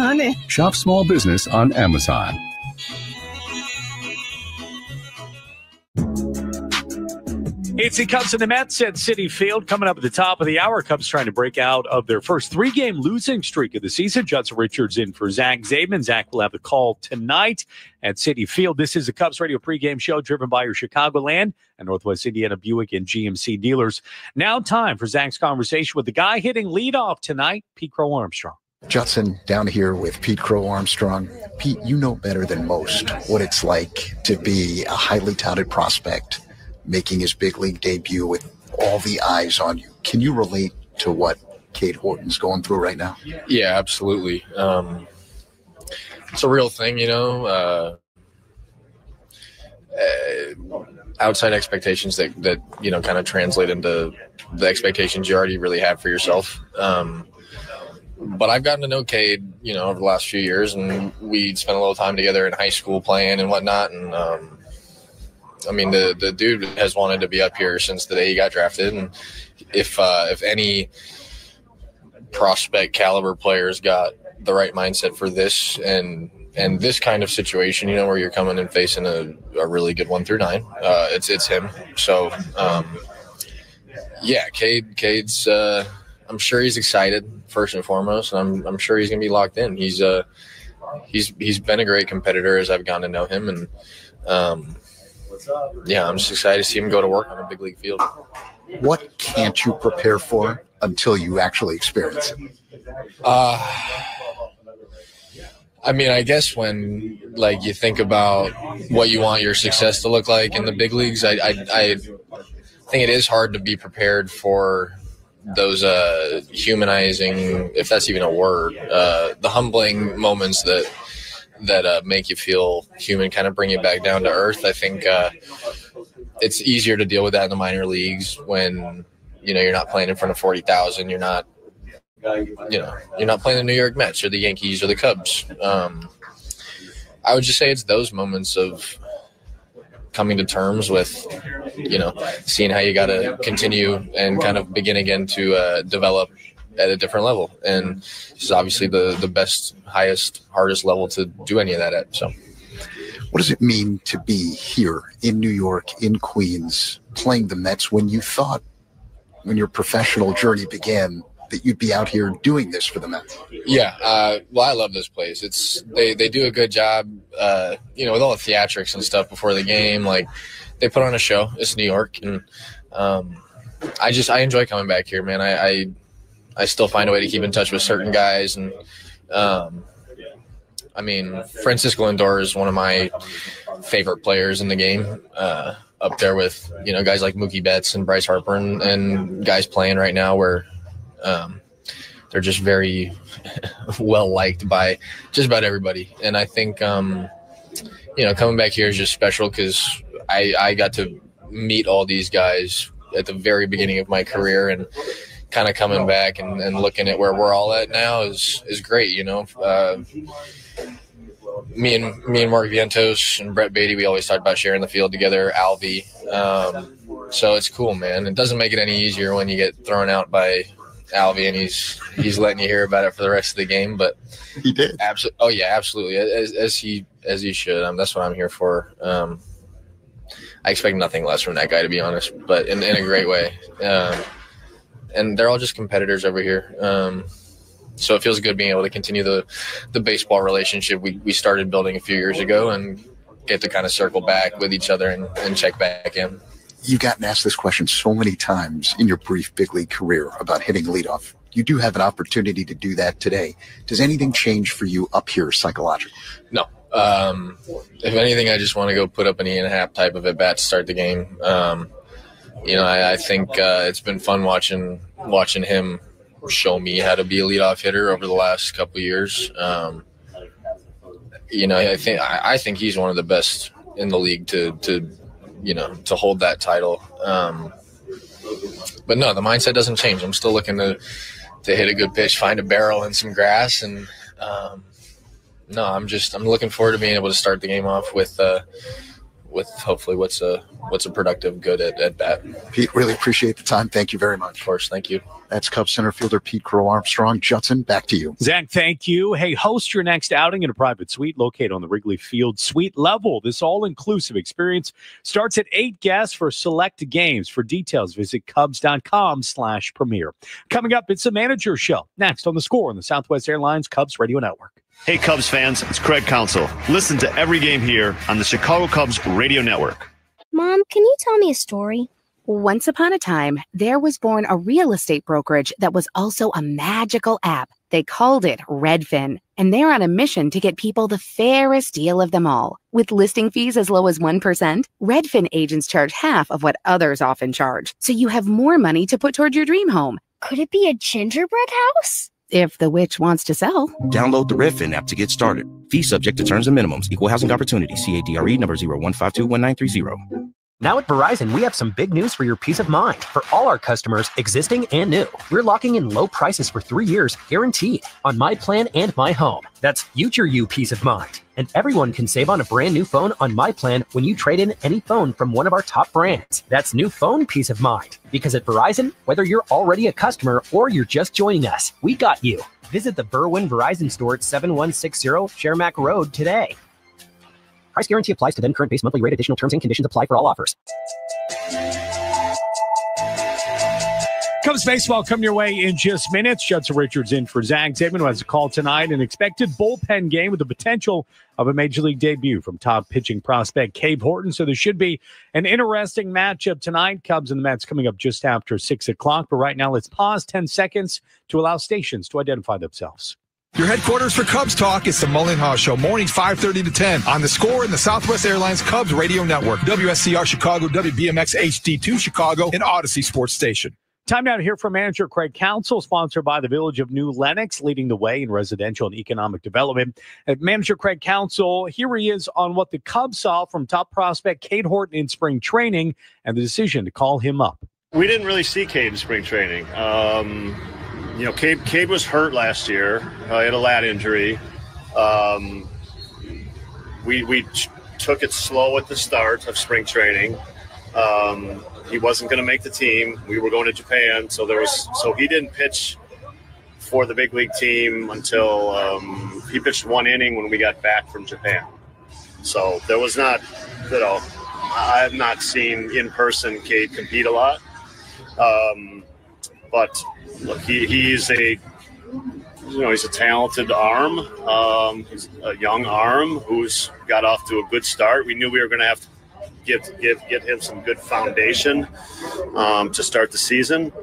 honey. Shop small business on Amazon. It's the Cubs and the Mets at Citi Field. Coming up at the top of the hour, Cubs trying to break out of their first 3-game losing streak of the season. Judson Richards in for Zach Zaidman. Zach will have the call tonight at Citi Field. This is the Cubs Radio pregame show driven by your Chicagoland and Northwest Indiana Buick and GMC dealers. Now time for Zach's conversation with the guy hitting leadoff tonight, Pete Crow Armstrong. Judson, down here with Pete Crow Armstrong. Pete, you know better than most what it's like to be a highly touted prospect making his big league debut with all the eyes on you. Can you relate to what Cade Horton's going through right now? Yeah, absolutely. It's a real thing, you know. Outside expectations that you know kind of translate into the expectations you already really have for yourself. But I've gotten to know Cade, you know, over the last few years, and we spent a little time together in high school playing and whatnot. And I mean, the dude has wanted to be up here since the day he got drafted. And if any prospect caliber players got the right mindset for this and this kind of situation, you know, where you're coming and facing a really good 1 through 9, it's him. So yeah, Cade's I'm sure he's excited first and foremost, and I'm sure he's gonna be locked in. He's been a great competitor as I've gotten to know him, and yeah, I'm just excited to see him go to work on a big league field. What can't you prepare for until you actually experience it? I mean, I guess when like you think about what you want your success to look like in the big leagues, I think it is hard to be prepared for those humanizing, if that's even a word, the humbling moments that make you feel human, kind of bring you back down to earth. I think it's easier to deal with that in the minor leagues when, you know, you're not playing in front of 40,000. You're not playing the New York Mets or the Yankees or the Cubs. I would just say it's those moments of coming to terms with, you know, seeing how you got to continue and kind of begin again to develop at a different level. And this is obviously the best, highest, hardest level to do any of that at. So what does it mean to be here in New York, in Queens, playing the Mets when you thought, when your professional journey began, that you'd be out here doing this for the Mets? Yeah, well, I love this place. They do a good job, you know, with all the theatrics and stuff before the game. Like, they put on a show. It's New York, and I enjoy coming back here, man. I still find a way to keep in touch with certain guys, and I mean, Francisco Lindor is one of my favorite players in the game. Up there with, you know, guys like Mookie Betts and Bryce Harper and guys playing right now where they're just very well liked by just about everybody. And I think, you know, coming back here is just special because I got to meet all these guys at the very beginning of my career, and kind of coming back and looking at where we're all at now is great. You know, me and Mark Vientos and Brett Beatty, we always talked about sharing the field together, Alvy. So it's cool, man. It doesn't make it any easier when you get thrown out by Alvy and he's letting you hear about it for the rest of the game. But he did. Absolutely. Oh yeah, absolutely. As he should. That's what I'm here for. I expect nothing less from that guy, to be honest, but in a great way. And they're all just competitors over here. So it feels good being able to continue the baseball relationship we started building a few years ago and get to kind of circle back with each other and check back in. You've gotten asked this question so many times in your brief big league career about hitting leadoff. You do have an opportunity to do that today. Does anything change for you up here psychologically? No. If anything, I just want to go put up an 8.5 type of at bat to start the game. You know, I think it's been fun watching him show me how to be a leadoff hitter over the last couple of years. You know, I think he's one of the best in the league to hold that title. But no, the mindset doesn't change. I'm still looking to hit a good pitch, find a barrel and some grass, and no, I'm looking forward to being able to start the game off with with hopefully what's a productive good at bat. Pete, really appreciate the time. Thank you very much. Of course, thank you. That's Cubs center fielder Pete Crow Armstrong. Judson, back to you. Zach, thank you. Hey, host your next outing in a private suite located on the Wrigley Field suite level. This all-inclusive experience starts at 8 guests for select games. For details, visit Cubs.com/premier. Coming up, it's the Manager Show. Next on The Score on the Southwest Airlines Cubs Radio Network. Hey, Cubs fans, it's Craig Counsell. Listen to every game here on the Chicago Cubs Radio Network. Mom, can you tell me a story? Once upon a time, there was born a real estate brokerage that was also a magical app. They called it Redfin, and they're on a mission to get people the fairest deal of them all. With listing fees as low as 1%, Redfin agents charge half of what others often charge, so you have more money to put toward your dream home. Could it be a gingerbread house? If the witch wants to sell. Download the Redfin app to get started. Fees subject to terms and minimums. Equal housing opportunity. CADRE number 01521930. Now at Verizon, we have some big news for your peace of mind. For all our customers, existing and new, we're locking in low prices for 3 years, guaranteed, on My Plan and My Home. That's future you peace of mind. And everyone can save on a brand new phone on My Plan when you trade in any phone from one of our top brands. That's new phone peace of mind. Because at Verizon, whether you're already a customer or you're just joining us, we got you. Visit the Berwyn Verizon store at 7160 Shermack Road today. Price guarantee applies to then current base monthly rate. Additional terms and conditions apply for all offers. Cubs baseball coming your way in just minutes. Judson Richards in for Zach Zaidman, who has a call tonight. An expected bullpen game with the potential of a major league debut from top pitching prospect Cade Horton. So there should be an interesting matchup tonight. Cubs and the Mets coming up just after 6 o'clock. But right now, let's pause 10 seconds to allow stations to identify themselves. Your headquarters for Cubs Talk is the Mullen Haw Show, mornings 5:30 to 10 on The Score and the Southwest Airlines Cubs Radio Network, WSCR Chicago, WBMX HD2 Chicago, and Odyssey Sports Station. Time now to hear from manager Craig Counsell, sponsored by the Village of New Lenox, leading the way in residential and economic development. Manager Craig Counsell, here he is on what the Cubs saw from top prospect Cade Horton in spring training and the decision to call him up. We didn't really see Cade in spring training. Cade was hurt last year. He had a lat injury. We took it slow at the start of spring training. He wasn't going to make the team. We were going to Japan, so he didn't pitch for the big league team until he pitched 1 inning when we got back from Japan. So there was not, I have not seen in person Cade compete a lot. But look, he's a talented arm. He's a young arm who's got off to a good start. We knew we were going to have to get him some good foundation to start the season.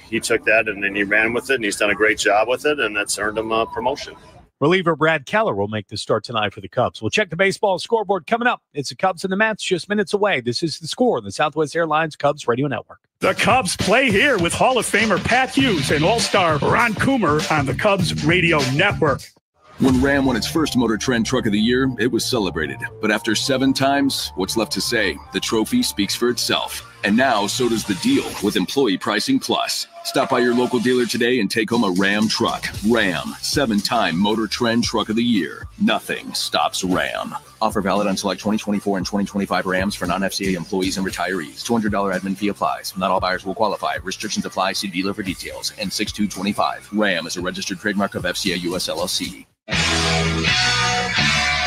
He took that and then he ran with it, and he's done a great job with it, and that's earned him a promotion. Reliever Brad Keller will make the start tonight for the Cubs. We'll check the baseball scoreboard coming up. It's the Cubs and the Mets just minutes away. This is The Score on the Southwest Airlines Cubs Radio Network. The Cubs play here with Hall of Famer Pat Hughes and All-Star Ron Coomer on the Cubs Radio Network. When Ram won its first Motor Trend Truck of the Year, it was celebrated. But after 7 times, what's left to say? The trophy speaks for itself. And now, so does the deal with Employee Pricing Plus. Stop by your local dealer today and take home a Ram truck. Ram, 7-time Motor Trend Truck of the Year. Nothing stops Ram. Offer valid on select 2024 and 2025 Rams for non-FCA employees and retirees. $200 admin fee applies. Not all buyers will qualify. Restrictions apply. See dealer for details. N6225. Ram is a registered trademark of FCA US LLC.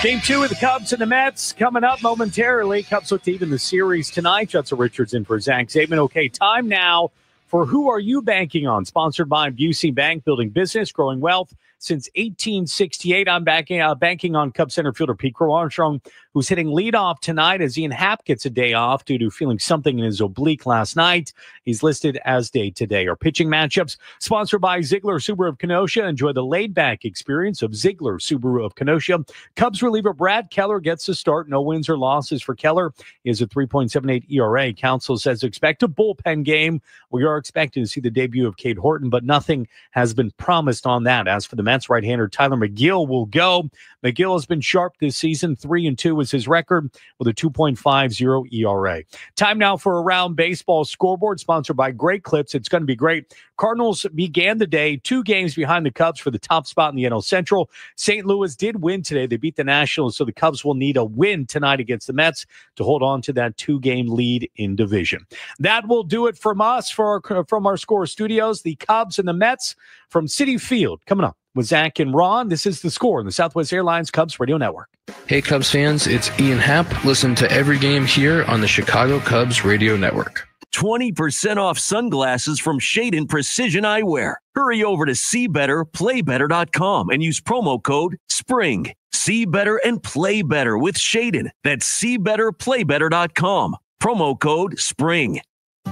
Game 2 of the Cubs and the Mets coming up momentarily. Cubs look to even the series tonight. Judson Richards in for Zach Zaidman. Okay, time now for Who Are You Banking On? Sponsored by Busey Bank, building business, growing wealth since 1868. I'm banking on Cubs center fielder Pete Crow Armstrong, who's hitting leadoff tonight as Ian Happ gets a day off due to feeling something in his oblique last night. He's listed as day today. Our pitching matchups sponsored by Ziegler Subaru of Kenosha. Enjoy the laid-back experience of Ziegler Subaru of Kenosha. Cubs reliever Brad Keller gets the start. No wins or losses for Keller. He has a 3.78 ERA. Counsell says expect a bullpen game. We are expecting to see the debut of Cade Horton, but nothing has been promised on that. As for the Mets. Right-hander Tyler McGill will go. McGill has been sharp this season. 3-2 is his record with a 2.50 ERA. Time now for Around Baseball Scoreboard, sponsored by Great Clips. It's going to be great. Cardinals began the day 2 games behind the Cubs for the top spot in the NL Central. St. Louis did win today. They beat the Nationals, so the Cubs will need a win tonight against the Mets to hold on to that 2-game lead in division. That will do it from us, from our Score Studios. The Cubs and the Mets from Citi Field coming up with Zach and Ron. This is The Score on the Southwest Airlines Cubs Radio Network. Hey, Cubs fans, it's Ian Happ. Listen to every game here on the Chicago Cubs Radio Network. 20% off sunglasses from Shadon Precision Eyewear. Hurry over to SeeBetterPlayBetter.com and use promo code SPRING. See better and play better with Shadon. That's SeeBetterPlayBetter.com. Promo code SPRING.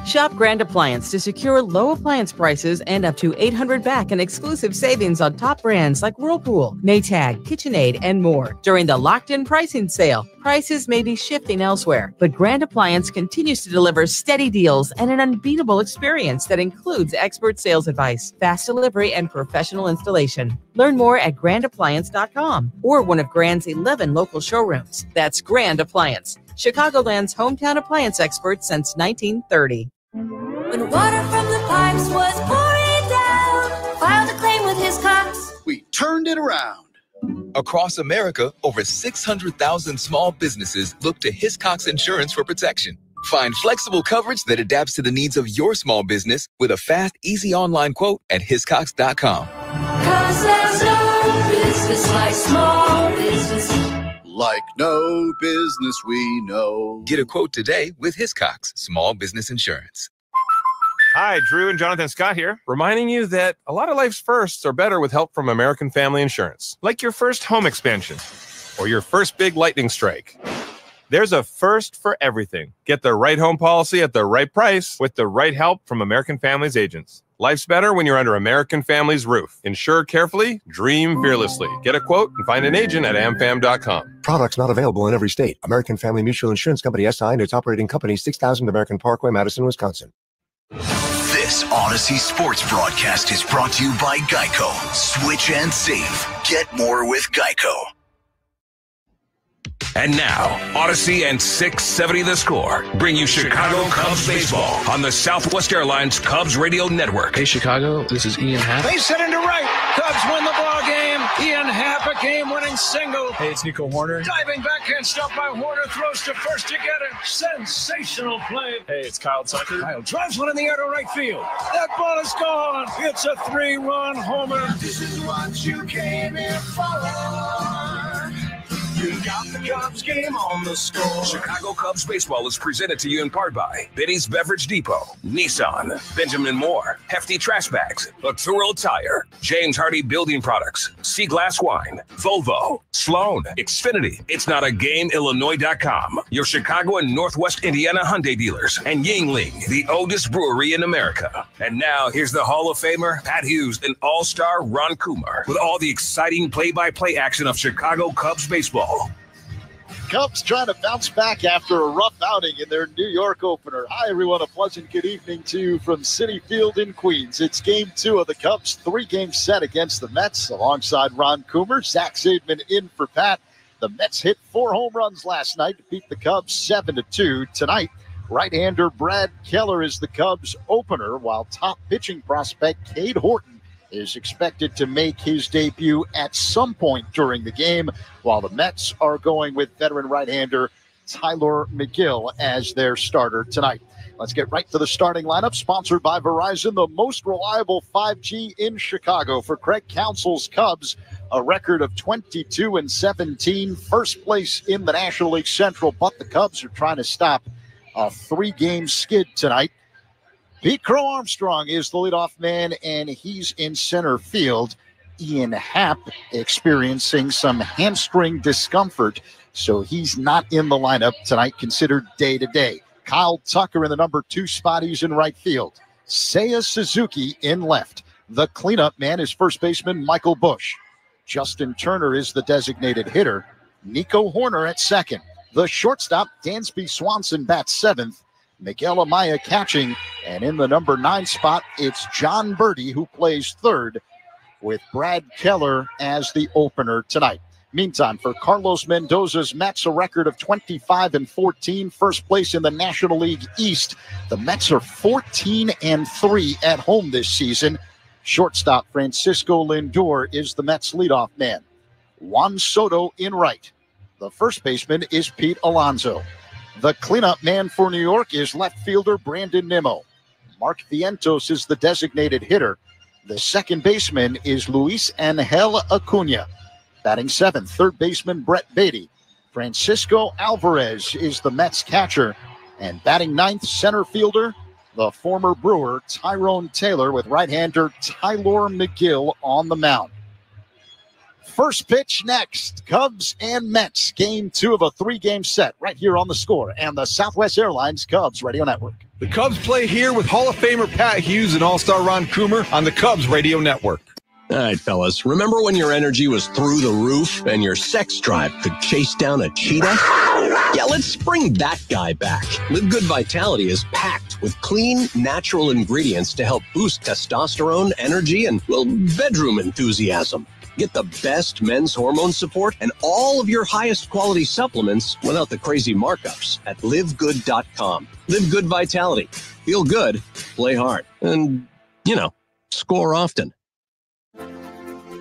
Shop Grand Appliance to secure low appliance prices and up to $800 back in exclusive savings on top brands like Whirlpool, Maytag, KitchenAid, and more. During the locked-in pricing sale, prices may be shifting elsewhere, but Grand Appliance continues to deliver steady deals and an unbeatable experience that includes expert sales advice, fast delivery, and professional installation. Learn more at grandappliance.com or one of Grand's 11 local showrooms. That's Grand Appliance, Chicagoland's hometown appliance expert since 1930. When water from the pipes was pouring down, filed a claim with his Cox. We turned it around. Across America, over 600,000 small businesses look to Hiscox Insurance for protection. Find flexible coverage that adapts to the needs of your small business with a fast, easy online quote at hiscox.com. 'Cause there's no business like small business. Like no business we know. Get a quote today with Hiscox Small Business Insurance. Hi, Drew and Jonathan Scott here, reminding you that a lot of life's firsts are better with help from American Family Insurance, like your first home expansion or your first big lightning strike. There's a first for everything. Get the right home policy at the right price with the right help from American Family's agents. Life's better when you're under American Family's roof. Insure carefully, dream fearlessly. Get a quote and find an agent at amfam.com. Products not available in every state. American Family Mutual Insurance Company, SI, and its operating company, 6000 American Parkway, Madison, Wisconsin. This Odyssey Sports broadcast is brought to you by Geico. Switch and save. Get more with Geico. And now, Odyssey and 670 The Score bring you Chicago Cubs baseball on the Southwest Airlines Cubs Radio Network. Hey, Chicago, this is Ian Happ. Base hit into right. Cubs win the ball game. Ian Happ, a game-winning single. Hey, it's Nico Horner. Diving backhand stop by Horner, throws to first to get it. Sensational play. Hey, it's Kyle Tucker. Kyle drives one in the air to right field. That ball is gone. It's a 3-run homer. This is what you came here for. You got the Cubs game on the Score. Chicago Cubs baseball is presented to you in part by Benny's Beverage Depot, Nissan, Benjamin Moore, Hefty Trash Bags, Arturo Tire, James Hardy Building Products, Sea Glass Wine, Volvo, Sloan, Xfinity, It's Not a Game, Illinois.com, your Chicago and Northwest Indiana Hyundai dealers, and Yingling, the oldest brewery in America. And now here's the Hall of Famer, Pat Hughes, and All-Star Ron Kumar with all the exciting play-by-play action of Chicago Cubs baseball. Cubs trying to bounce back after a rough outing in their New York opener. Hi, everyone. A pleasant good evening to you from Citi Field in Queens. It's Game 2 of the Cubs' 3-game set against the Mets. Alongside Ron Coomer, Zach Zaidman in for Pat. The Mets hit 4 home runs last night to beat the Cubs 7-2. Tonight, right-hander Brad Keller is the Cubs' opener, while top pitching prospect Cade Horton is expected to make his debut at some point during the game, while the Mets are going with veteran right-hander Tyler McGill as their starter tonight. Let's get right to the starting lineup, sponsored by Verizon, the most reliable 5G in Chicago. For Craig Counsell's Cubs, a record of 22-17, first place in the National League Central, but the Cubs are trying to stop a 3-game skid tonight. Pete Crow Armstrong is the leadoff man, and he's in center field. Ian Happ experiencing some hamstring discomfort, so he's not in the lineup tonight, considered day-to-day. Kyle Tucker in the number 2 spot, he's in right field. Seiya Suzuki in left. The cleanup man is first baseman Michael Busch. Justin Turner is the designated hitter. Nico Horner at second. The shortstop, Dansby Swanson, bats 7th. Miguel Amaya catching, and in the number 9 spot, it's John Birdie who plays third. with Brad Keller as the opener tonight. Meantime, for Carlos Mendoza's Mets, a record of 25-14, first place in the National League East. The Mets are 14-3 at home this season. Shortstop Francisco Lindor is the Mets' leadoff man. Juan Soto in right. The first baseman is Pete Alonso. The cleanup man for New York is left fielder Brandon Nimmo. Mark Vientos is the designated hitter. The second baseman is Luis Angel Acuna. Batting seventh, third baseman Brett Beatty. Francisco Alvarez is the Mets catcher. And batting ninth, center fielder, the former Brewer Tyrone Taylor, with right-hander Tyler McGill on the mound. First pitch next, Cubs and Mets. Game 2 of a 3-game set right here on The Score and the Southwest Airlines Cubs Radio Network. The Cubs play here with Hall of Famer Pat Hughes and All-Star Ron Coomer on the Cubs Radio Network. All right, fellas, remember when your energy was through the roof and your sex drive could chase down a cheetah? Yeah, let's bring that guy back. Live Good Vitality is packed with clean, natural ingredients to help boost testosterone, energy, and, well, bedroom enthusiasm. Get the best men's hormone support and all of your highest quality supplements without the crazy markups at livegood.com. Live Good Vitality. Feel good, play hard, and, score often.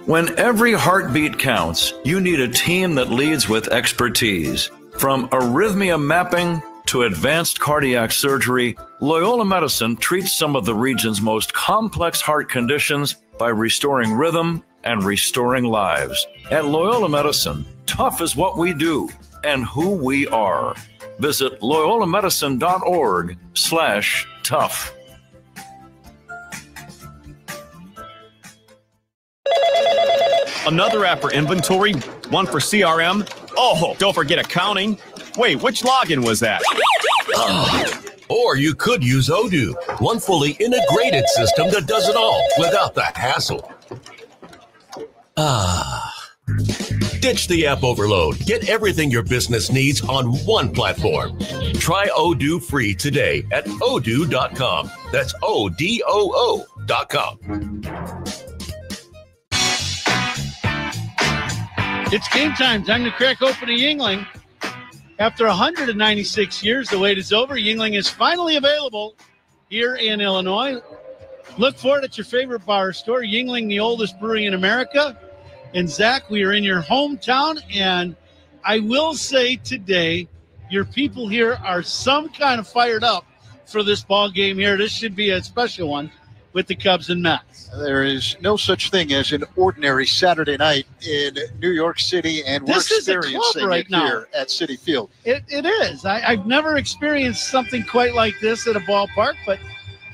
When every heartbeat counts, you need a team that leads with expertise. From arrhythmia mapping to advanced cardiac surgery, Loyola Medicine treats some of the region's most complex heart conditions by restoring rhythm and restoring lives. At Loyola Medicine, tough is what we do and who we are. Visit loyolamedicine.org/tough. Another app for inventory, one for CRM. Oh, don't forget accounting. Wait, which login was that? Or you could use Odoo, one fully integrated system that does it all without the hassle. Ditch the app overload. Get everything your business needs on one platform. Try Odoo free today at odoo.com. That's ODOO.com. It's game time. Time to crack open a Yuengling. After 196 years, the wait is over. Yuengling is finally available here in Illinois. Look for it at your favorite bar or store. Yuengling, the oldest brewery in America. And Zach, we are in your hometown, and I will say today, your people here are some kind of fired up for this ball game here. This should be a special one with the Cubs and Mets. There is no such thing as an ordinary Saturday night in New York City, and we're experiencing it here at Citi Field. It is. I've never experienced something quite like this at a ballpark, but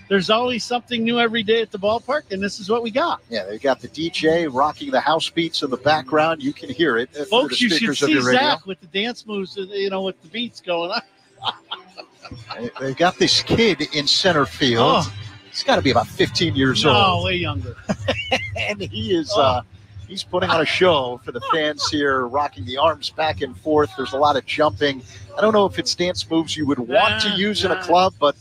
there's always something new every day at the ballpark, and this is what we got. Yeah, they've got the DJ rocking the house beats in the background. You can hear it. Folks, you should see Zach with the dance moves, with the beats going on. They've got this kid in center field. Oh. He's got to be about 15 years old. No, way younger. And he is he's putting on a show for the fans here, rocking the arms back and forth. There's a lot of jumping. I don't know if it's dance moves you would want to use in a club, but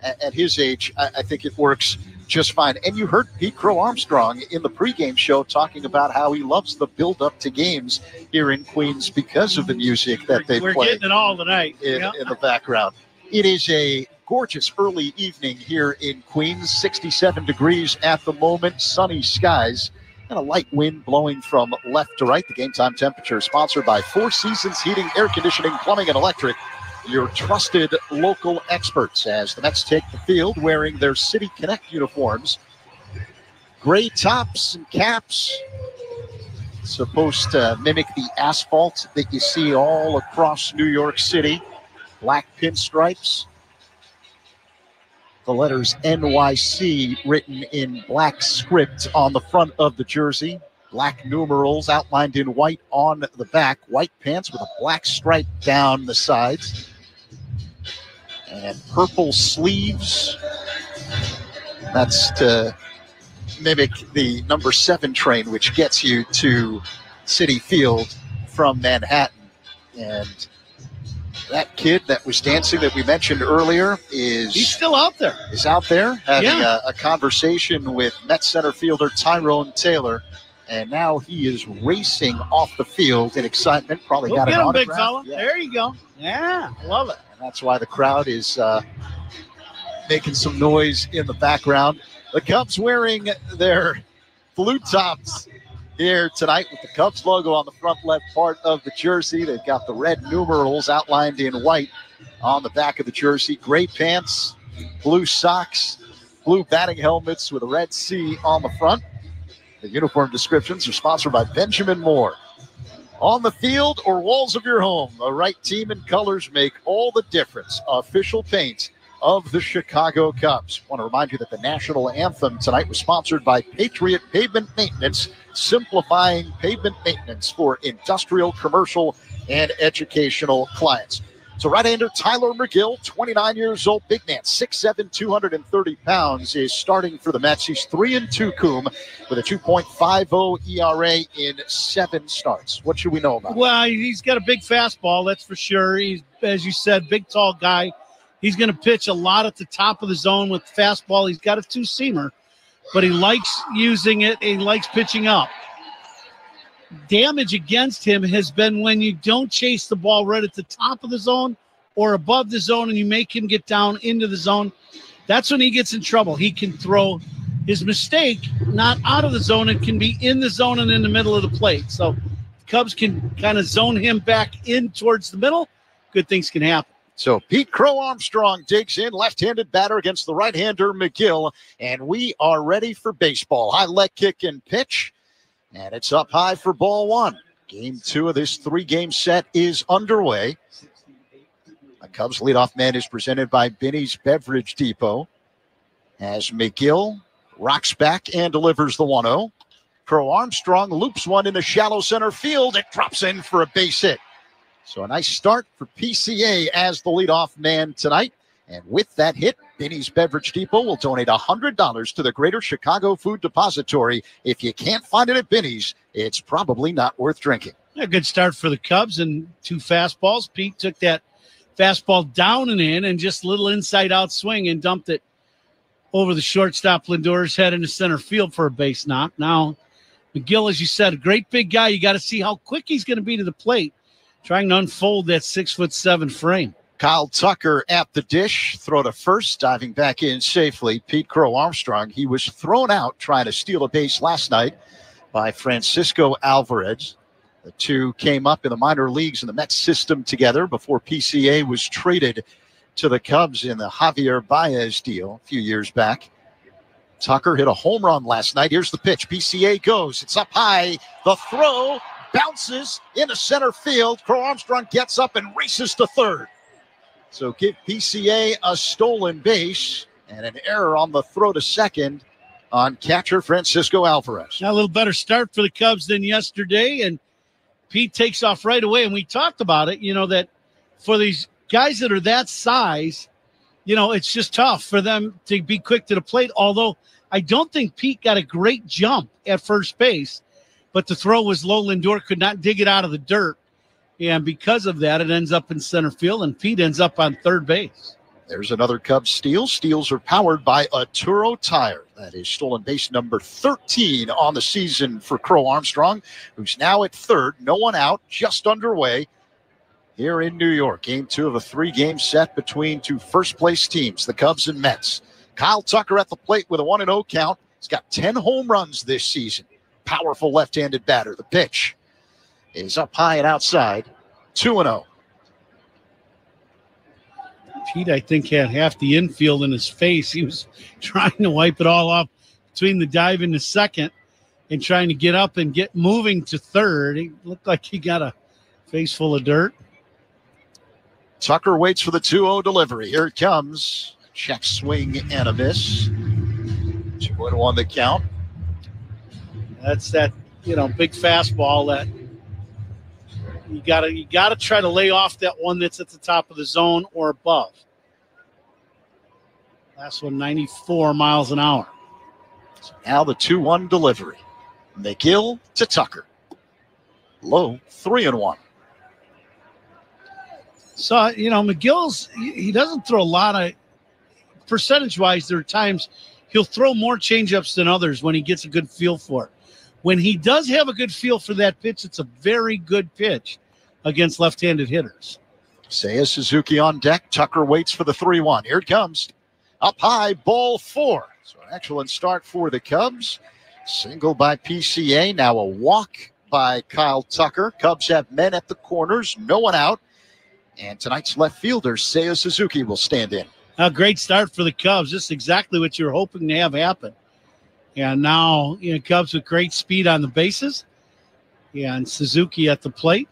at his age, I think it works just fine. And you heard Pete Crow Armstrong in the pregame show talking about how he loves the build-up to games here in Queens because of the music that they play. We're getting it all tonight. In the background. It is a gorgeous early evening here in Queens, 67 degrees at the moment, sunny skies, and a light wind blowing from left to right. The game time temperature is sponsored by Four Seasons Heating, Air Conditioning, Plumbing, and Electric, your trusted local experts, as the Mets take the field wearing their City Connect uniforms. Gray tops and caps, supposed to mimic the asphalt that you see all across New York City. Black pinstripes. The letters NYC written in black script on the front of the jersey. Black numerals outlined in white on the back. White pants with a black stripe down the sides. And purple sleeves. That's to mimic the number 7 train, which gets you to Citi Field from Manhattan. And That kid that was dancing that we mentioned earlier he's still out there. Is out there having a conversation with Mets center fielder Tyrone Taylor. And now he is racing off the field in excitement. Probably got an autograph. Big fella. Yeah. There you go. Yeah, love it. And that's why the crowd is making some noise in the background. The Cubs wearing their blue tops here tonight with the Cubs logo on the front left part of the jersey. They've got the red numerals outlined in white on the back of the jersey. Gray pants, blue socks, blue batting helmets with a red C on the front. The uniform descriptions are sponsored by Benjamin Moore. On the field or walls of your home, the right team and colors make all the difference. Official paint of the Chicago Cubs. I want to remind you that the national anthem tonight was sponsored by Patriot Pavement Maintenance, simplifying pavement maintenance for industrial, commercial, and educational clients. So right-hander Tyler McGill, 29 years old, big man, 6'7", 230 pounds, is starting for the Mets. He's 3-2 Coom with a 2.50 ERA in 7 starts. What should we know about him? Well, he's got a big fastball, that's for sure. He's, as you said, big, tall guy. He's going to pitch a lot at the top of the zone with fastball. He's got a two-seamer, but he likes using it. He likes pitching up. Damage against him has been when you don't chase the ball right at the top of the zone or above the zone and you make him get down into the zone. That's when he gets in trouble. He can throw his mistake not out of the zone. It can be in the zone and in the middle of the plate. So Cubs can kind of zone him back in towards the middle. Good things can happen. So Pete Crow Armstrong digs in, left-handed batter against the right-hander McGill, and we are ready for baseball. High leg kick and pitch. And it's up high for ball one. Game 2 of this 3-game set is underway. The Cubs leadoff man is presented by Binny's Beverage Depot. As McGill rocks back and delivers the 1-0. Crow Armstrong loops one into shallow center field. It drops in for a base hit. So a nice start for PCA as the leadoff man tonight. And with that hit, Binny's Beverage Depot will donate $100 to the Greater Chicago Food Depository. If you can't find it at Binny's, it's probably not worth drinking. A good start for the Cubs and 2 fastballs. Pete took that fastball down and in and just a little inside-out swing and dumped it over the shortstop Lindor's head into center field for a base knock. Now, McGill, as you said, a great big guy. You got to see how quick he's going to be to the plate, trying to unfold that 6'7" frame. Kyle Tucker at the dish, throw to first, diving back in safely. Pete Crow Armstrong, he was thrown out trying to steal a base last night by Francisco Alvarez. The two came up in the minor leagues in the Mets system together before PCA was traded to the Cubs in the Javier Baez deal a few years back. Tucker hit a home run last night. Here's the pitch. PCA goes. It's up high. The throw bounces into center field. Crow Armstrong gets up and races to third. So give PCA a stolen base and an error on the throw to second on catcher Francisco Alvarez. Now a little better start for the Cubs than yesterday, and Pete takes off right away. And we talked about it, that for these guys that are that size, it's just tough for them to be quick to the plate, although I don't think Pete got a great jump at first base, but the throw was low. Lindor could not dig it out of the dirt. And because of that, it ends up in center field, and Pete ends up on third base. There's another Cubs steal. Steals are powered by Arturo Tire. That is stolen base number 13 on the season for Crow Armstrong, who's now at third. No one out, just underway here in New York. Game 2 of a 3-game set between 2 first-place teams, the Cubs and Mets. Kyle Tucker at the plate with a 1-0 count. He's got 10 home runs this season. Powerful left-handed batter. The pitch is up high and outside, 2-0. Pete, I think, had half the infield in his face. He was trying to wipe it all off between the dive and the second and trying to get up and get moving to third. He looked like he got a face full of dirt. Tucker waits for the 2-0 delivery. Here it comes. Check swing and a miss. 2-1 the count. That's that, big fastball that you gotta try to lay off that one that's at the top of the zone or above. Last one, 94 miles an hour. So now the 2-1 delivery. McGill to Tucker. Low, 3-1. So, McGill's, he doesn't throw a lot of, percentage-wise, there are times he'll throw more changeups than others when he gets a good feel for it. When he does have a good feel for that pitch, it's a very good pitch against left-handed hitters. Seiya Suzuki on deck. Tucker waits for the 3-1. Here it comes. Up high, ball 4. So an excellent start for the Cubs. Single by PCA. Now a walk by Kyle Tucker. Cubs have men at the corners. No one out. And tonight's left fielder, Seiya Suzuki, will stand in. A great start for the Cubs. Just exactly what you're hoping to have happen. And now, Cubs with great speed on the bases. And Suzuki at the plate.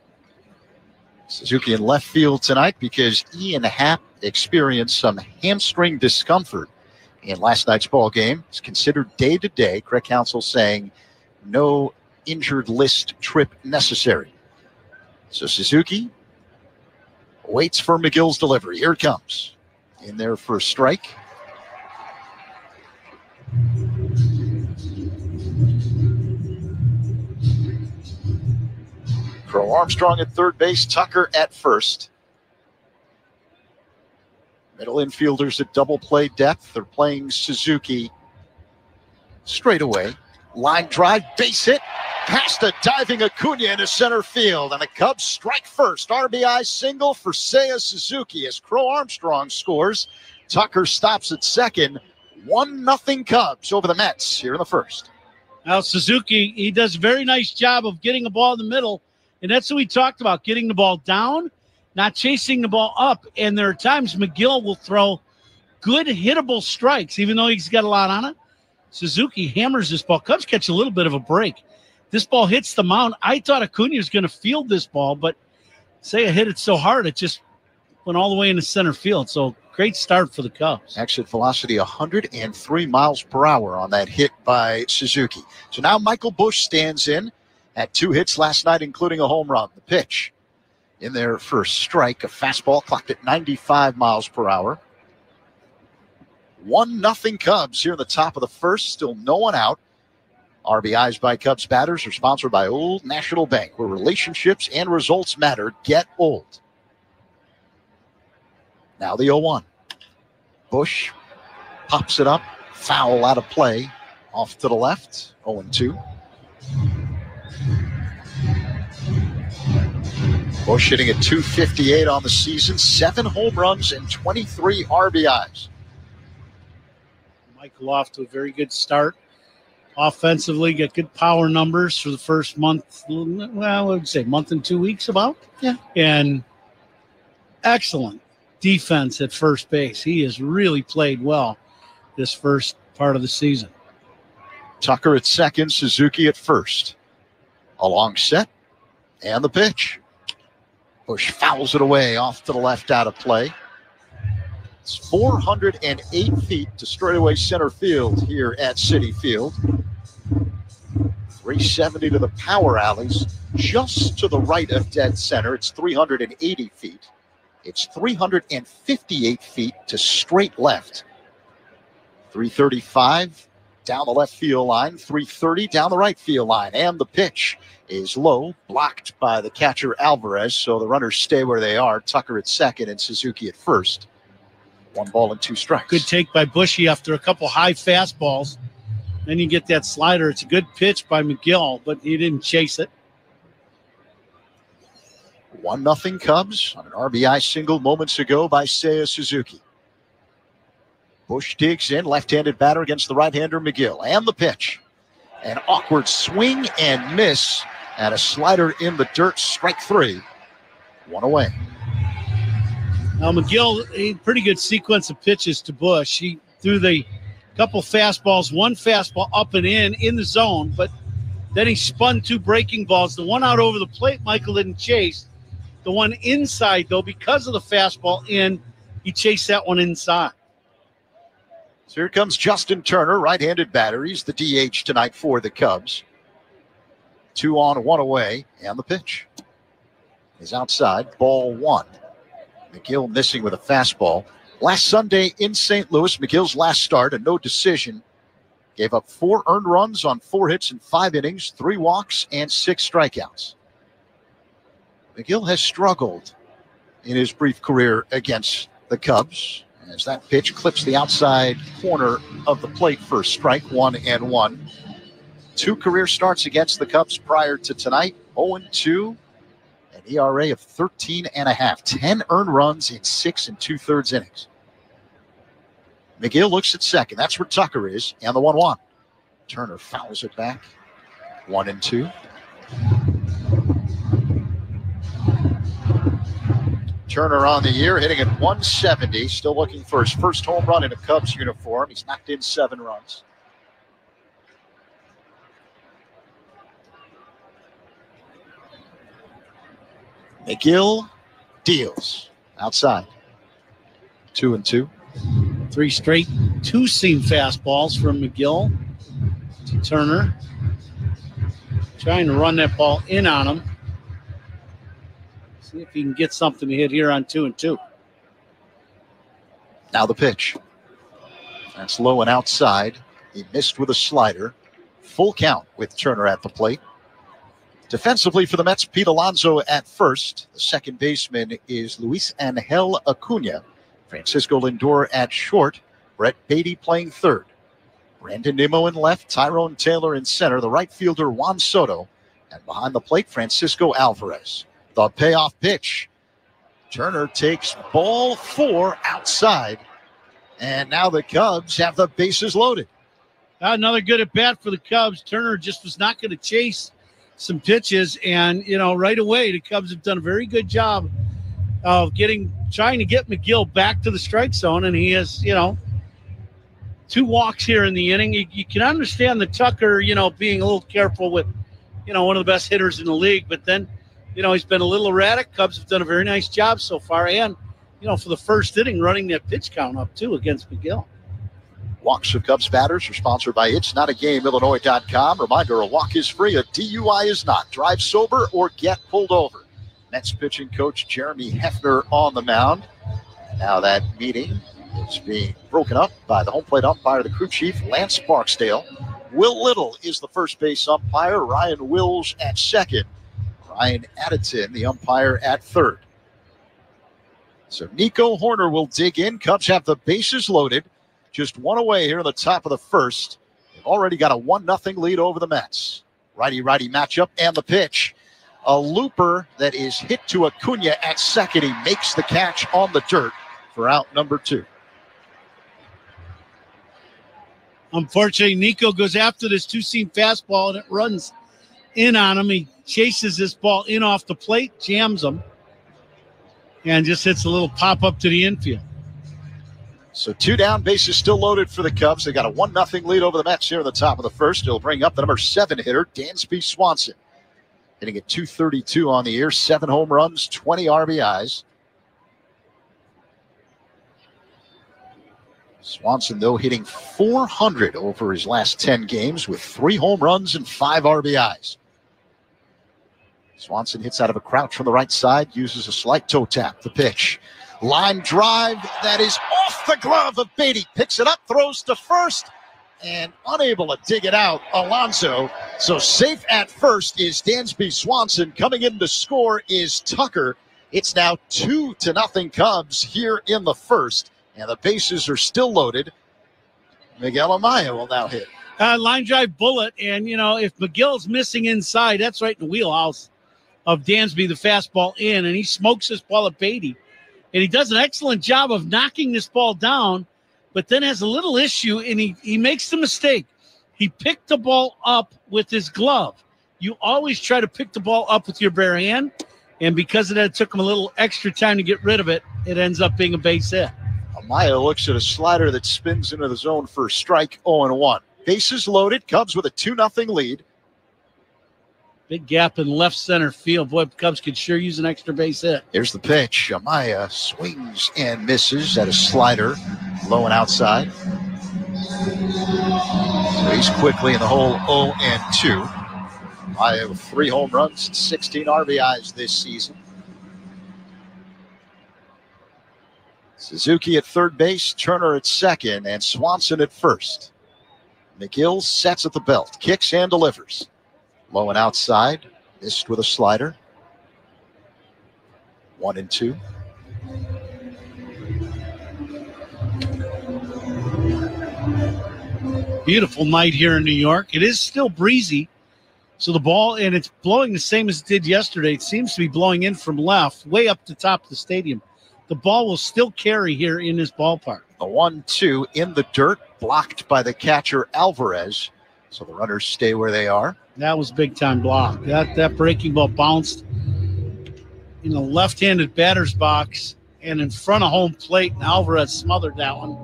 Suzuki in left field tonight because Ian Happ experienced some hamstring discomfort in last night's ball game. It's considered day-to-day. Craig Counsell saying no injured list trip necessary. So Suzuki waits for McGill's delivery. Here it comes. In there for a strike. Crow Armstrong at third base, Tucker at first. Middle infielders at double play depth. They're playing Suzuki straight away. Line drive, base hit, past a diving Acuna into center field. And the Cubs strike first. RBI single for Seiya Suzuki as Crow Armstrong scores. Tucker stops at second. 1-0 Cubs over the Mets here in the first. Now Suzuki, he does a very nice job of getting the ball in the middle. And that's what we talked about, getting the ball down, not chasing the ball up. And there are times McGill will throw good hittable strikes, even though he's got a lot on it. Suzuki hammers this ball. Cubs catch a little bit of a break. This ball hits the mound. I thought Acuna was going to field this ball, but Seiya hit it so hard it just went all the way into center field. So great start for the Cubs. Exit velocity 103 miles per hour on that hit by Suzuki. So now Michael Busch stands in. Had 2 hits last night, including a home run. The pitch in their first strike, a fastball clocked at 95 miles per hour. 1-0 Cubs here in the top of the first. Still no one out. RBIs by Cubs batters are sponsored by Old National Bank, where relationships and results matter. Get old. Now the 0-1. Busch pops it up. Foul out of play. Off to the left. 0-2. Busch hitting at .258 on the season, 7 home runs and 23 RBIs. Michael off to a very good start. Offensively, got good power numbers for the first month. Well, I would say month and 2 weeks about. Yeah. And excellent defense at first base. He has really played well this first part of the season. Tucker at second, Suzuki at first. A long set and the pitch. Busch fouls it away off to the left out of play. It's 408 feet to straightaway center field here at Citi Field. 370 to the power alleys, just to the right of dead center. It's 380 feet. It's 358 feet to straight left. 335 down the left field line, 330 down the right field line. And the pitch is low, blocked by the catcher Alvarez, so the runners stay where they are. Tucker at second and Suzuki at first. 1 ball and 2 strikes. Good take by Bushy after a couple high fastballs. Then you get that slider. It's a good pitch by McGill, but he didn't chase it. 1-0 Cubs on an RBI single moments ago by Seiya Suzuki. Busch digs in, left-handed batter against the right-hander McGill. And the pitch. An awkward swing and miss. And a slider in the dirt, strike 3. 1 away. Now McGill, a pretty good sequence of pitches to Busch. He threw the couple fastballs, 1 fastball up and in the zone, but then he spun 2 breaking balls. The one out over the plate, Michael didn't chase. The one inside, though, because of the fastball in, he chased that one inside. So here comes Justin Turner, right-handed batter. He's the DH tonight for the Cubs. 2 on, 1 away, and the pitch is outside, ball 1. McGill missing with a fastball. Last Sunday in St. Louis, McGill's last start, a no decision. Gave up 4 earned runs on 4 hits in 5 innings, 3 walks, and 6 strikeouts. McGill has struggled in his brief career against the Cubs. As that pitch clips the outside corner of the plate for a strike, 1-1. 2 career starts against the Cubs prior to tonight, 0-2, an ERA of 13.5, 10 earned runs in 6 2/3 innings. McGill looks at second. That's where Tucker is, and the 1-1. Turner fouls it back, 1-2. Turner on the year, hitting at 170, still looking for his first home run in a Cubs uniform. He's knocked in 7 runs. McGill deals outside. 2-2. 3 straight 2-seam fastballs from McGill to Turner. Trying to run that ball in on him. See if he can get something to hit here on 2-2. Now the pitch. That's low and outside. He missed with a slider. Full count with Turner at the plate. Defensively for the Mets, Pete Alonso at first. The second baseman is Luis Angel Acuna. Francisco Lindor at short. Brett Beatty playing third. Brandon Nimmo in left. Tyrone Taylor in center. The right fielder, Juan Soto. And behind the plate, Francisco Alvarez. The payoff pitch. Turner takes ball 4 outside. And now the Cubs have the bases loaded. Another good at bat for the Cubs. Turner just was not going to chase some pitches. And, right away, the Cubs have done a very good job of trying to get McGill back to the strike zone. And he has, 2 walks here in the inning. You can understand the Tucker, being a little careful with, one of the best hitters in the league. But then, he's been a little erratic. Cubs have done a very nice job so far. And, for the first inning, running that pitch count up, too, against McGill. Walks of Cubs batters are sponsored by It's Not a Game, Illinois.com. Reminder, a walk is free, a DUI is not. Drive sober or get pulled over. Mets pitching coach Jeremy Hefner on the mound. And now that meeting is being broken up by the home plate umpire, the crew chief, Lance Barksdale. Will Little is the first base umpire. Ryan Wills at second. Ryan Addison, the umpire, at third. So Nico Horner will dig in. Cubs have the bases loaded. Just 1 away here in the top of the first. They've already got a 1-0 lead over the Mets. Righty-righty matchup and the pitch. A looper that is hit to Acuna at second. He makes the catch on the dirt for out number 2. Unfortunately, Nico goes after this 2-seam fastball, and it runs in on him. He chases this ball in off the plate, jams him, and just hits a little pop-up to the infield. So 2 down, bases still loaded for the Cubs. They got a 1-0 lead over the Mets here in the top of the first. It'll bring up the number 7 hitter, Dansby Swanson. Hitting at .232 on the year, 7 home runs, 20 RBIs. Swanson, though, hitting .400 over his last 10 games with 3 home runs and 5 RBIs. Swanson hits out of a crouch from the right side, uses a slight toe tap. The pitch. Line drive that is off the glove of Beatty. Picks it up, throws to first, and unable to dig it out, Alonso. So safe at first is Dansby Swanson. Coming in to score is Tucker. It's now 2-0 Cubs here in the first, and the bases are still loaded. Miguel Amaya will now hit. Line drive bullet, and, if McGill's missing inside, that's right in the wheelhouse of Dansby, the fastball in, and he smokes this ball at Beatty. And he does an excellent job of knocking this ball down, but then has a little issue, and he makes the mistake. He picked the ball up with his glove. You always try to pick the ball up with your bare hand, and because of that, it took him a little extra time to get rid of it. It ends up being a base hit. Amaya looks at a slider that spins into the zone for a strike, 0-1. Bases loaded, Cubs with a 2-0 lead. Big gap in left center field. Boy, Cubs could sure use an extra base hit. Here's the pitch. Amaya swings and misses at a slider, low and outside. So he's quickly in the hole, 0-2. Amaya with 3 home runs and 16 RBIs this season. Suzuki at third base, Turner at second, and Swanson at first. McGill sets at the belt, kicks and delivers. Low and outside, missed with a slider. 1-2. Beautiful night here in New York. It is still breezy. So the ball, and it's blowing the same as it did yesterday. It seems to be blowing in from left, way up the top of the stadium. The ball will still carry here in this ballpark. The 1-2 in the dirt, blocked by the catcher Alvarez. So the runners stay where they are. That was big-time block. That breaking ball bounced in the left-handed batter's box and in front of home plate, and Alvarez smothered that one.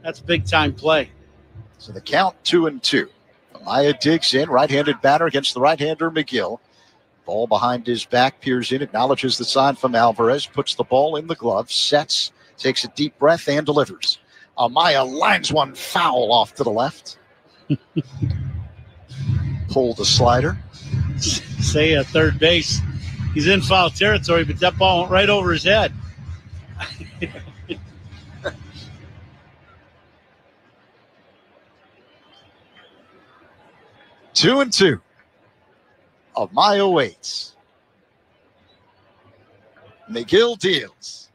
That's a big-time play. So the count 2-2. Amaya digs in, right-handed batter against the right-hander McGill. Ball behind his back, peers in, acknowledges the sign from Alvarez, puts the ball in the glove, sets, takes a deep breath, and delivers. Amaya lines one foul off to the left. Pull the slider. Say at third base, he's in foul territory, but that ball went right over his head. 2-2. Amaya waits. McGill deals.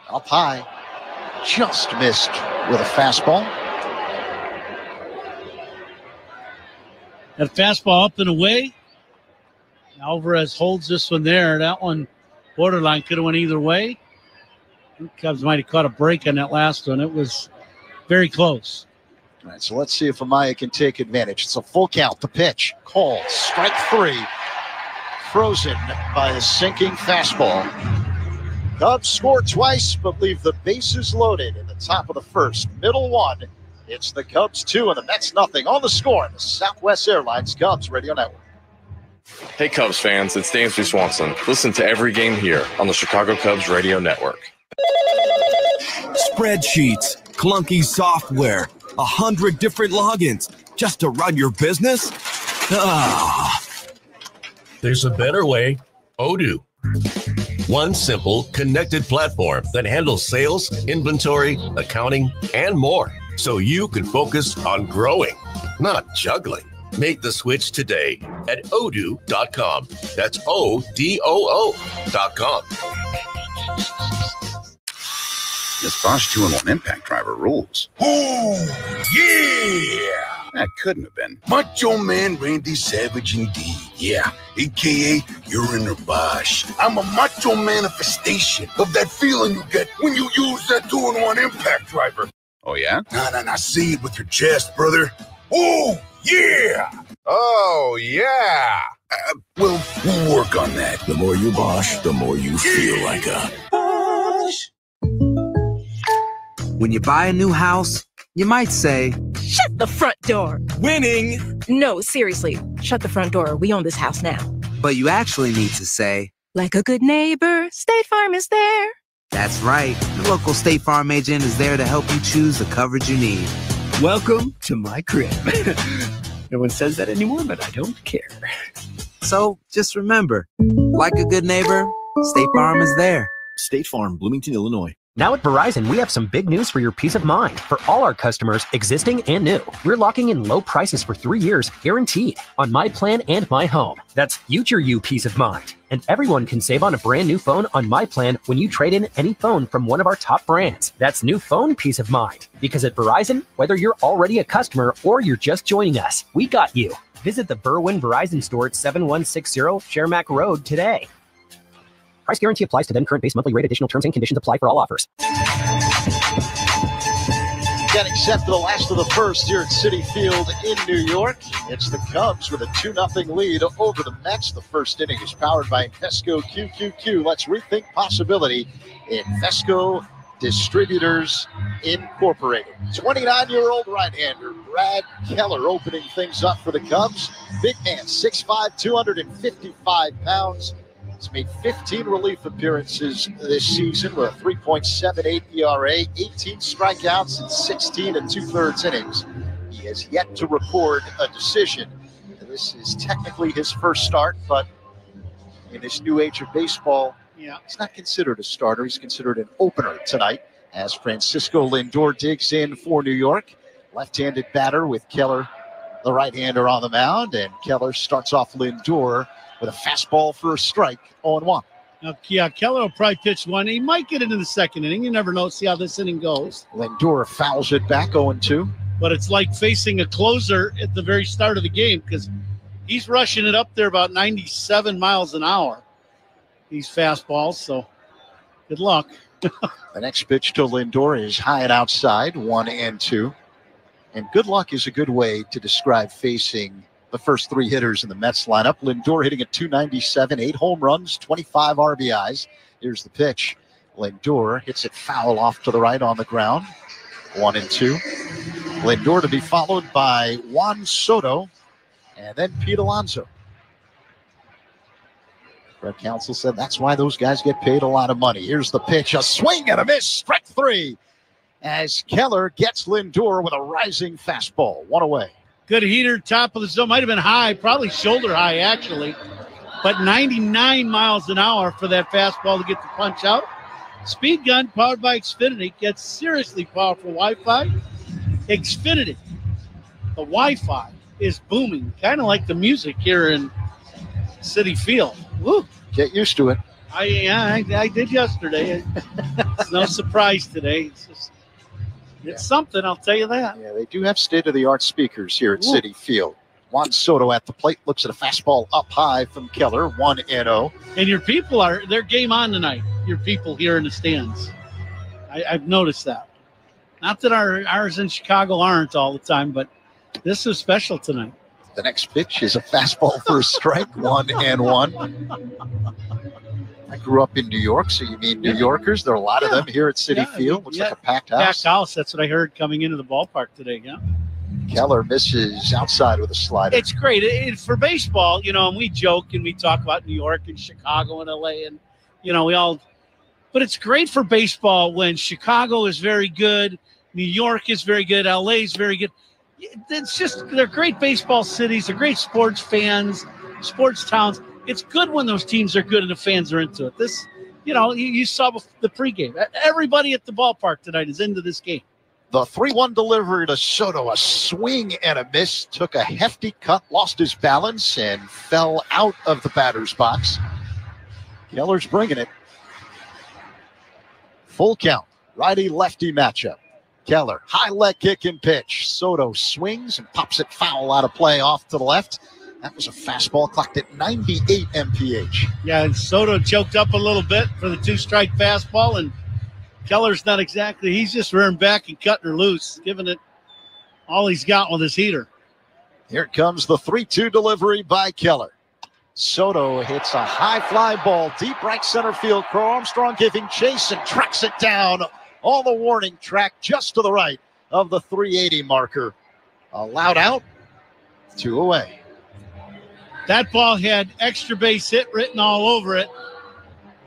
Up high. Just missed with a fastball. That fastball up and away. Alvarez holds this one there. That one borderline could have went either way. The Cubs might have caught a break on that last one. It was very close. All right, so let's see if Amaya can take advantage. It's a full count. The pitch. Called. Strike three. Frozen by a sinking fastball. Cubs score twice, but leave the bases loaded in the top of the first. Middle one. It's the Cubs 2 and the Mets nothing. On the score in the Southwest Airlines Cubs Radio Network. Hey Cubs fans, it's Dansby Swanson. Listen to every game here on the Chicago Cubs Radio Network. Spreadsheets, clunky software, 100 different logins just to run your business? Ah. There's a better way. Odoo. One simple, connected platform that handles sales, inventory, accounting, and more. So you can focus on growing, not juggling. Make the switch today at odoo.com. That's ODOO.com. This Bosch 2-in-1 impact driver rules. Oh, yeah! That couldn't have been. Macho Man Randy Savage indeed, yeah. A.K.A. you're in a Bosch. I'm a macho manifestation of that feeling you get when you use that 2-in-1 impact driver. Oh, yeah? Nah, say it with your chest, brother. Oh, yeah! Oh, yeah! We'll work on that. The more you Bosch, the more you feel like a Bosch. When you buy a new house, you might say, "Shut the front door." Winning! No, seriously, shut the front door. We own this house now. But you actually need to say, "Like a good neighbor, State Farm is there." That's right. The local State Farm agent is there to help you choose the coverage you need. Welcome to my crib. No one says that anymore, but I don't care. So just remember, like a good neighbor, State Farm is there. State Farm, Bloomington, Illinois. Now at Verizon, we have some big news for your peace of mind. For all our customers, existing and new, we're locking in low prices for 3 years, guaranteed, on My Plan and My Home. That's future you peace of mind. And everyone can save on a brand new phone on My Plan when you trade in any phone from one of our top brands. That's new phone peace of mind. Because at Verizon, whether you're already a customer or you're just joining us, we got you. Visit the Berwyn Verizon store at 7160 Shermack Road today. Price guarantee applies to then current base monthly rate. Additional terms and conditions apply for all offers. Getting set for the last of the first here at Citi Field in New York. It's the Cubs with a 2-0 lead over the Mets. The first inning is powered by Invesco QQQ. Let's rethink possibility. Invesco Distributors Incorporated. 29-year-old right-hander Brad Keller opening things up for the Cubs. Big man, 6'5", 255 pounds. He's made 15 relief appearances this season with a 3.78 ERA, 18 strikeouts in 16 2/3 innings. He has yet to record a decision. This is technically his first start, but in this new age of baseball, he's not considered a starter. He's considered an opener tonight as Francisco Lindor digs in for New York. Left-handed batter with Keller, the right-hander on the mound, and Keller starts off Lindor with a fastball for a strike, 0-1. Now, Keller will probably pitch one. He might get into the second inning. You never know. See how this inning goes. Lindor fouls it back, 0-2. But it's like facing a closer at the very start of the game because he's rushing it up there about 97 miles an hour. These fastballs, so good luck. The next pitch to Lindor is high and outside, 1-2. And good luck is a good way to describe facing the first three hitters in the Mets lineup. Lindor hitting at .297, 8 home runs, 25 RBIs. Here's the pitch. Lindor hits it foul off to the right on the ground, 1-2. Lindor to be followed by Juan Soto and then Pete Alonso. Brett Counsell said that's why those guys get paid a lot of money. Here's the pitch, a swing and a miss, strike 3. As Keller gets Lindor with a rising fastball, 1 away. Good heater, top of the zone. Might have been high, probably shoulder high actually. But 99 miles an hour for that fastball to get the punch out. Speed gun powered by Xfinity gets seriously powerful Wi-Fi. Xfinity, the Wi-Fi is booming, kind of like the music here in Citi Field. Woo. Get used to it. I did yesterday. It's no surprise today. It's something, I'll tell you that. Yeah, they do have state-of-the-art speakers here at Citi Field. Juan Soto at the plate looks at a fastball up high from Keller, 1-0. And your people they're game on tonight. Your people here in the stands. I've noticed that. Not that ours in Chicago aren't all the time, but this is special tonight. The next pitch is a fastball for a strike, 1-1. I grew up in New York, so you mean New Yorkers? There are a lot of them here at Citi Field. Looks like a packed house. Packed house, that's what I heard coming into the ballpark today, yeah. Keller misses outside with a slider. It's great. For baseball, and we joke and we talk about New York and Chicago and LA and, but it's great for baseball when Chicago is very good, New York is very good, LA is very good. They're great baseball cities. They're great sports fans, sports towns. It's good when those teams are good and the fans are into it. This, you saw the pregame. Everybody at the ballpark tonight is into this game. The 3-1 delivery to Soto, a swing and a miss, took a hefty cut, lost his balance, and fell out of the batter's box. Keller's bringing it. Full count, righty-lefty matchup. Keller, high leg kick and pitch. Soto swings and pops it foul out of play off to the left. That was a fastball clocked at 98 mph. Yeah, and Soto choked up a little bit for the 2-strike fastball, and Keller's not exactly, he's just rearing back and cutting her loose, giving it all he's got with his heater. Here comes the 3-2 delivery by Keller. Soto hits a high fly ball, deep right center field. Crow Armstrong giving chase and tracks it down on the warning track just to the right of the 380 marker. Allowed out, 2 away. That ball had extra base hit written all over it.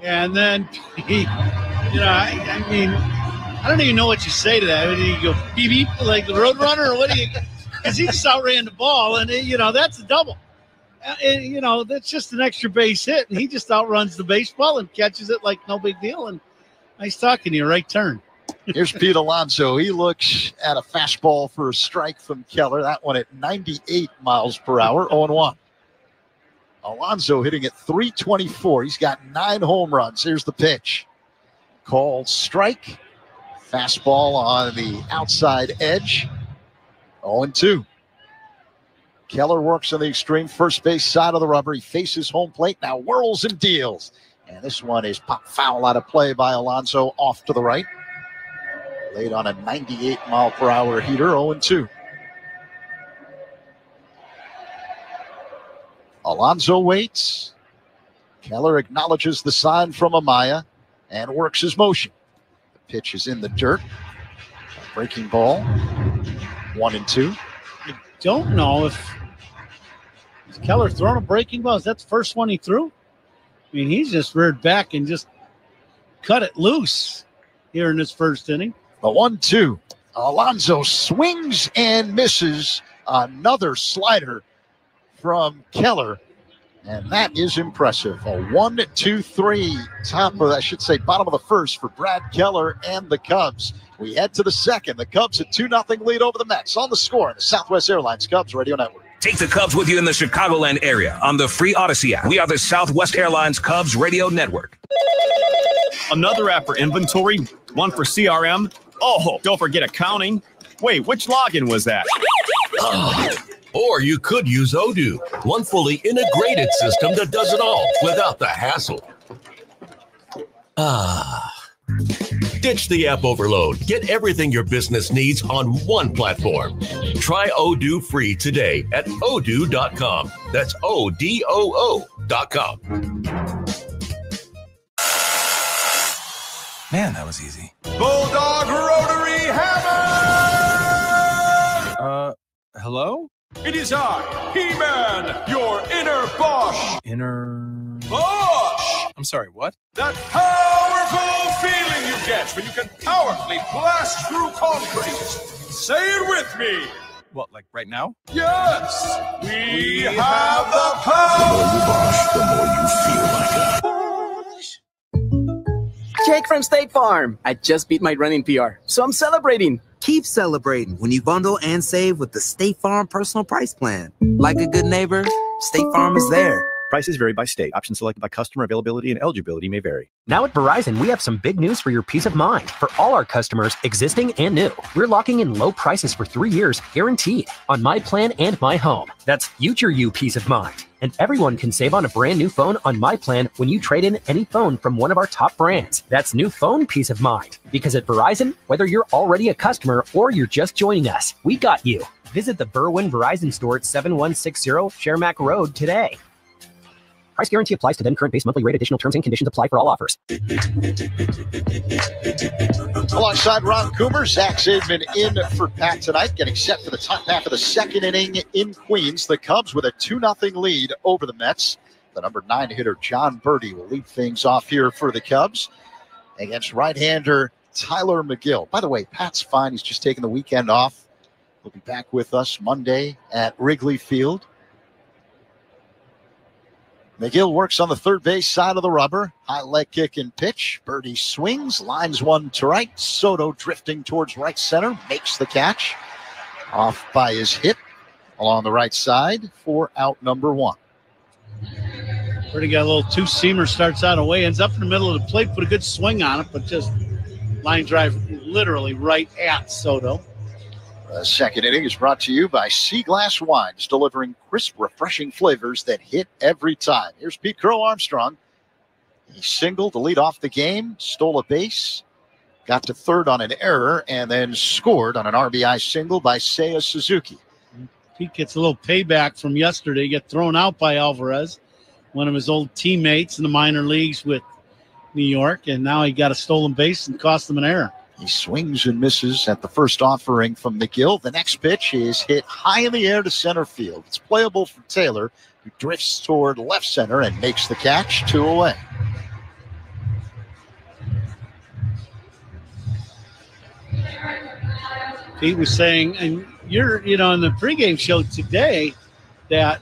And then he, I mean, I don't even know what you say to that. Do you go beep beep like the road runner, or what do you? Because he just outran the ball, and that's a double. And, that's just an extra base hit, and he just outruns the baseball and catches it like no big deal. And nice talking to you. Right turn. Here's Pete Alonso. He looks at a fastball for a strike from Keller. That one at 98 miles per hour, 0-1. Alonso hitting at .324. He's got 9 home runs. Here's the pitch. Called strike. Fastball on the outside edge. 0-2. Keller works on the extreme first base side of the rubber. He faces home plate, now whirls and deals. And this one is popped foul out of play by Alonso off to the right. Laid on a 98 mile per hour heater, 0-2. Alonso waits. Keller acknowledges the sign from Amaya and works his motion. The pitch is in the dirt. A breaking ball, 1-2. I don't know if Keller throwing a breaking ball. Is that the first one he threw? I mean, he's just reared back and just cut it loose here in this first inning. The 1-2. Alonso swings and misses. Another slider from Keller. And that is impressive. A 1-2-3 top of, I should say, bottom of the first for Brad Keller and the Cubs. We head to the second. The Cubs a 2-0 lead over the Mets. On the score on the Southwest Airlines Cubs Radio Network. Take the Cubs with you in the Chicagoland area on the free Odyssey app. We are the Southwest Airlines Cubs Radio Network. Another app for inventory, one for CRM. Oh, don't forget accounting. Wait, which login was that? Or you could use Odoo, one fully integrated system that does it all without the hassle. Ditch the app overload. Get everything your business needs on one platform. Try Odoo free today at odoo.com. That's ODOO.com. Man, that was easy. Bulldog Rotary Hammer! Hello? It is I, He-Man, your inner Bosch. Bosch! I'm sorry, what? That powerful feeling you get when you can powerfully blast through concrete. Say it with me. What, like right now? Yes! We have the power! The more you Bosch, the more you feel like a Jake from State Farm. I just beat my running PR, so I'm celebrating. Keep celebrating when you bundle and save with the State Farm Personal Price Plan. Like a good neighbor, State Farm is there. Prices vary by state. Options selected by customer. Availability and eligibility may vary. Now at Verizon, we have some big news for your peace of mind. For all our customers, existing and new, we're locking in low prices for 3 years, guaranteed, on My Plan and My Home. That's future you peace of mind. And everyone can save on a brand new phone on My Plan when you trade in any phone from one of our top brands. That's new phone peace of mind. Because at Verizon, whether you're already a customer or you're just joining us, we got you. Visit the Berwyn Verizon store at 7160 Shermack Road today. Price guarantee applies to then current base monthly rate. Additional terms and conditions apply for all offers. Alongside Ron Coomer, Zach Zaidman in for Pat tonight, getting set for the top half of the second inning in Queens. The Cubs with a 2-0 lead over the Mets. The number 9 hitter, John Birdie, will lead things off here for the Cubs against right-hander Tyler McGill. By the way, Pat's fine. He's just taking the weekend off. He'll be back with us Monday at Wrigley Field. McGill works on the third base side of the rubber. High leg kick and pitch. Birdie swings, lines one to right. Soto drifting towards right center, makes the catch. Off by his hit along the right side for out number 1. Birdie got a little two-seamer, starts out away, ends up in the middle of the plate, put a good swing on it, but just line drive literally right at Soto. The second inning is brought to you by Sea Glass Wines, delivering crisp, refreshing flavors that hit every time. Here's Pete Crow Armstrong. He singled to lead off the game, stole a base, got to third on an error, and then scored on an RBI single by Seiya Suzuki. Pete gets a little payback from yesterday. Get thrown out by Alvarez, one of his old teammates in the minor leagues with New York, and now he got a stolen base and cost him an error. He swings and misses at the first offering from McGill. The next pitch is hit high in the air to center field. It's playable for Taylor, who drifts toward left center and makes the catch, 2 away. Pete was saying, and you're, in the pregame show today, that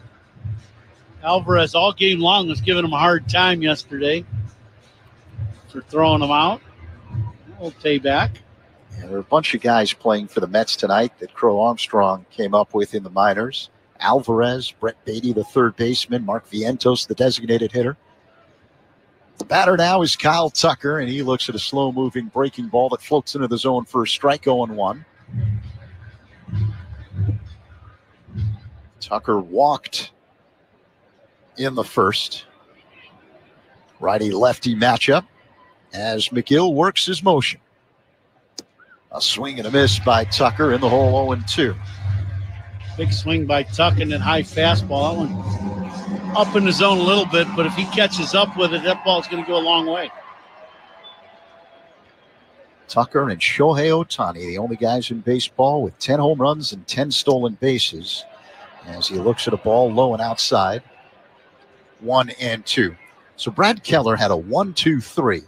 Alvarez all game long was giving him a hard time yesterday for throwing him out. We'll pay back. Yeah, there are a bunch of guys playing for the Mets tonight that Crow Armstrong came up with in the minors. Alvarez, Brett Beatty, the third baseman, Mark Vientos, the designated hitter. The batter now is Kyle Tucker, and he looks at a slow-moving breaking ball that floats into the zone for a strike, 0-1. Tucker walked in the first. Righty-lefty matchup as McGill works his motion. A swing and a miss by Tucker in the hole, 0-2. Big swing by Tucker and then high fastball. That one up in the zone a little bit, but if he catches up with it, that ball's going to go a long way. Tucker and Shohei Ohtani, the only guys in baseball with 10 home runs and 10 stolen bases, as he looks at a ball low and outside. 1-2. So Brad Keller had a 1-2-3.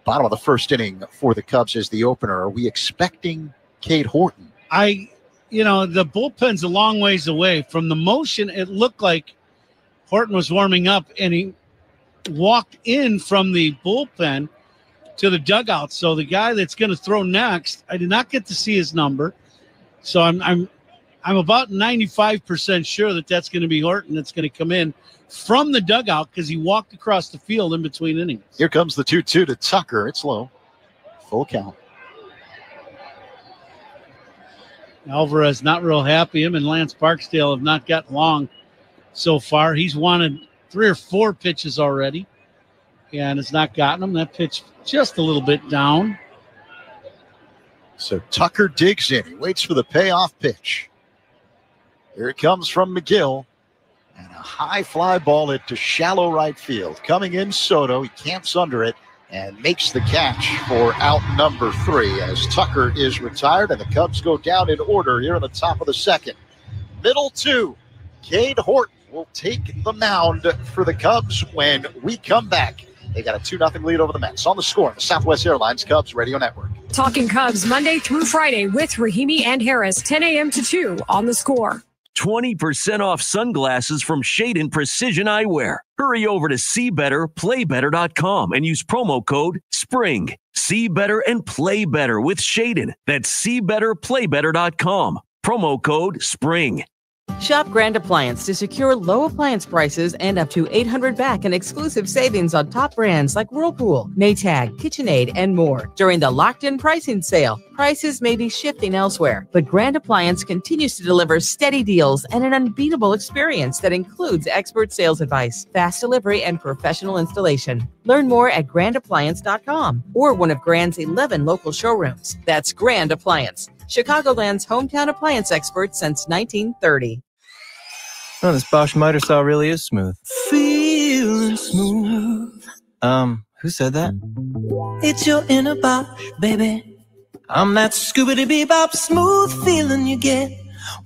Bottom of the first inning for the Cubs as the opener. Are we expecting Cade Horton? The bullpen's a long ways away. From the motion, it looked like Horton was warming up, and he walked in from the bullpen to the dugout. So the guy that's going to throw next, I did not get to see his number. So I'm about 95% sure that that's going to be Horton that's going to come in from the dugout because he walked across the field in between innings. Here comes the 2-2 to Tucker. It's low. Full count. Alvarez not real happy. Him and Lance Barksdale have not gotten along so far. He's wanted 3 or 4 pitches already and has not gotten them. That pitch just a little bit down. So Tucker digs in. He waits for the payoff pitch. Here it comes from McGill. And a high fly ball into shallow right field. Coming in Soto. He camps under it and makes the catch for out number 3 as Tucker is retired and the Cubs go down in order here in the top of the second. Middle 2, Cade Horton will take the mound for the Cubs when we come back. They got a 2-0 lead over the Mets. On the Score, the Southwest Airlines Cubs Radio Network. Talking Cubs Monday through Friday with Rahimi and Harris, 10 a.m. to 2 on the Score. 20% off sunglasses from Shaden Precision Eyewear. Hurry over to SeeBetterPlayBetter.com and use promo code SPRING. See better and play better with Shaden. That's SeeBetterPlayBetter.com. Promo code SPRING. Shop Grand Appliance to secure low appliance prices and up to $800 back in exclusive savings on top brands like Whirlpool, Maytag, KitchenAid, and more. During the locked-in pricing sale, prices may be shifting elsewhere, but Grand Appliance continues to deliver steady deals and an unbeatable experience that includes expert sales advice, fast delivery, and professional installation. Learn more at grandappliance.com or one of Grand's 11 local showrooms. That's Grand Appliance, Chicagoland's hometown appliance expert since 1930. Oh, this Bosch miter saw really is smooth. Feeling smooth. Who said that? It's your inner Bosch, baby. I'm that scoobity-bebop smooth feeling you get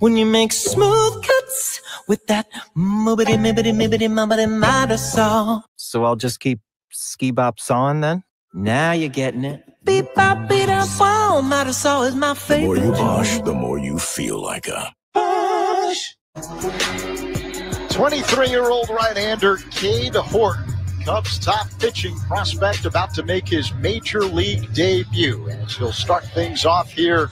when you make smooth cuts with that moobity-mibbity-mibbity-mubbity miter saw. So I'll just keep ski-bop sawing then? Now you're getting it. Beep-bop, beat-up, wow, miter saw is my favorite. The more you Bosch, the more you feel like a Bosch. 23-year-old right-hander Cade Horton, Cubs' top pitching prospect, about to make his major league debut. As he'll start things off here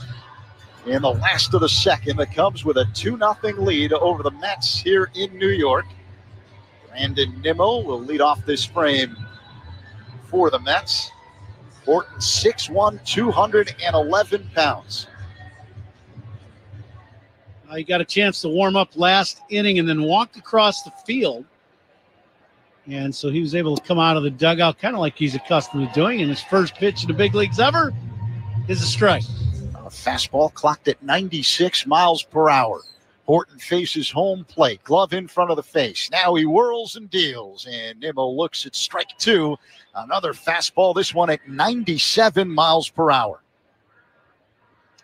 in the last of the second. The Cubs with a 2-0 lead over the Mets here in New York. Brandon Nimmo will lead off this frame for the Mets. Horton 6'1", 211 pounds. He got a chance to warm up last inning and then walked across the field. And so he was able to come out of the dugout kind of like he's accustomed to doing. And his first pitch in the big leagues ever is a strike. A fastball clocked at 96 miles per hour. Horton faces home plate, glove in front of the face. Now he whirls and deals, and Nimmo looks at strike 2. Another fastball, this one at 97 miles per hour.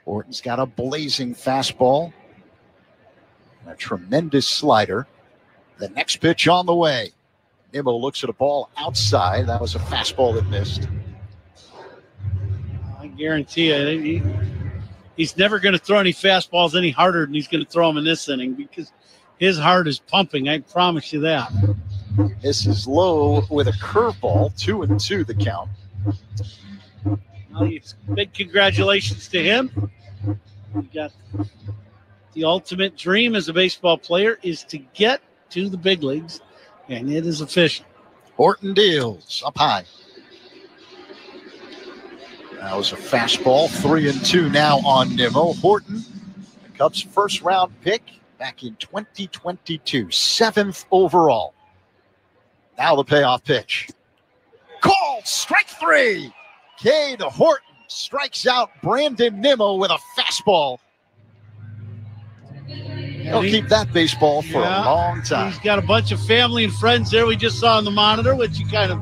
Horton's got a blazing fastball. A tremendous slider. The next pitch on the way. Nimmo looks at a ball outside. That was a fastball that missed. I guarantee you, he's never going to throw any fastballs any harder than he's going to throw them in this inning because his heart is pumping. I promise you that. This is low with a curveball. 2-2 the count. Well, big congratulations to him. We got the ultimate dream as a baseball player is to get to the big leagues, and it is official. Horton deals up high. That was a fastball. 3-2 now on Nimmo. Horton, the Cubs' first-round pick back in 2022, 7th overall. Now the payoff pitch. Called strike 3. Cade Horton strikes out Brandon Nimmo with a fastball. He'll keep that baseball for a long time. He's got a bunch of family and friends there we just saw on the monitor, which you kind of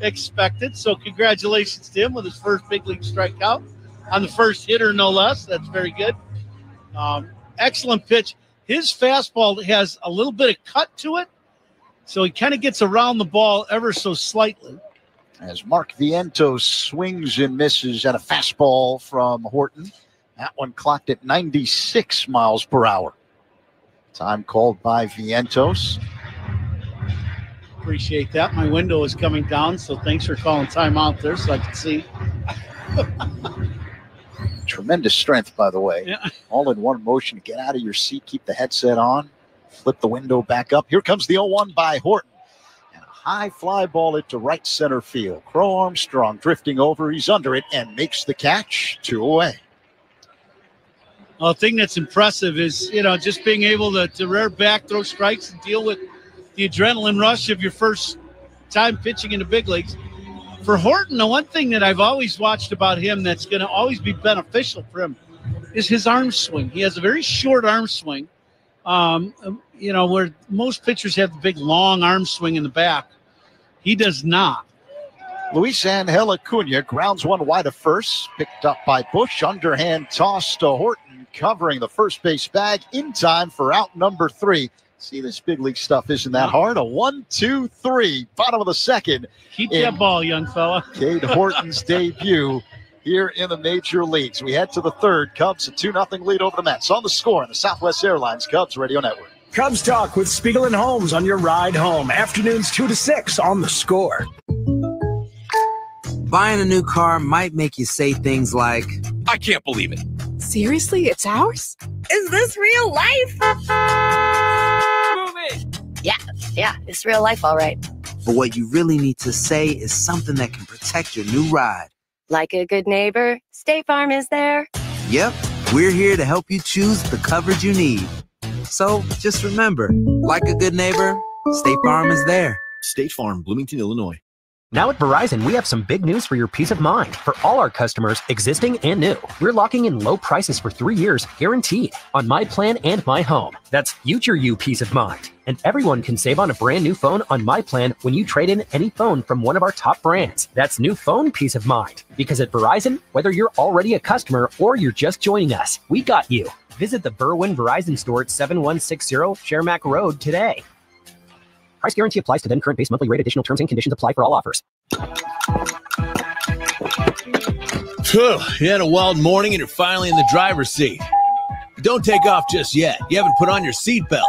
expected. So congratulations to him with his first big league strikeout on the first hitter, no less. That's very good. Excellent pitch. His fastball has a little bit of cut to it, so he kind of gets around the ball ever so slightly. As Mark Vientos swings and misses at a fastball from Horton. That one clocked at 96 miles per hour. Time called by Vientos. Appreciate that. My window is coming down, so thanks for calling time out there so I can see. Tremendous strength, by the way. Yeah. All in one motion to get out of your seat, keep the headset on, flip the window back up. Here comes the 0-1 by Horton. And a high fly ball into right center field. Crow Armstrong drifting over. He's under it and makes the catch. 2 away. The thing that's impressive is, just being able to rear back, throw strikes, and deal with the adrenaline rush of your first time pitching in the big leagues. For Horton, the one thing that I've always watched about him that's going to always be beneficial for him is his arm swing. He has a very short arm swing, where most pitchers have the big, long arm swing in the back. He does not. Luis Angel Acuna grounds one wide to first, picked up by Bush. Underhand toss to Horton, covering the first base bag in time for out number 3. See, this big league stuff isn't that hard. A 1-2-3, bottom of the second. Keep that ball, young fella. Cade Horton's debut here in the major leagues. We head to the third. Cubs a 2-0 lead over the Mets. On the score on the Southwest Airlines Cubs Radio Network. Cubs Talk with Spiegel and Holmes on your ride home. Afternoons 2 to 6 on the Score. Buying a new car might make you say things like, I can't believe it. Seriously, it's ours? Is this real life? Yeah, it's real life, all right. but what you really need to say is something that can protect your new ride. Like a good neighbor, State Farm is there. Yep, we're here to help you choose the coverage you need. So just remember, like a good neighbor, State Farm is there. State Farm, Bloomington, Illinois. Now at Verizon, we have some big news for your peace of mind. For all our customers, existing and new, we're locking in low prices for 3 years, guaranteed, on My Plan and My Home. That's future you peace of mind. And everyone can save on a brand new phone on My Plan when you trade in any phone from one of our top brands. That's new phone peace of mind. Because at Verizon, whether you're already a customer or you're just joining us, we got you. Visit the Berwyn Verizon store at 7160 Shermack Road today. Price guarantee applies to then current base monthly rate. Additional terms and conditions apply for all offers. Phew, you had a wild morning and you're finally in the driver's seat. But don't take off just yet. You haven't put on your seatbelt.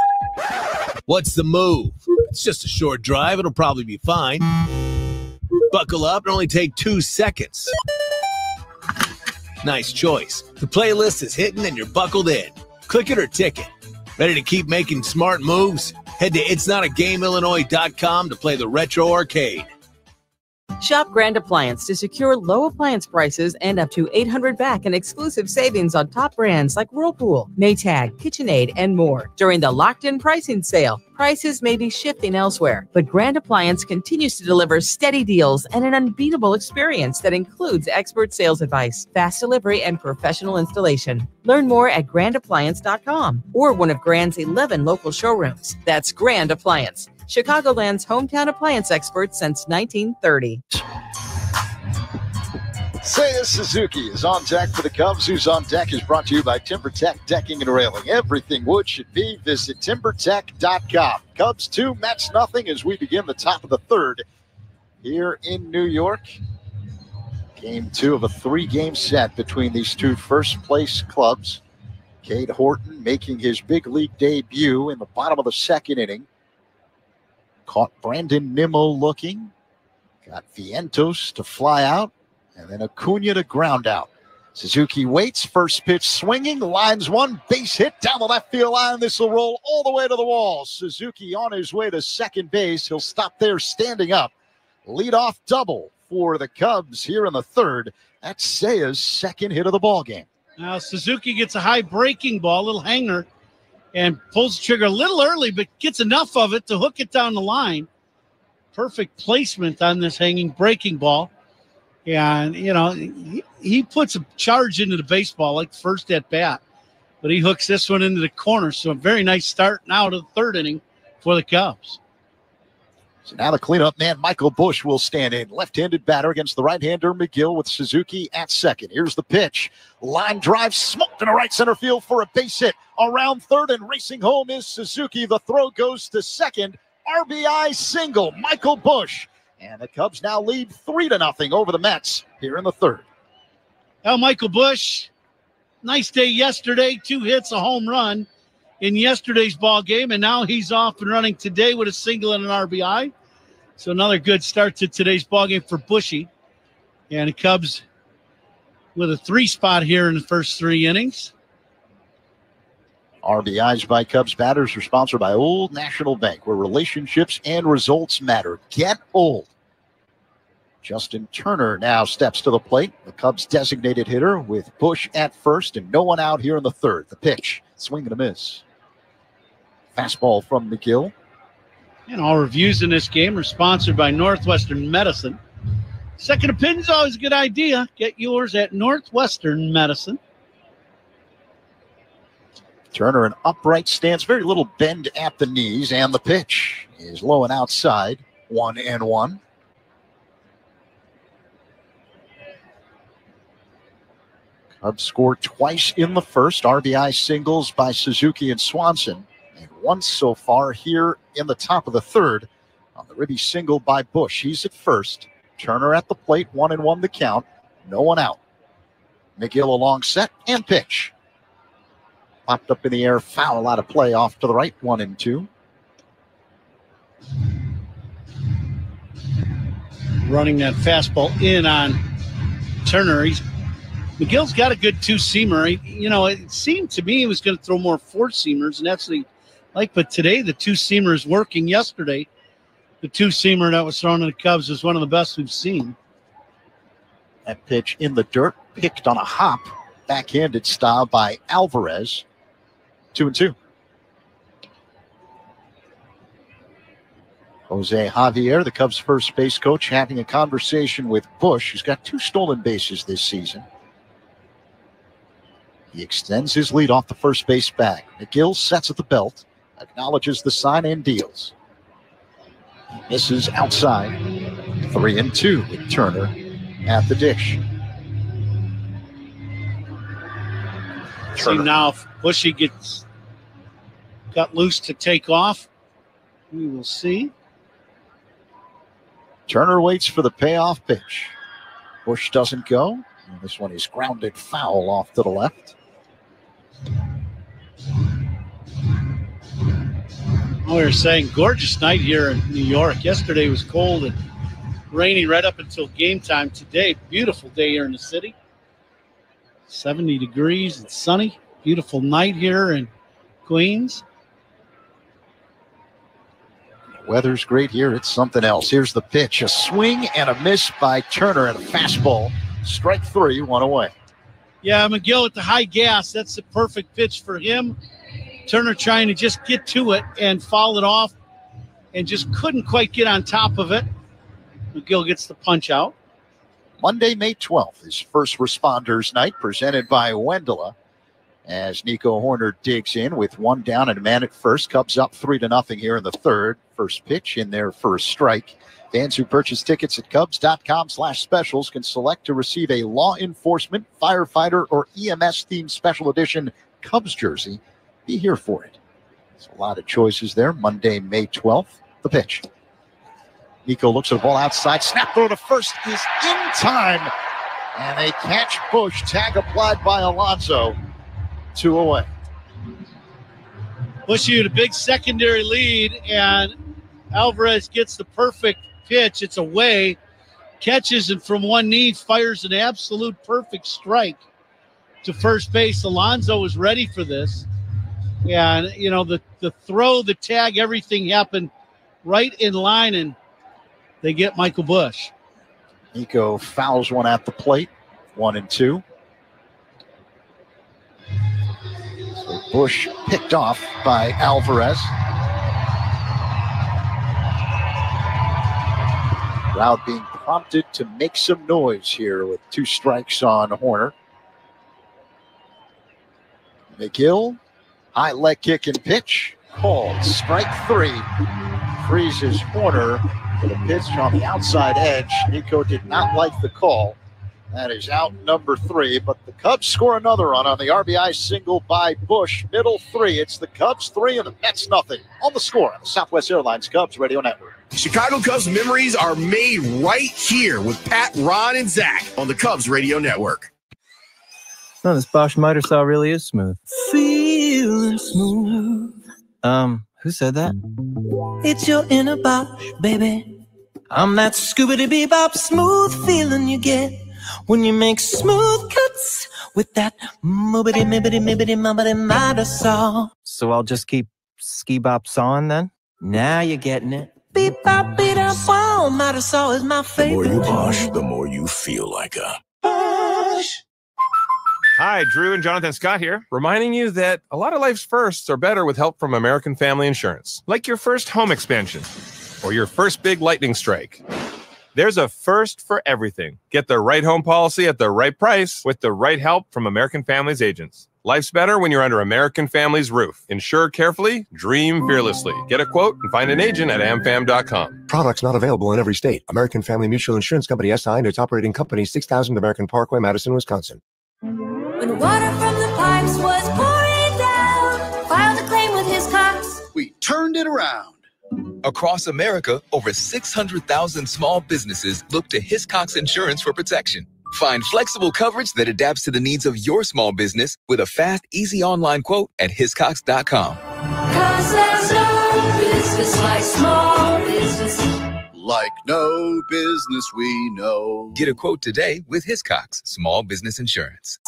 What's the move? It's just a short drive. It'll probably be fine. Buckle up and only take 2 seconds. Nice choice. The playlist is hitting and you're buckled in. Click it or tick it. Ready to keep making smart moves? Head to itsnotagameillinois.com to play the retro arcade. Shop Grand Appliance to secure low appliance prices and up to $800 back in exclusive savings on top brands like Whirlpool, Maytag, KitchenAid, and more. During the locked-in pricing sale, prices may be shifting elsewhere, but Grand Appliance continues to deliver steady deals and an unbeatable experience that includes expert sales advice, fast delivery, and professional installation. Learn more at grandappliance.com or one of Grand's 11 local showrooms. That's Grand Appliance, Chicagoland's hometown appliance expert since 1930. Seiya Suzuki is on deck for the Cubs. Who's on Deck is brought to you by TimberTech Decking and Railing. Everything wood should be. Visit TimberTech.com. Cubs 2, Mets nothing as we begin the top of the third here in New York. Game 2 of a 3-game set between these two first-place clubs. Cade Horton making his big league debut in the bottom of the second inning. Caught Brandon Nimmo looking. Got Vientos to fly out. And then Acuna to ground out. Suzuki waits. First pitch swinging. Lines one. Base hit down the left field line. This will roll all the way to the wall. Suzuki on his way to second base. He'll stop there standing up. Leadoff double for the Cubs here in the third. That's Seiya's second hit of the ball game. Now Suzuki gets a high breaking ball, a little hanger, and pulls the trigger a little early, but gets enough of it to hook it down the line. Perfect placement on this hanging breaking ball. And, you know, he puts a charge into the baseball like the first at bat, but he hooks this one into the corner. So a very nice start now to the third inning for the Cubs. So now the cleanup man, Michael Bush, will stand in. Left-handed batter against the right-hander, McGill, with Suzuki at second. Here's the pitch. Line drive smoked into right center field for a base hit. Around third and racing home is Suzuki. The throw goes to second. RBI single, Michael Bush. And the Cubs now lead 3-0 over the Mets here in the third. Well, Michael Bush, nice day yesterday. 2 hits, a home run in yesterday's ball game, and now he's off and running today with a single and an RBI. So another good start to today's ball game for Bushy. And the Cubs with a 3 spot here in the first 3 innings. RBIs by Cubs batters are sponsored by Old National Bank, where relationships and results matter. Get old. Justin Turner now steps to the plate. The Cubs designated hitter with Bush at first and no one out here in the third. The pitch, swing and a miss. Fastball from McGill. And all reviews in this game are sponsored by Northwestern Medicine. Second opinion is always a good idea. Get yours at Northwestern Medicine. Turner, an upright stance, very little bend at the knees, and the pitch is low and outside. 1-1. Cubs scored twice in the first. RBI singles by Suzuki and Swanson. And once so far here in the top of the third on the ribby single by Bush. He's at first. Turner at the plate. 1-1 the count. No one out. McGill along set and pitch. Popped up in the air. Foul out of play off to the right. 1-2. Running that fastball in on Turner. McGill's got a good two-seamer. It seemed to me he was going to throw more four-seamers, and that's what he liked. But today, the two-seamer is working. Yesterday, the two-seamer that was thrown in the Cubs is one of the best we've seen. That pitch in the dirt, picked on a hop, backhanded style by Alvarez. 2-2. Jose Javier, the Cubs' first base coach, having a conversation with Bush, who's got 2 stolen bases this season. He extends his lead off the first base bag. McGill sets at the belt, acknowledges the sign and deals. He misses outside. 3-2 with Turner at the dish. See now if Bushy got loose to take off. We will see. Turner waits for the payoff pitch. Bush doesn't go. And this one is grounded foul off to the left. We were saying gorgeous night here in New York. Yesterday was cold and rainy right up until game time. Today, beautiful day here in the city. 70 degrees and sunny. Beautiful night here in Queens. Weather's great here. It's something else. Here's the pitch. A swing and a miss by Turner and a fastball. Strike 3, 1 away. Yeah, McGill at the high gas. That's the perfect pitch for him. Turner trying to just get to it and foul it off and just couldn't quite get on top of it. McGill gets the punch out. Monday, May 12th is First Responders Night, presented by Wendella. As Nico Horner digs in with 1 down and a man at first. Cubs up 3-0 here in the third. First pitch in their first strike. Fans who purchase tickets at Cubs.com/specials can select to receive a law enforcement, firefighter, or EMS-themed special edition Cubs jersey. Be here for it. There's a lot of choices there. Monday, May 12th. The pitch. Nico looks at the ball outside. Snap throw to first is in time. And they catch Bush. Tag applied by Alonso. 2 away. Bushy with a big secondary lead, and Alvarez gets the perfect pitch. It's away, catches it from one knee, fires an absolute perfect strike to first base. Alonso was ready for this. And, the throw, the tag, everything happened right in line, and they get Michael Bush. Nico fouls one at the plate. 1-2. So Bush picked off by Alvarez. Crowd being prompted to make some noise here with 2 strikes on Horner. McGill, high leg kick and pitch. Called. Strike 3. Freezes Horner with a pitch on the outside edge. Nico did not like the call. That is out number 3, but the Cubs score another run on the RBI single by Bush. Middle 3. It's the Cubs 3 and the Mets nothing. On the score on the Southwest Airlines Cubs Radio Network. Chicago Cubs memories are made right here with Pat, Ron, and Zach on the Cubs Radio Network. No, this Bosch miter saw really is smooth. Feeling smooth. Who said that? It's your inner Bosch, baby. I'm that scoobity-bebop smooth feeling you get when you make smooth cuts with that moobity-mibbity-mibbity-mubbity-miter saw. So I'll just keep ski-bop sawing then? Now you're getting it. Beep-bop-beat-up. Madisol is my The more favorite. you posh, the more you feel like a Posh. Hi, Drew and Jonathan Scott here, reminding you that a lot of life's firsts are better with help from American Family Insurance. Like your first home expansion or your first big lightning strike. There's a first for everything. Get the right home policy at the right price with the right help from American Family's agents. Life's better when you're under American Family's roof. Insure carefully, dream fearlessly. Get a quote and find an agent at amfam.com. Products not available in every state. American Family Mutual Insurance Company SI and its operating company 6000 American Parkway, Madison, Wisconsin. When water from the pipes was pouring down, filed a claim with his Cox. We turned it around. Across America, over 600,000 small businesses look to Hiscox Insurance for protection. Find flexible coverage that adapts to the needs of your small business with a fast, easy online quote at hiscox.com. 'Cause there's no business like small business. Like no business we know. Get a quote today with Hiscox Small Business Insurance.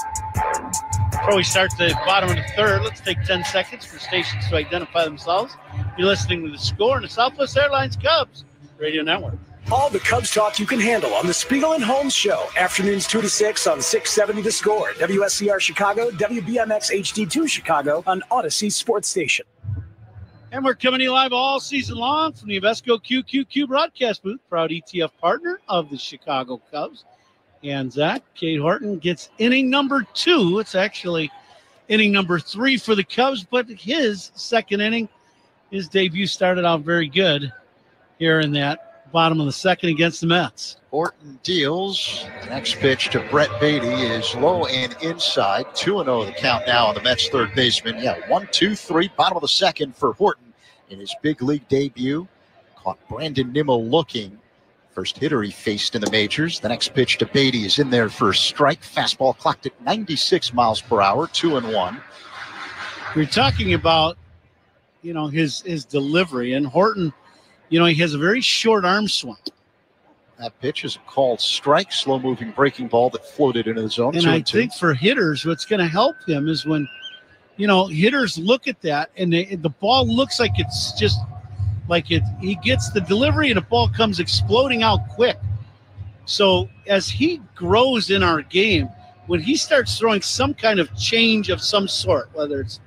Before we start the bottom of the third, let's take 10 seconds for stations to identify themselves. You're listening to The Score on the Southwest Airlines Cubs Radio Network. All the Cubs talk you can handle on the Spiegel and Holmes Show. Afternoons 2 to 6 on 670 The Score. WSCR Chicago, WBMX HD2 Chicago on Odyssey Sports Station. And we're coming to you live all season long from the Invesco QQQ broadcast booth, proud ETF partner of the Chicago Cubs. And Zach, Cade Horton gets inning number 2. It's actually inning number 3 for the Cubs, but his second inning, his debut started out very good here in that bottom of the second against the Mets. Horton deals. Next pitch to Brett Beatty is low and inside. 2-0 the count now on the Mets third baseman. 1-2-3, bottom of the second for Horton in his big league debut. Caught Brandon Nimmo looking. First hitter he faced in the majors. The next pitch to Beatty is in there for a strike. Fastball clocked at 96 miles per hour, 2-1. We're talking about, his delivery, and Horton, he has a very short arm swing. That pitch is a called strike, slow-moving breaking ball that floated into the zone. And I think for hitters, what's going to help him is when, hitters look at that and the ball looks like it's just he gets the delivery and the ball comes exploding out quick. So as he grows in our game, when he starts throwing some kind of change of some sort, whether it's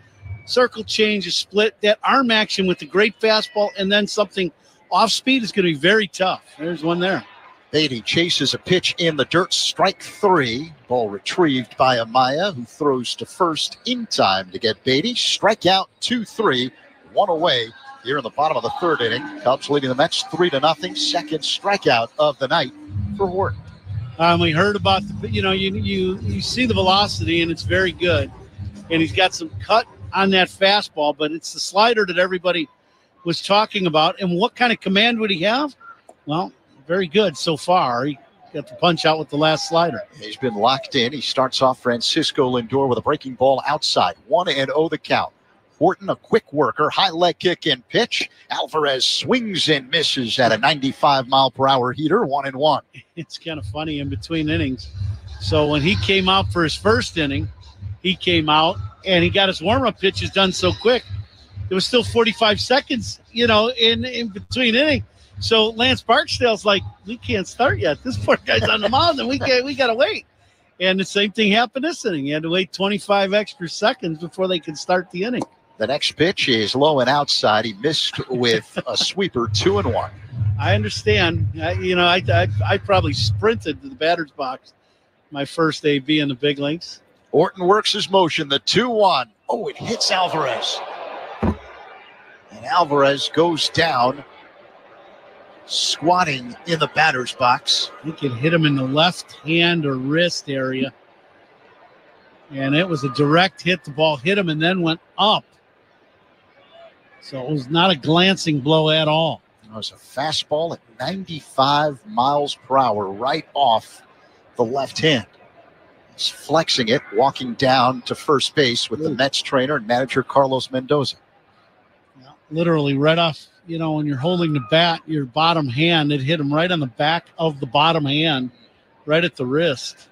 circle change, a split, that arm action with the great fastball and then something off speed is going to be very tough. There's one there. Beatty chases a pitch in the dirt, strike 3. Ball retrieved by Amaya, who throws to first in time to get Beatty. Strikeout 2-3, 1 away here in the bottom of the third inning. Cubs leading the Mets 3-0. Second strikeout of the night for Horton. We heard about you see the velocity and it's very good, and he's got some cut on that fastball, but it's the slider that everybody was talking about. And what kind of command would he have? Well, very good so far. He got the punch out with the last slider. He's been locked in. He starts off Francisco Lindor with a breaking ball outside. 1-0 the count. Horton, a quick worker, high leg kick and pitch. Alvarez swings and misses at a 95-mile-per-hour heater, 1-1. It's kind of funny in between innings. So when he came out for his first inning, he came out and he got his warm-up pitches done so quick. There was still 45 seconds, in between innings. So Lance Barksdale's like, we can't start yet. This poor guy's on the mound, and we got to wait. And the same thing happened this inning. You had to wait 25 extra seconds before they could start the inning. The next pitch is low and outside. He missed with a sweeper, 2-1. I understand. I probably sprinted to the batter's box my first AB in the big leagues. Horton works his motion, the 2-1. Oh, it hits Alvarez. And Alvarez goes down, squatting in the batter's box. He could hit him in the left hand or wrist area. And it was a direct hit. The ball hit him and then went up. So it was not a glancing blow at all. It was a fastball at 95 miles per hour right off the left hand. He's flexing it, walking down to first base with the Mets trainer and manager Carlos Mendoza. Literally right off, when you're holding the bat, your bottom hand, it hit him right on the back of the bottom hand, right at the wrist.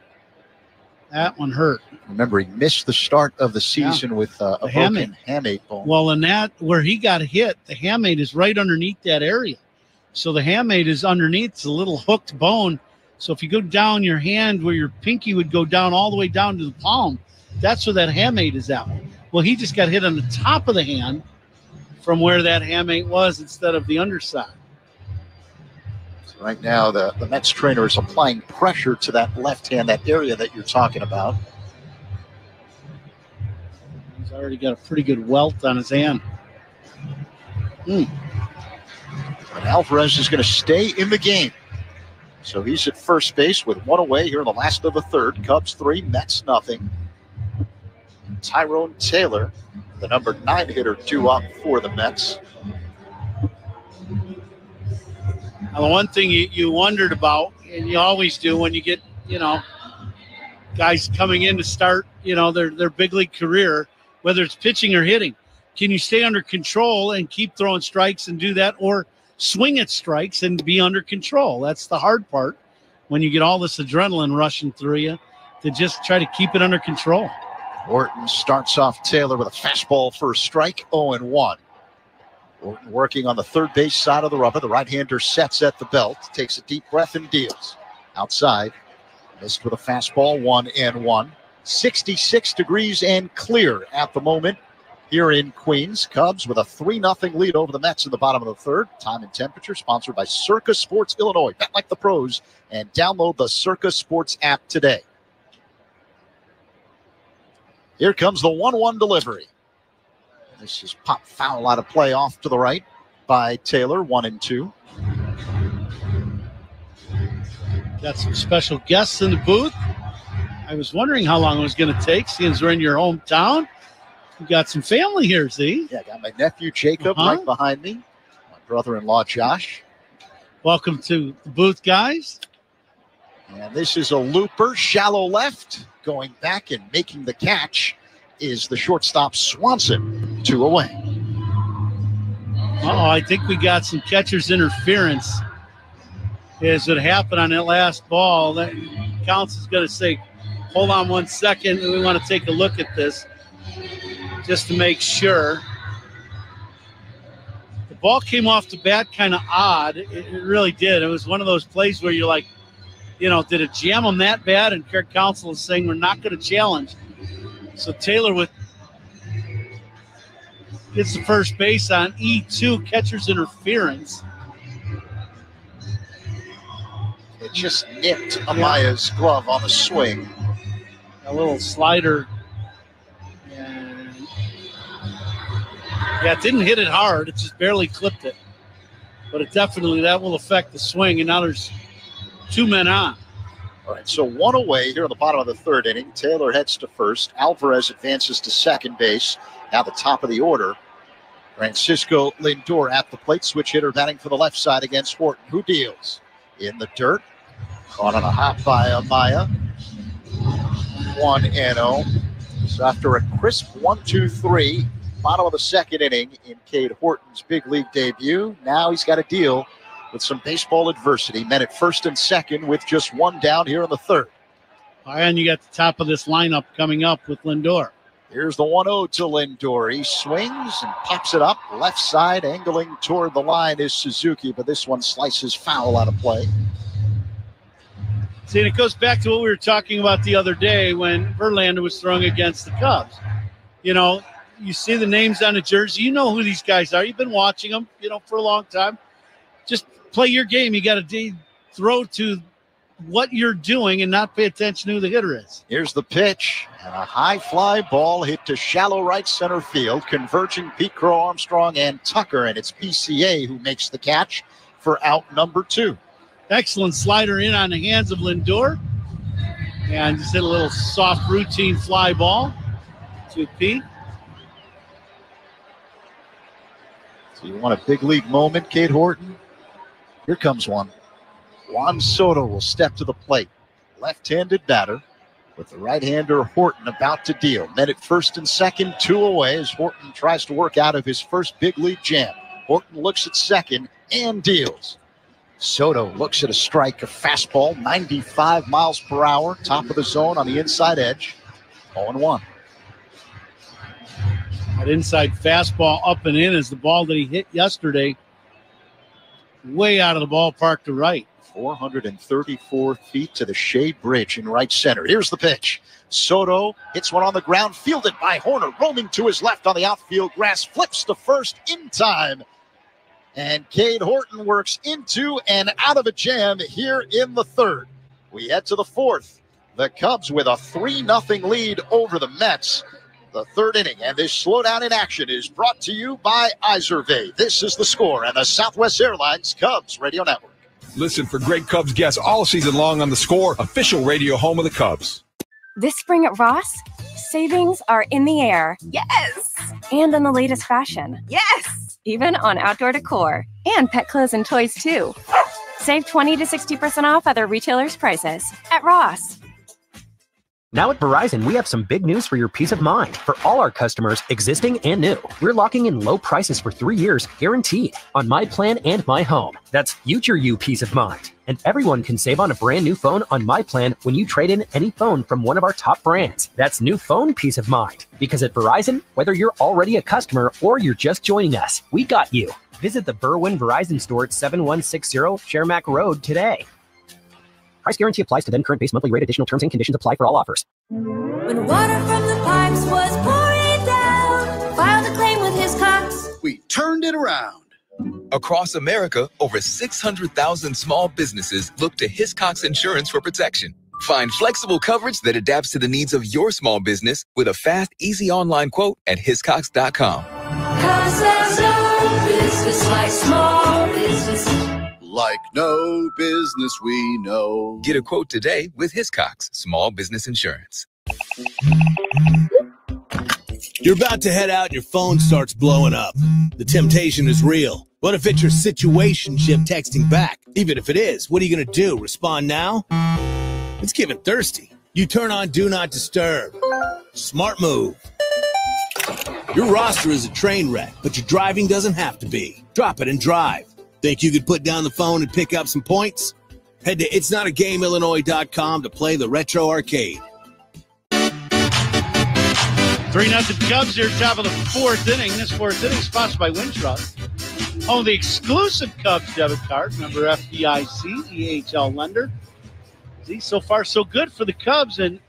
That one hurt. Remember, he missed the start of the season with a broken hamate bone. Well, in that, where he got hit, the hamate is right underneath that area. So the hamate is underneath. It's a little hooked bone. So if you go down your hand where your pinky would go down all the way down to the palm, that's where that hamate is at. Well, he just got hit on the top of the hand from where that hamate was instead of the underside. So right now, the Mets trainer is applying pressure to that left hand, that area that you're talking about. He's already got a pretty good welt on his hand. And Alvarez is going to stay in the game. So he's at first base with one away here in the last of the third. Cubs 3, Mets nothing. Tyrone Taylor, the number 9 hitter, due up for the Mets. Now, the one thing you wondered about, and you always do when you get, guys coming in to start, their big league career, whether it's pitching or hitting, can you stay under control and keep throwing strikes and do that, or swing at strikes and be under control? That's the hard part when you get all this adrenaline rushing through you, to just try to keep it under control. Horton starts off Taylor with a fastball for a strike, 0-1. Horton working on the third base side of the rubber. The right-hander sets at the belt, takes a deep breath and deals. Outside, missed with a fastball, 1-1. 66 degrees and clear at the moment here in Queens. Cubs with a 3-0 lead over the Mets in the bottom of the third. Time and temperature sponsored by Circa Sports Illinois. Bet like the pros and download the Circa Sports app today. Here comes the 1-1 delivery. This is pop foul out of play off to the right by Taylor, 1-2. Got some special guests in the booth. I was wondering how long it was going to take, seeing as we're in your hometown. You got some family here, see? Yeah, I got my nephew Jacob right behind me. My brother-in-law Josh. Welcome to the booth, guys. And this is a looper, shallow left. Going back and making the catch is the shortstop Swanson, 2 away. I think we got some catcher's interference. As it happened on that last ball, that counts is going to say, hold on 1 second, we want to take a look at this just to make sure. The ball came off the bat kind of odd. It really did. It was one of those plays where you're like, did it jam them that bad? And Kirk Counsell is saying we're not going to challenge. So Taylor gets the first base on E2, catcher's interference. It just nipped Amaya's glove on the swing. A little slider. Yeah, it didn't hit it hard. It just barely clipped it. But it definitely, that will affect the swing. And now there's 2 men on. All right, so 1 away here in the bottom of the third inning. Taylor heads to first. Alvarez advances to second base. Now the top of the order. Francisco Lindor at the plate. Switch hitter batting for the left side against Horton, who deals in the dirt. Caught on a hop by Amaya. 1-0. So after a crisp 1-2-3, bottom of the second inning in Cade Horton's big league debut, now he's got to deal with some baseball adversity. Men at first and second with just 1 down here in the third. And you got the top of this lineup coming up with Lindor. Here's the 1-0 to Lindor. He swings and pops it up. Left side, angling toward the line is Suzuki, but this one slices foul out of play. See, and it goes back to what we were talking about the other day when Verlander was throwing against the Cubs. You see the names on the jersey. You know who these guys are. You've been watching them, for a long time. Just play your game. You got to throw to what you're doing and not pay attention to who the hitter is. Here's the pitch, and a high fly ball hit to shallow right center field, converging Pete Crow Armstrong and Tucker, and it's PCA who makes the catch for out number 2. Excellent slider in on the hands of Lindor, and just hit a little soft routine fly ball to Pete. So you want a big league moment, Cade Horton? Here comes one. Juan Soto will step to the plate. Left-handed batter with the right-hander Horton about to deal. Men at first and second, 2 away as Horton tries to work out of his first big league jam. Horton looks at second and deals. Soto looks at a strike, a fastball, 95 miles per hour, top of the zone on the inside edge, 0-1. That inside fastball up and in is the ball that he hit yesterday way out of the ballpark to right. 434 feet to the Shea Bridge in right center. Here's the pitch. Soto hits one on the ground, fielded by Horner, roaming to his left on the outfield grass, flips to first in time. And Cade Horton works into and out of a jam here in the third. We head to the fourth. The Cubs with a 3-0 lead over the Mets. The third inning, and this slowdown in action is brought to you by Izervay. This is The Score and the Southwest Airlines Cubs Radio Network. Listen for great Cubs guests all season long on The Score, official radio home of the Cubs. This spring at Ross, savings are in the air. Yes! And in the latest fashion. Yes! Even on outdoor decor and pet clothes and toys, too. Save 20 to 60% off other retailers' prices at Ross. Now at Verizon, we have some big news for your peace of mind. For all our customers, existing and new, we're locking in low prices for 3 years, guaranteed, on My Plan and My Home. That's future you peace of mind. And everyone can save on a brand new phone on My Plan when you trade in any phone from one of our top brands. That's new phone peace of mind. Because at Verizon, whether you're already a customer or you're just joining us, we got you. Visit the Berwyn Verizon store at 7160 Shermack Road today. Price guarantee applies to then current base monthly rate. Additional terms and conditions apply for all offers. When water from the pipes was pouring down, filed a claim with Hiscox. We turned it around. Across America, over 600,000 small businesses look to Hiscox Insurance for protection. Find flexible coverage that adapts to the needs of your small business with a fast, easy online quote at hiscox.com. 'Cause there's no business like small business. Like no business we know. Get a quote today with Hiscox Small Business Insurance. You're about to head out and your phone starts blowing up. The temptation is real. What if it's your situationship texting back? Even if it is, what are you going to do? Respond now? It's getting thirsty. You turn on Do Not Disturb. Smart move. Your roster is a train wreck, but your driving doesn't have to be. Drop it and drive. Think you could put down the phone and pick up some points? Head to itsnotagameillinois.com to play the retro arcade. 3-0 Cubs here, top of the fourth inning. This fourth inning sponsored by Wintrust. On the exclusive Cubs debit card, number FDIC, EHL lender. See, so far so good for the Cubs, and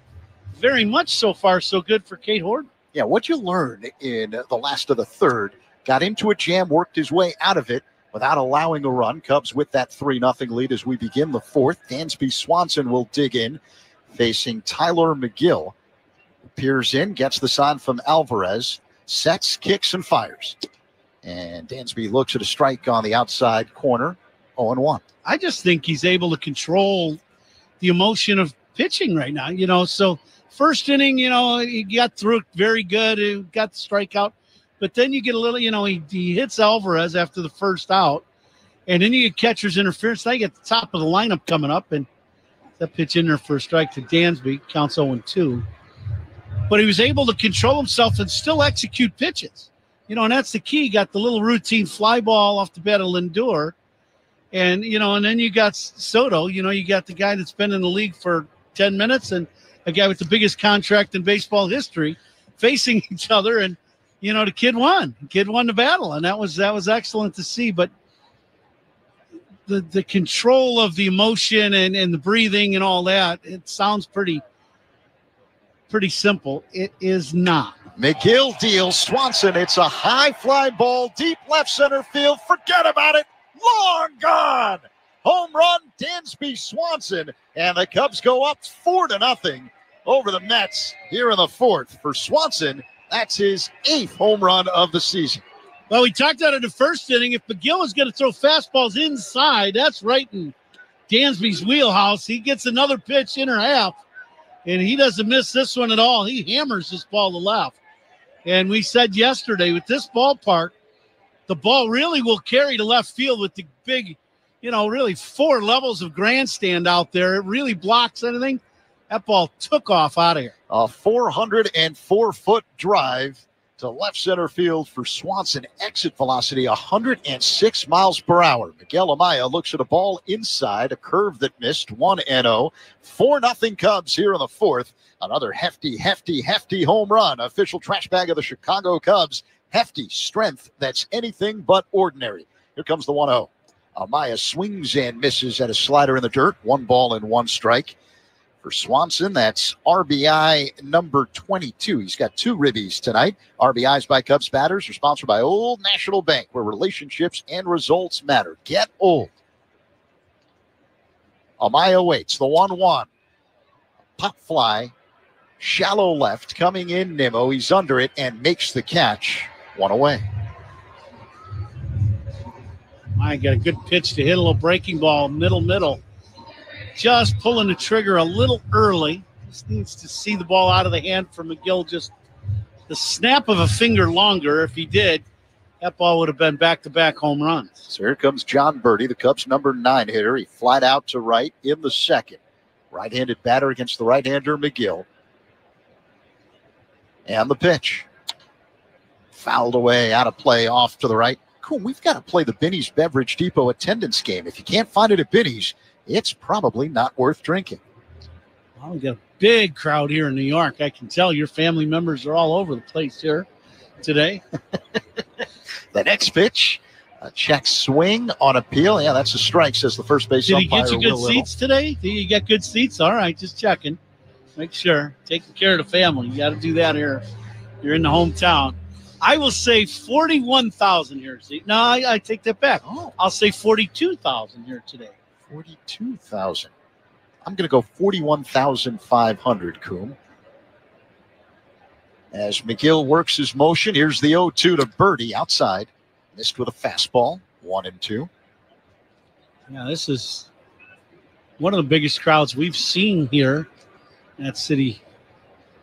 very much so far so good for Cade Horton. Yeah, what you learned in the last of the third, got into a jam, worked his way out of it without allowing a run. Cubs with that 3-0 lead as we begin the fourth. Dansby Swanson will dig in, facing Tyler McGill. Peers in, gets the sign from Alvarez, sets, kicks, and fires. And Dansby looks at a strike on the outside corner, 0-1. I just think he's able to control the emotion of pitching right now. You know, so first inning, you know, he got through it very good. He got the strikeout. But then you get a little, you know, he hits Alvarez after the first out. And then you get catcher's interference. Now you get the top of the lineup coming up. And that pitch in there for a strike to Dansby. Counts 0-2. But he was able to control himself and still execute pitches. You know, and that's the key. He got the little routine fly ball off the bat of Lindor. And, you know, and then you got Soto. You know, you got the guy that's been in the league for 10 minutes and a guy with the biggest contract in baseball history facing each other. And, you know, the kid won. The kid won the battle, and that was excellent to see. But the control of the emotion and the breathing and all that, it sounds pretty simple. It is not. McGill deals Swanson. It's a high fly ball, deep left center field. Forget about it. Long gone. Home run, Dansby Swanson. And the Cubs go up 4-0 over the Mets here in the fourth. For Swanson, that's his 8th home run of the season. Well, we talked about it in the first inning. If McGill is going to throw fastballs inside, that's right in Dansby's wheelhouse. He gets another pitch, inner half, and he doesn't miss this one at all. He hammers this ball to left. And we said yesterday, with this ballpark, the ball really will carry to left field with the big, you know, really 4 levels of grandstand out there. It really blocks anything. That ball took off out of here. A 404-foot drive to left center field for Swanson. Exit velocity 106 miles per hour. Miguel Amaya looks at a ball inside, a curve that missed, 1-0. 4-0 Cubs here in the fourth. Another hefty home run. Official trash bag of the Chicago Cubs. Hefty strength that's anything but ordinary. Here comes the 1-0. Amaya swings and misses at a slider in the dirt. 1 ball and 1 strike. For Swanson, that's RBI number 22. He's got 2 ribbies tonight. RBIs by Cubs batters are sponsored by Old National Bank, where relationships and results matter. Get old. Amaya waits. The 1-1. Pop fly. Shallow left. Coming in, Nimmo. He's under it and makes the catch. 1 away. I got a good pitch to hit a little breaking ball, middle. Just pulling the trigger a little early. Just needs to see the ball out of the hand from McGill just the snap of a finger longer. If he did, that ball would have been back-to-back home runs. So here comes John Birdie, the Cubs' number 9 hitter. He flied out to right in the second. Right-handed batter against the right-hander McGill. And the pitch. Fouled away, out of play, off to the right. Cool, we've got to play the Binny's Beverage Depot attendance game. If you can't find it at Binny's, it's probably not worth drinking. Well, we got a big crowd here in New York. I can tell your family members are all over the place here today. The next pitch, a check swing on appeal. Yeah, that's a strike, says the first base umpire. Did he get you good seats today? Did you get good seats? All right, just checking. Make sure. Taking care of the family. You got to do that here. You're in the hometown. I will say 41,000 here. No, I take that back. Oh. I'll say 42,000 here today. 42,000. I'm going to go 41,500, Coom. As McGill works his motion, here's the 0-2 to Birdie outside. Missed with a fastball, 1-2. Yeah, this is one of the biggest crowds we've seen here at City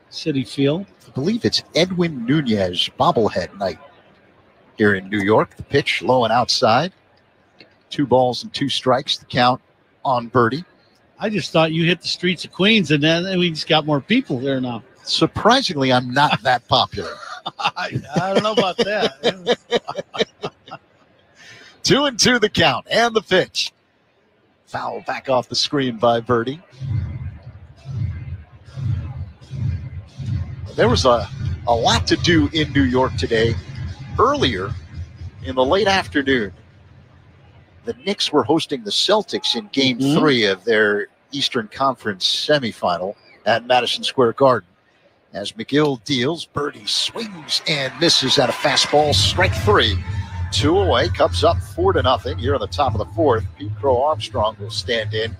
Field. I believe it's Edwin Nunez bobblehead night here in New York. The pitch low and outside. 2 balls and 2 strikes, the count on Birdie. I just thought you hit the streets of Queens, and then we just got more people there now. Surprisingly, I'm not that popular. I don't know about that. 2-2 the count, and the pitch. Foul back off the screen by Birdie. There was a lot to do in New York today. Earlier in the late afternoon, the Knicks were hosting the Celtics in Game 3 of their Eastern Conference semifinal at Madison Square Garden. As McGill deals, Birdie swings and misses at a fastball, strike 3. 2 away, Cubs up 4-0 here on the top of the 4th. Pete Crow Armstrong will stand in.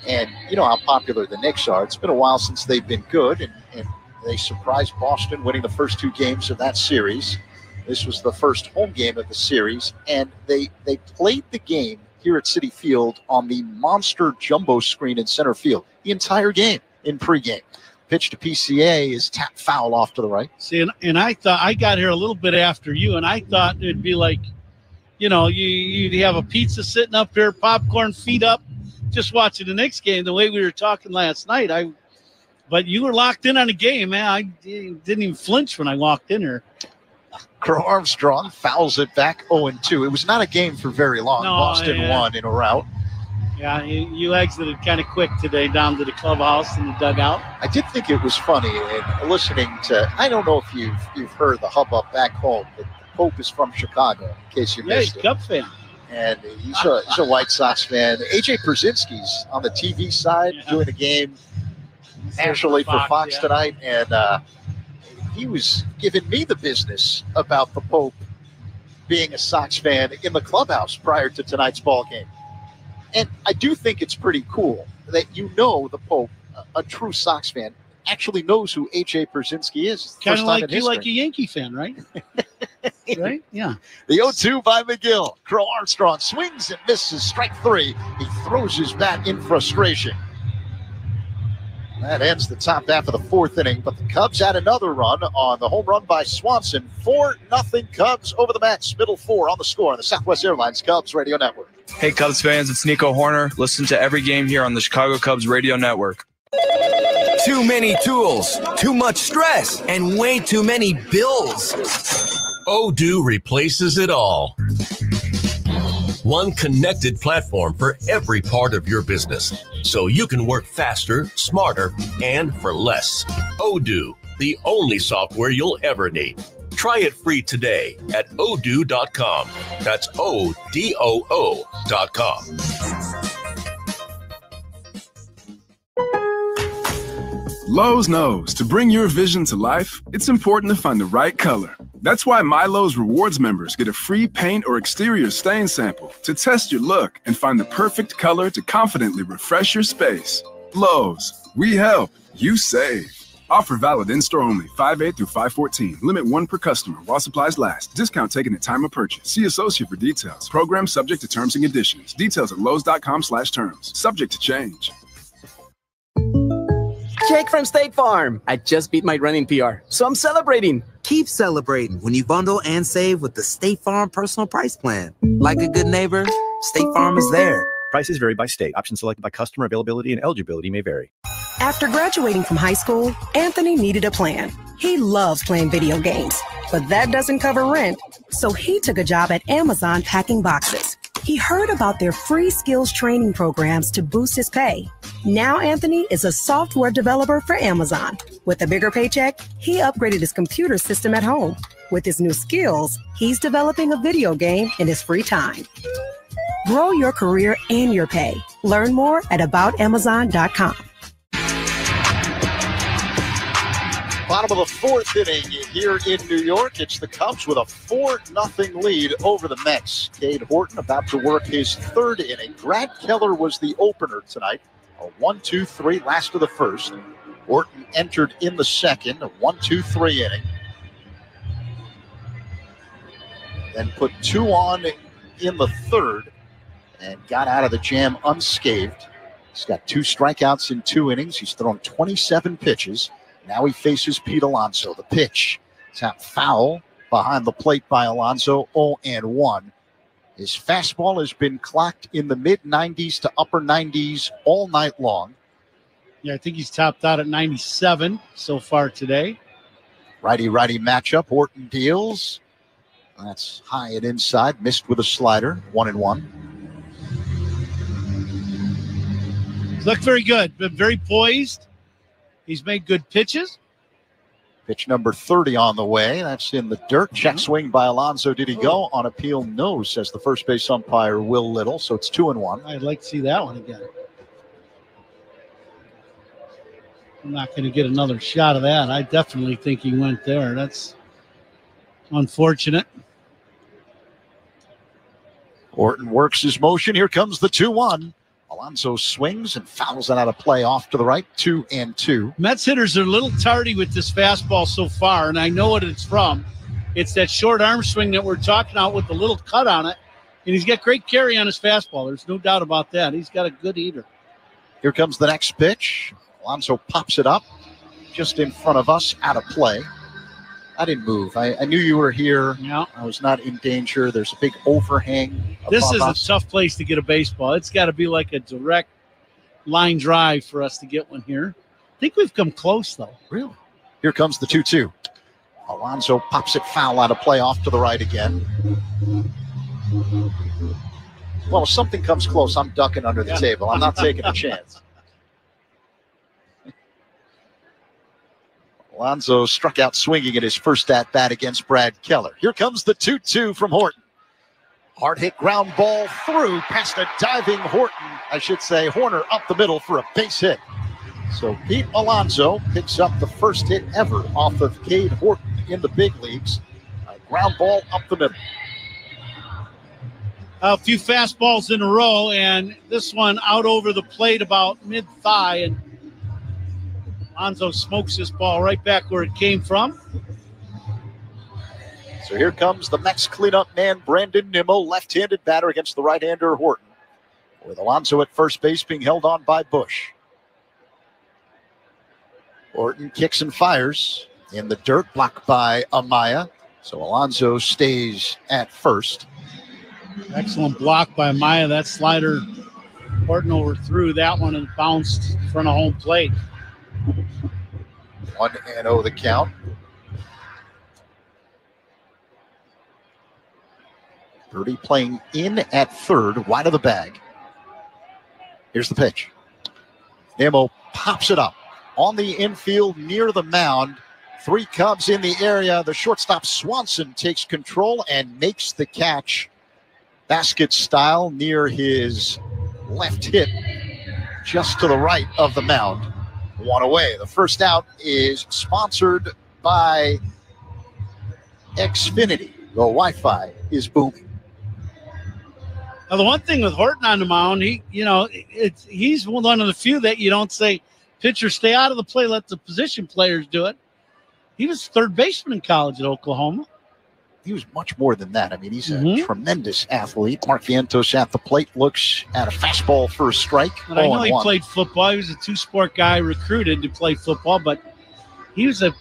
And you know how popular the Knicks are. It's been a while since they've been good, and they surprised Boston, winning the first 2 games of that series. This was the first home game of the series, and they played the game here at Citi Field on the monster jumbo screen in center field the entire game in pregame. Pitch to PCA is tap foul off to the right. See, and I thought I got here a little bit after you, and I thought it'd be like, you know, you'd have a pizza sitting up here, popcorn, feet up, just watching the Knicks game the way we were talking last night. But you were locked in on the game, man. I didn't even flinch when I walked in here. Crow Armstrong fouls it back 0-2. It was not a game for very long. No, Boston won in a rout. Yeah, you exited kind of quick today down to the clubhouse and the dugout. I did think it was funny, and listening to, I don't know if you've heard the hubbub back home, but Pope is from Chicago, in case you missed it. He's a Cub fan. And he's a White Sox fan. AJ Przinsky's on the TV side doing a game nationally for Fox tonight, and he was giving me the business about the Pope being a Sox fan in the clubhouse prior to tonight's ball game. And I do think it's pretty cool that the Pope, a true Sox fan, actually knows who A.J. Przinsky is. Kind of like you like a Yankee fan, right? Right? Yeah. The 0-2 by McGill. Crow Armstrong swings and misses, strike 3. He throws his bat in frustration. That ends the top half of the 4th inning, but the Cubs had another run on the home run by Swanson. 4-0 Cubs over the Mets. Middle 4 on the score on the Southwest Airlines Cubs Radio Network. Hey, Cubs fans, it's Nico Horner. Listen to every game here on the Chicago Cubs Radio Network. Too many tools, too much stress, and way too many bills. Odoo replaces it all. One connected platform for every part of your business, so you can work faster, smarter, and for less. Odoo, the only software you'll ever need. Try it free today at odoo.com. That's ODOO.com. Lowe's knows to bring your vision to life, it's important to find the right color. That's why My Lowe's Rewards members get a free paint or exterior stain sample to test your look and find the perfect color to confidently refresh your space. Lowe's, we help, you save. Offer valid in-store only, 5/8 through 5/14. Limit 1 per customer while supplies last. Discount taken at time of purchase. See associate for details. Program subject to terms and conditions. Details at lowes.com/terms. Subject to change. Jake from State Farm. I just beat my running PR, so I'm celebrating. Keep celebrating when you bundle and save with the State Farm Personal Price Plan. Like a good neighbor, State Farm is there. Prices vary by state. Options selected by customer. Availability and eligibility may vary. After graduating from high school, Anthony needed a plan. He loves playing video games, but that doesn't cover rent. So he took a job at Amazon packing boxes. He heard about their free skills training programs to boost his pay. Now Anthony is a software developer for Amazon. With a bigger paycheck, he upgraded his computer system at home. With his new skills, he's developing a video game in his free time. Grow your career and your pay. Learn more at aboutamazon.com. Bottom of the fourth inning here in New York. It's the Cubs with a 4-0 lead over the Mets. Cade Horton about to work his third inning. Brad Keller was the opener tonight. A 1-2-3 last of the first. Horton entered in the second, a 1-2-3 inning. Then put 2 on in the third and got out of the jam unscathed. He's got 2 strikeouts in 2 innings. He's thrown 27 pitches. Now he faces Pete Alonso. The pitch, tap foul behind the plate by Alonso, 0-1. His fastball has been clocked in the mid-90s to upper 90s all night long. Yeah, I think he's topped out at 97 so far today. Righty-righty matchup. Horton deals. That's high and inside. Missed with a slider. 1-1. He's looked very good. Been very poised. He's made good pitches. Pitch number 30 on the way. That's in the dirt. Check swing by Alonso. Did he go? On appeal, no, says the first base umpire, Will Little. So it's 2-1. I'd like to see that one again. I'm not going to get another shot of that. I definitely think he went there. That's unfortunate. Horton works his motion. Here comes the 2-1. Alonso swings and fouls it out of play off to the right, 2-2. Mets hitters are a little tardy with this fastball so far, and I know what it's from. It's that short arm swing that we're talking about with the little cut on it, and he's got great carry on his fastball. There's no doubt about that. He's got a good eater. Here comes the next pitch. Alonso pops it up just in front of us, out of play. I didn't move. I knew you were here. Yeah. I was not in danger. There's a big overhang. This is us. a tough place to get a baseball. It's got to be like a direct line drive for us to get one here. I think we've come close, though. Really? Here comes the 2-2. Alonso pops it foul out of play off to the right again. Well, if something comes close, I'm ducking under the table. I'm not taking a chance. Alonso struck out swinging at his first at-bat against Brad Keller. Here comes the 2-2 from Horton. Hard hit ground ball through past a diving Horner up the middle for a base hit. So Pete Alonso picks up the first hit ever off of Cade Horton in the big leagues. A ground ball up the middle. A few fastballs in a row, and this one out over the plate about mid-thigh, and Alonso smokes this ball right back where it came from. So here comes the Mets cleanup man, Brandon Nimmo, left-handed batter against the right-hander Horton, with Alonso at first base being held on by Bush. Horton kicks and fires in the dirt, blocked by Amaya. So Alonso stays at first. Excellent block by Amaya. That slider, Horton overthrew that one and bounced in front of home plate. 1-0 the count. Birdie playing in at third, wide of the bag. Here's the pitch. Nimmo pops it up on the infield near the mound. Three Cubs in the area. The shortstop Swanson takes control and makes the catch basket style near his left hip, just to the right of the mound. One away. The first out is sponsored by Xfinity. The Wi-Fi is booming. Now, the one thing with Horton on the mound, he's one of the few that you don't say, pitcher, stay out of the play, let the position players do it. He was third baseman in college at Oklahoma. He was much more than that. I mean, he's a tremendous athlete. Mark Vientos at the plate looks at a fastball for a strike. But I know he played football. He was a two-sport guy recruited to play football, but he was a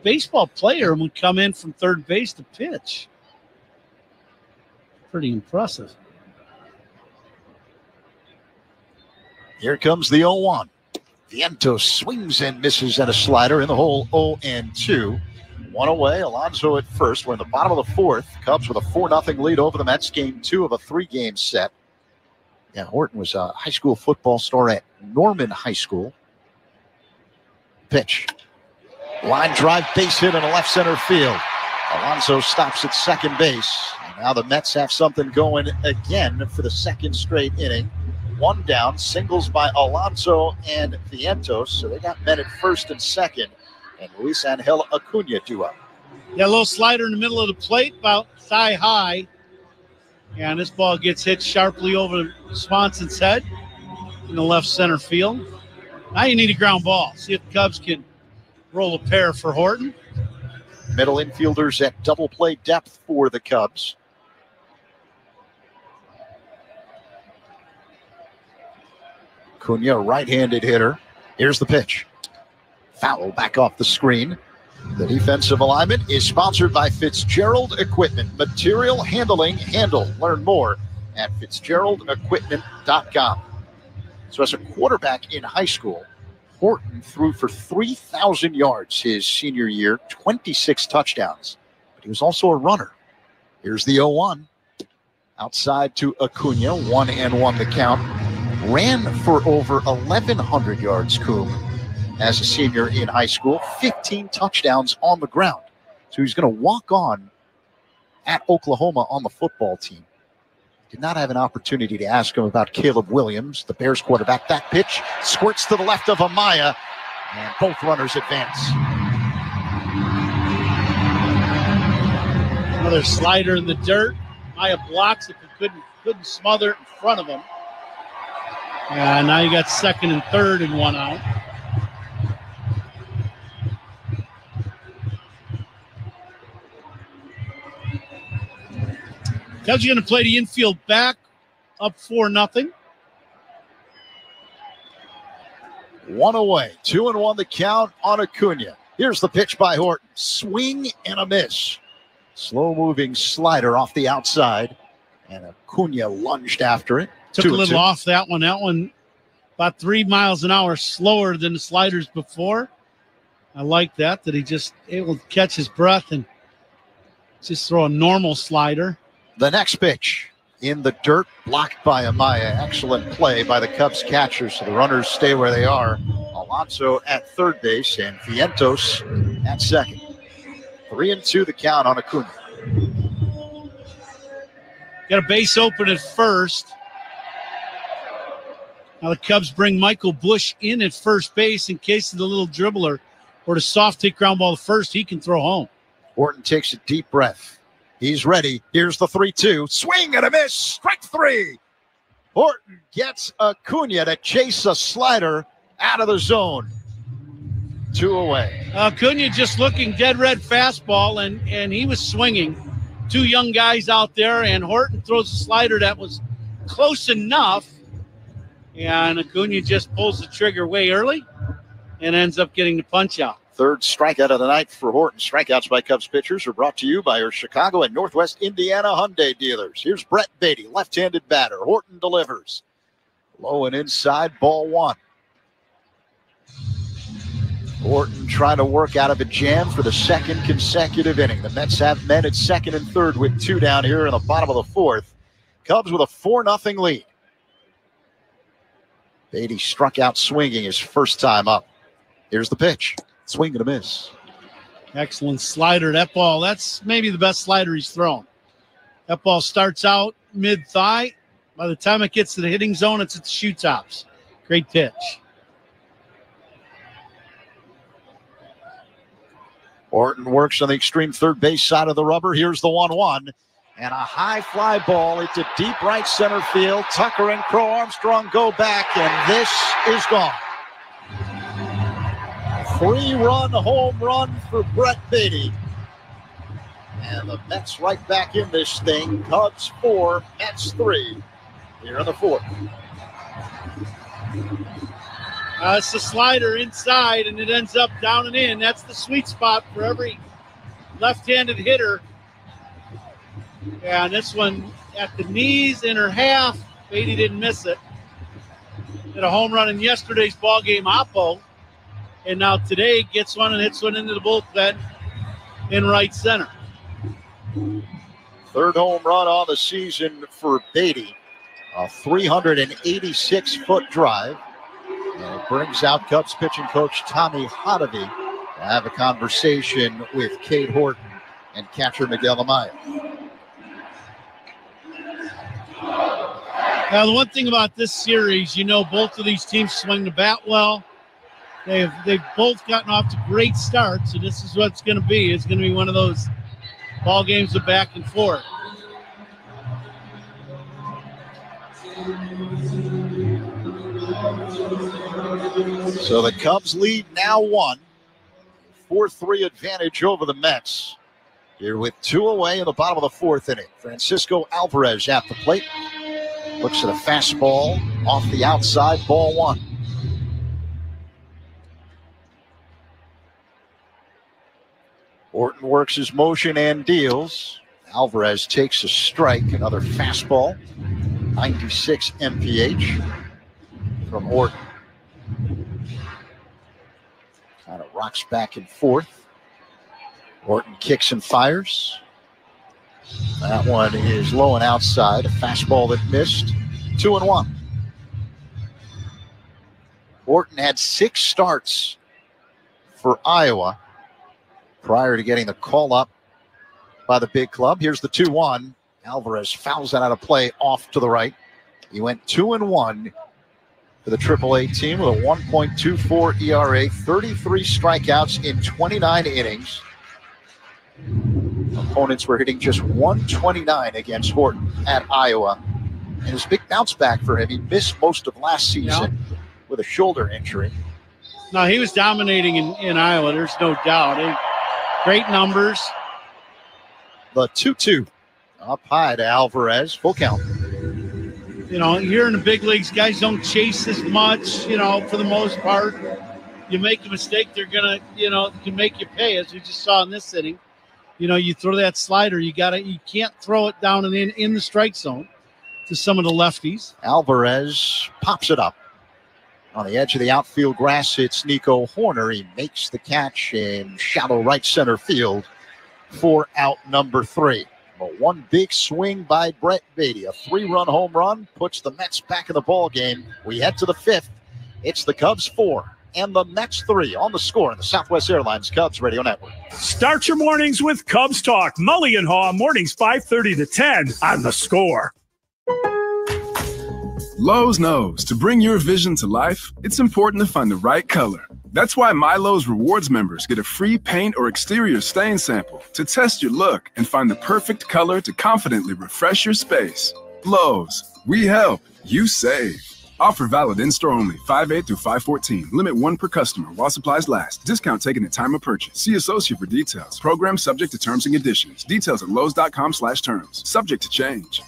baseball player and would come in from third base to pitch. Pretty impressive. Here comes the 0-1. Vientos swings and misses at a slider in the hole. 0-2. One away. Alonso at first. We're in the bottom of the fourth. Cubs with a 4-0 lead over the Mets. Game 2 of a 3-game set. Yeah, Horton was a high school football star at Norman High School. Pitch. Line drive, base hit in a left center field. Alonso stops at second base. And now the Mets have something going again for the second straight inning. One down, singles by Alonso and Vientos. So they got men at first and second. And Luis Angel Acuna duo. Yeah, a little slider in the middle of the plate, about thigh high. And this ball gets hit sharply over Swanson's head in the left center field. Now you need a ground ball. See if the Cubs can roll a pair for Horton. Middle infielders at double play depth for the Cubs. Acuna, right-handed hitter. Here's the pitch. Foul back off the screen. The defensive alignment is sponsored by Fitzgerald Equipment. Material handling, handle. Learn more at FitzgeraldEquipment.com. So as a quarterback in high school, Horton threw for 3,000 yards his senior year, 26 touchdowns. But he was also a runner. Here's the 0-1. Outside to Acuna, 1-1 the count. Ran for over 1,100 yards, Coom, as a senior in high school, 15 touchdowns on the ground. So he's going to walk on at Oklahoma on the football team. Did not have an opportunity to ask him about Caleb Williams, the Bears quarterback. That pitch squirts to the left of Amaya, and both runners advance. Another slider in the dirt. Amaya blocks it, but couldn't smother it in front of him. And now you got second and third and one out. Cubs are going to play the infield back, up 4-0. One away, 2-1 the count on Acuna. Here's the pitch by Horton. Swing and a miss. Slow-moving slider off the outside, and Acuna lunged after it. Took a little off that one. That one about 3 miles an hour slower than the sliders before. I like that he just able to catch his breath and just throw a normal slider. The next pitch in the dirt, blocked by Amaya. Excellent play by the Cubs catcher, so the runners stay where they are. Alonso at third base and Vientos at second. 3-2 the count on Acuna. Got a base open at first. Now the Cubs bring Michael Bush in at first base in case of the little dribbler or the soft hit ground ball to first. He can throw home. Horton takes a deep breath. He's ready. Here's the 3-2. Swing and a miss. Strike three. Horton gets Acuna to chase a slider out of the zone. 2 away. Acuna just looking dead red fastball, and he was swinging. Two young guys out there, and Horton throws a slider that was close enough. And Acuna just pulls the trigger way early and ends up getting the punch out. Third strikeout of the night for Horton. Strikeouts by Cubs pitchers are brought to you by your Chicago and Northwest Indiana Hyundai dealers. Here's Brett Beatty, left-handed batter. Horton delivers. Low and inside, ball one. Horton trying to work out of a jam for the second consecutive inning. The Mets have men at second and third with 2 down here in the bottom of the fourth. Cubs with a 4-0 lead. Beatty struck out swinging his first time up. Here's the pitch. Swing and a miss. Excellent slider. That ball, that's maybe the best slider he's thrown. That ball starts out mid-thigh. By the time it gets to the hitting zone, it's at the shoe tops. Great pitch. Orton works on the extreme third base side of the rubber. Here's the 1-1. And a high fly ball into deep right center field. Tucker and Crow Armstrong go back, and this is gone. 3-run home run for Brett Beatty. And the Mets right back in this thing. Cubs 4, Mets 3 here in the fourth. It's the slider inside, and it ends up down and in. That's the sweet spot for every left-handed hitter. Yeah, and this one at the knees, inner half. Beatty didn't miss it. Hit a home run in yesterday's ball game, Oppo. And now today gets one and hits one into the bullpen in right center. Third home run on the season for Beatty. A 386-foot drive. And it brings out Cubs pitching coach Tommy Hotovy to have a conversation with Cade Horton and catcher Miguel Amaya. Now, the one thing about this series, both of these teams swing the bat well. They've both gotten off to great starts, and this is what it's going to be. It's going to be one of those ball games of back and forth. So the Cubs lead now 1. 4-3 advantage over the Mets. Here with 2 away in the bottom of the fourth inning. Francisco Alvarez at the plate. Looks at a fastball off the outside, ball 1. Orton works his motion and deals. Alvarez takes a strike, another fastball. 96 mph from Orton. Kind of rocks back and forth. Orton kicks and fires. That one is low and outside. A fastball that missed. 2-1. Orton had 6 starts for Iowa prior to getting the call up by the big club. Here's the 2-1. Alvarez fouls that out of play off to the right. He went 2-1 for the AAA team with a 1.24 ERA, 33 strikeouts in 29 innings. Opponents were hitting just 129 against Horton at Iowa. And his big bounce back for him. He missed most of last season with a shoulder injury. No, he was dominating in Iowa. There's no doubt. Great numbers. The 2-2 up high to Alvarez. Full count. Here in the big leagues, guys don't chase as much, for the most part. You make a mistake, they're going to, can make you pay, as we just saw in this inning. You throw that slider, you can't throw it down and in the strike zone to some of the lefties. Alvarez pops it up. On the edge of the outfield grass, it's Nico Horner. He makes the catch in shallow right center field for out number 3. But one big swing by Brett Beatty. A 3-run home run puts the Mets back in the ball game. We head to the 5th. It's the Cubs 4 and the Mets 3 on the score in the Southwest Airlines Cubs Radio Network. Start your mornings with Cubs Talk. Mully and Haw, mornings 5:30 to 10 on the score. Lowe's knows to bring your vision to life, it's important to find the right color. That's why My Lowe's Rewards members get a free paint or exterior stain sample to test your look and find the perfect color to confidently refresh your space. Lowe's, we help, you save. Offer valid in-store only, 5/8 through 5/14. Limit 1 per customer while supplies last. Discount taken at time of purchase. See associate for details. Program subject to terms and conditions. Details at lowes.com/terms. Subject to change.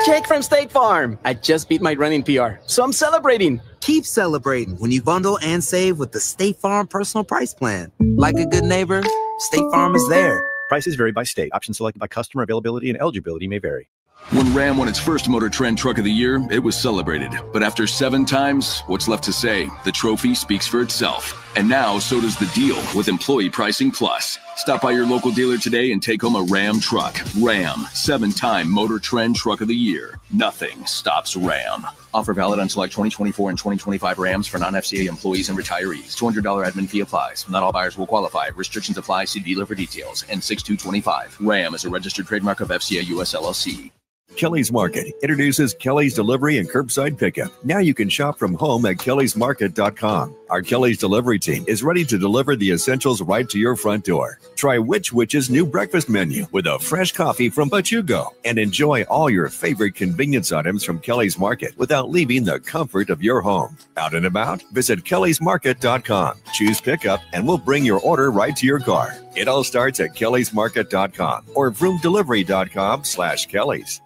Jake from State Farm. I just beat my running PR, so I'm celebrating. Keep celebrating when you bundle and save with the State Farm personal price plan. Like a good neighbor, State Farm is there. Prices vary by state. Options selected by customer. Availability and eligibility may vary. When Ram won its first Motor Trend Truck of the Year, it was celebrated. But after 7 times, what's left to say? The trophy speaks for itself. And now, so does the deal with Employee Pricing Plus. Stop by your local dealer today and take home a Ram truck. Ram, 7-time Motor Trend Truck of the Year. Nothing stops Ram. Offer valid on select 2024 and 2025 Rams for non-FCA employees and retirees. $200 admin fee applies. Not all buyers will qualify. Restrictions apply. See dealer for details. N6225. Ram is a registered trademark of FCA US LLC. Kelly's Market introduces Kelly's Delivery and Curbside Pickup. Now you can shop from home at kellysmarket.com. Our Kelly's Delivery team is ready to deliver the essentials right to your front door. Try Witch's new breakfast menu with a fresh coffee from But You Go and enjoy all your favorite convenience items from Kelly's Market without leaving the comfort of your home. Out and about? Visit kellysmarket.com. Choose pickup and we'll bring your order right to your car. It all starts at kellysmarket.com or vroomdelivery.com/Kellys.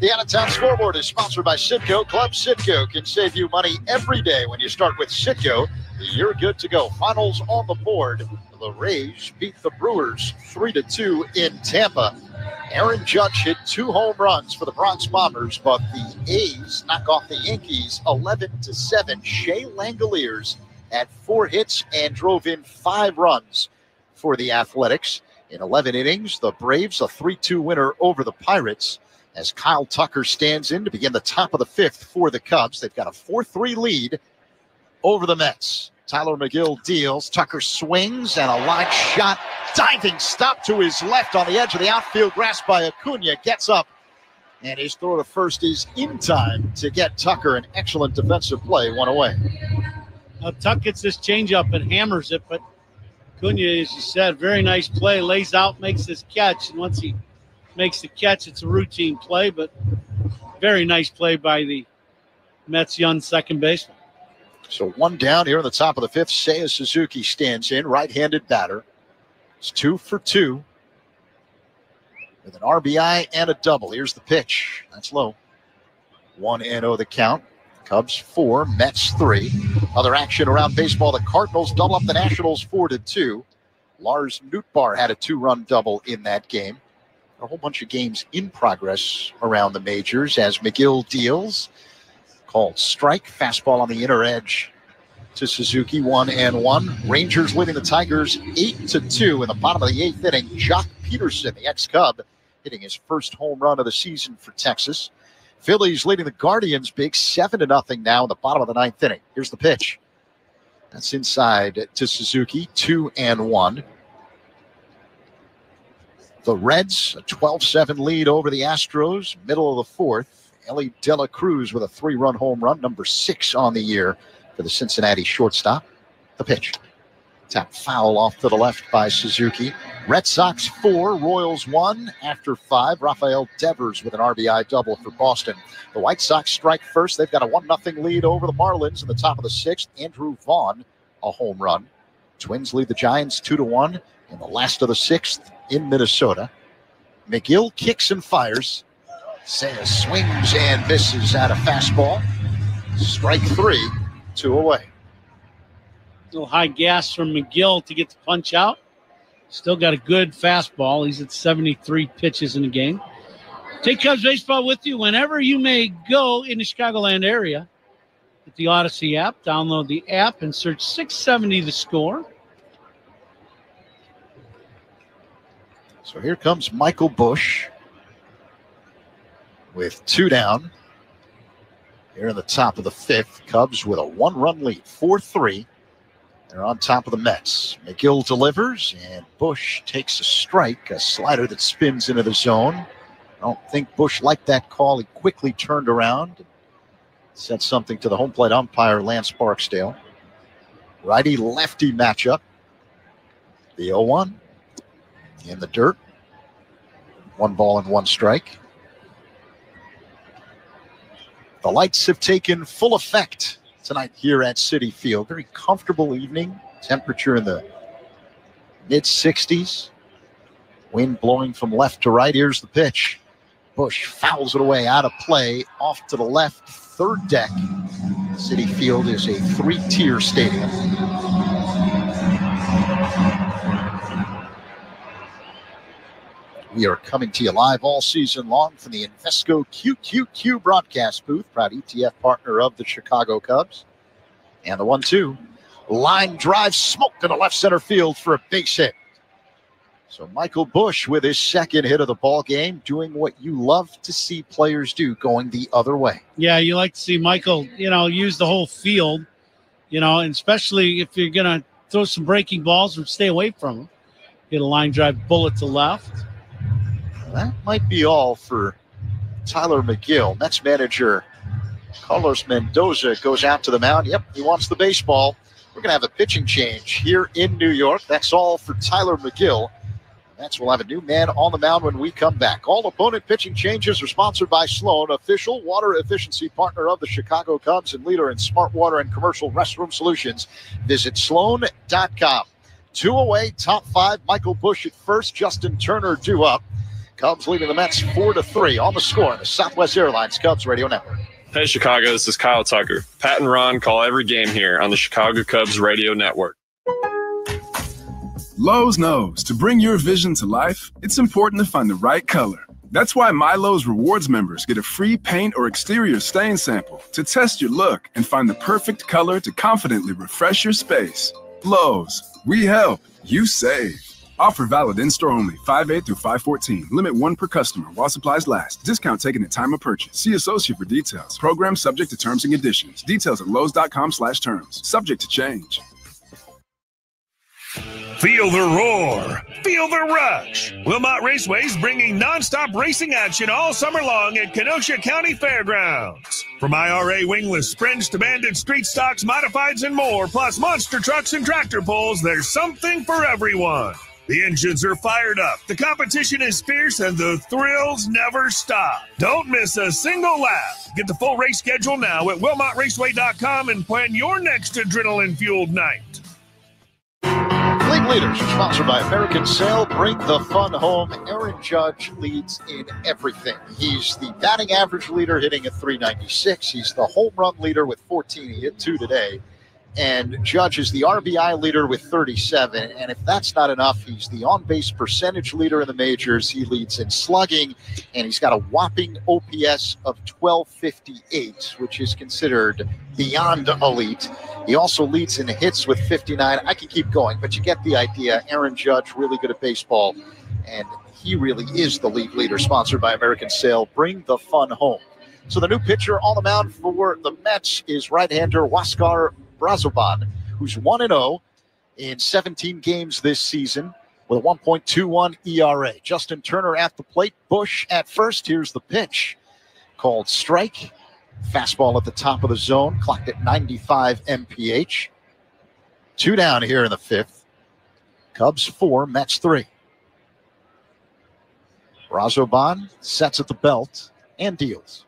The out-of-town scoreboard is sponsored by Citgo. Club Citgo can save you money every day. When you start with Citgo, you're good to go. Finals on the board. The Rays beat the Brewers 3-2 in Tampa. Aaron Judge hit 2 home runs for the Bronx Bombers, but the A's knock off the Yankees 11-7. Shea Langoliers had 4 hits and drove in 5 runs for the Athletics. In 11 innings, the Braves a 3-2 winner over the Pirates as Kyle Tucker stands in to begin the top of the 5th for the Cubs. They've got a 4-3 lead over the Mets. Tyler McGill deals. Tucker swings and a line shot. Diving stop to his left on the edge of the outfield. Grasped by Acuna. Gets up. And his throw to first is in time to get Tucker an excellent defensive play. 1 away. Now, Tuck gets this changeup and hammers it, but Acuna, as you said, very nice play. Lays out, makes his catch. And once he makes the catch, it's a routine play, but very nice play by the Mets young second baseman. So 1 down here in the top of the 5th. Seiya Suzuki stands in, right-handed batter. It's 2 for 2 with an RBI and a double. Here's the pitch. That's low. 1-0 the count. Cubs 4, Mets 3. Other action around baseball. The Cardinals double up the Nationals 4-2. Lars Nootbaar had a 2-run double in that game. A whole bunch of games in progress around the majors as McGill deals. Called strike. Fastball on the inner edge to Suzuki. 1-1. Rangers leading the Tigers 8-2 in the bottom of the 8th inning. Jock Peterson, the ex-Cub, hitting his first home run of the season for Texas. Phillies leading the Guardians big 7-0 now in the bottom of the 9th inning. Here's the pitch. That's inside to Suzuki. 2-1. The Reds, a 12-7 lead over the Astros. Middle of the 4th. Ellie De La Cruz with a 3-run home run, number 6 on the year for the Cincinnati shortstop. The pitch. Tap foul off to the left by Suzuki. Red Sox 4, Royals 1. After 5, Rafael Devers with an RBI double for Boston. The White Sox strike first. They've got a 1-0 lead over the Marlins in the top of the 6th. Andrew Vaughn, a home run. Twins lead the Giants 2-1 in the last of the 6th in Minnesota. McGill kicks and fires. Seiya swings and misses at a fastball. Strike 3, 2 away. A little high gas from McGill to get the punch out. Still got a good fastball. He's at 73 pitches in the game. Take Cubs baseball with you whenever you may go in the Chicagoland area. Get the Odyssey app. Download the app and search 670 The Score. So here comes Michael Busch with 2 down. Here in the top of the 5th, Cubs with a 1-run lead, 4-3. They're on top of the Mets. McGill delivers, and Busch takes a strike, a slider that spins into the zone. I don't think Busch liked that call. He quickly turned around and said something to the home plate umpire, Lance Barksdale. Righty-lefty matchup. The 0-1 in the dirt. 1 ball and 1 strike. The lights have taken full effect tonight here at Citi Field. Very comfortable evening. Temperature in the mid-60s. Wind blowing from left to right. Here's the pitch. Busch fouls it away out of play. Off to the left. 3rd deck. Citi Field is a 3-tier stadium. We are coming to you live all season long from the Invesco QQQ broadcast booth, proud ETF partner of the Chicago Cubs. And the 1-2. Line drive smoked into left center field for a base hit. So Michael Busch with his second hit of the ball game, doing what you love to see players do, going the other way. Yeah, you like to see Michael, use the whole field, and especially if you're going to throw some breaking balls or stay away from them. Hit a line drive bullet to left. That might be all for Tyler McGill. Mets manager Carlos Mendoza goes out to the mound. Yep, he wants the baseball. We're going to have a pitching change here in New York. That's all for Tyler McGill. Mets will have a new man on the mound when we come back. All opponent pitching changes are sponsored by Sloan, official water efficiency partner of the Chicago Cubs and leader in smart water and commercial restroom solutions. Visit sloan.com. 2 away, top 5. Michael Busch at first, Justin Turner due up. Cubs leading the Mets 4-3 on the score on the Southwest Airlines Cubs Radio Network. Hey, Chicago, this is Kyle Tucker. Pat and Ron call every game here on the Chicago Cubs Radio Network. Lowe's knows to bring your vision to life, it's important to find the right color. That's why My Lowe's Rewards members get a free paint or exterior stain sample to test your look and find the perfect color to confidently refresh your space. Lowe's, we help, you save. Offer valid in-store only, 5/8 through 5/14. Limit 1 per customer while supplies last. Discount taken at time of purchase. See associate for details. Program subject to terms and conditions. Details at lowes.com/terms. Subject to change. Feel the roar. Feel the rush. Wilmot Raceway is bringing nonstop racing action all summer long at Kenosha County Fairgrounds. From IRA wingless sprints to banded street stocks, modifieds, and more, plus monster trucks and tractor pulls, there's something for everyone. The engines are fired up, the competition is fierce, and the thrills never stop. Don't miss a single lap. Get the full race schedule now at WilmotRaceway.com and plan your next adrenaline-fueled night. League Leaders are sponsored by American Sail. Bring the fun home. Aaron Judge leads in everything. He's the batting average leader, hitting at .396. He's the home run leader with 14. He hit 2 today. And Judge is the RBI leader with 37. And if that's not enough, he's the on-base percentage leader in the majors. He leads in slugging, and he's got a whopping OPS of 1258, which is considered beyond elite. He also leads in hits with 59. I can keep going, but you get the idea. Aaron Judge, really good at baseball, and he really is the league leader, sponsored by American Sail. Bring the fun home. So the new pitcher on the mound for the Mets is right-hander Huáscar Brazoban, who's 1-0 in 17 games this season with a 1.21 ERA. Justin Turner at the plate, Busch at first. Here's the pitch. Called strike. Fastball at the top of the zone, clocked at 95 mph. 2 down here in the 5th. Cubs 4, Mets 3. Brazoban sets at the belt and deals.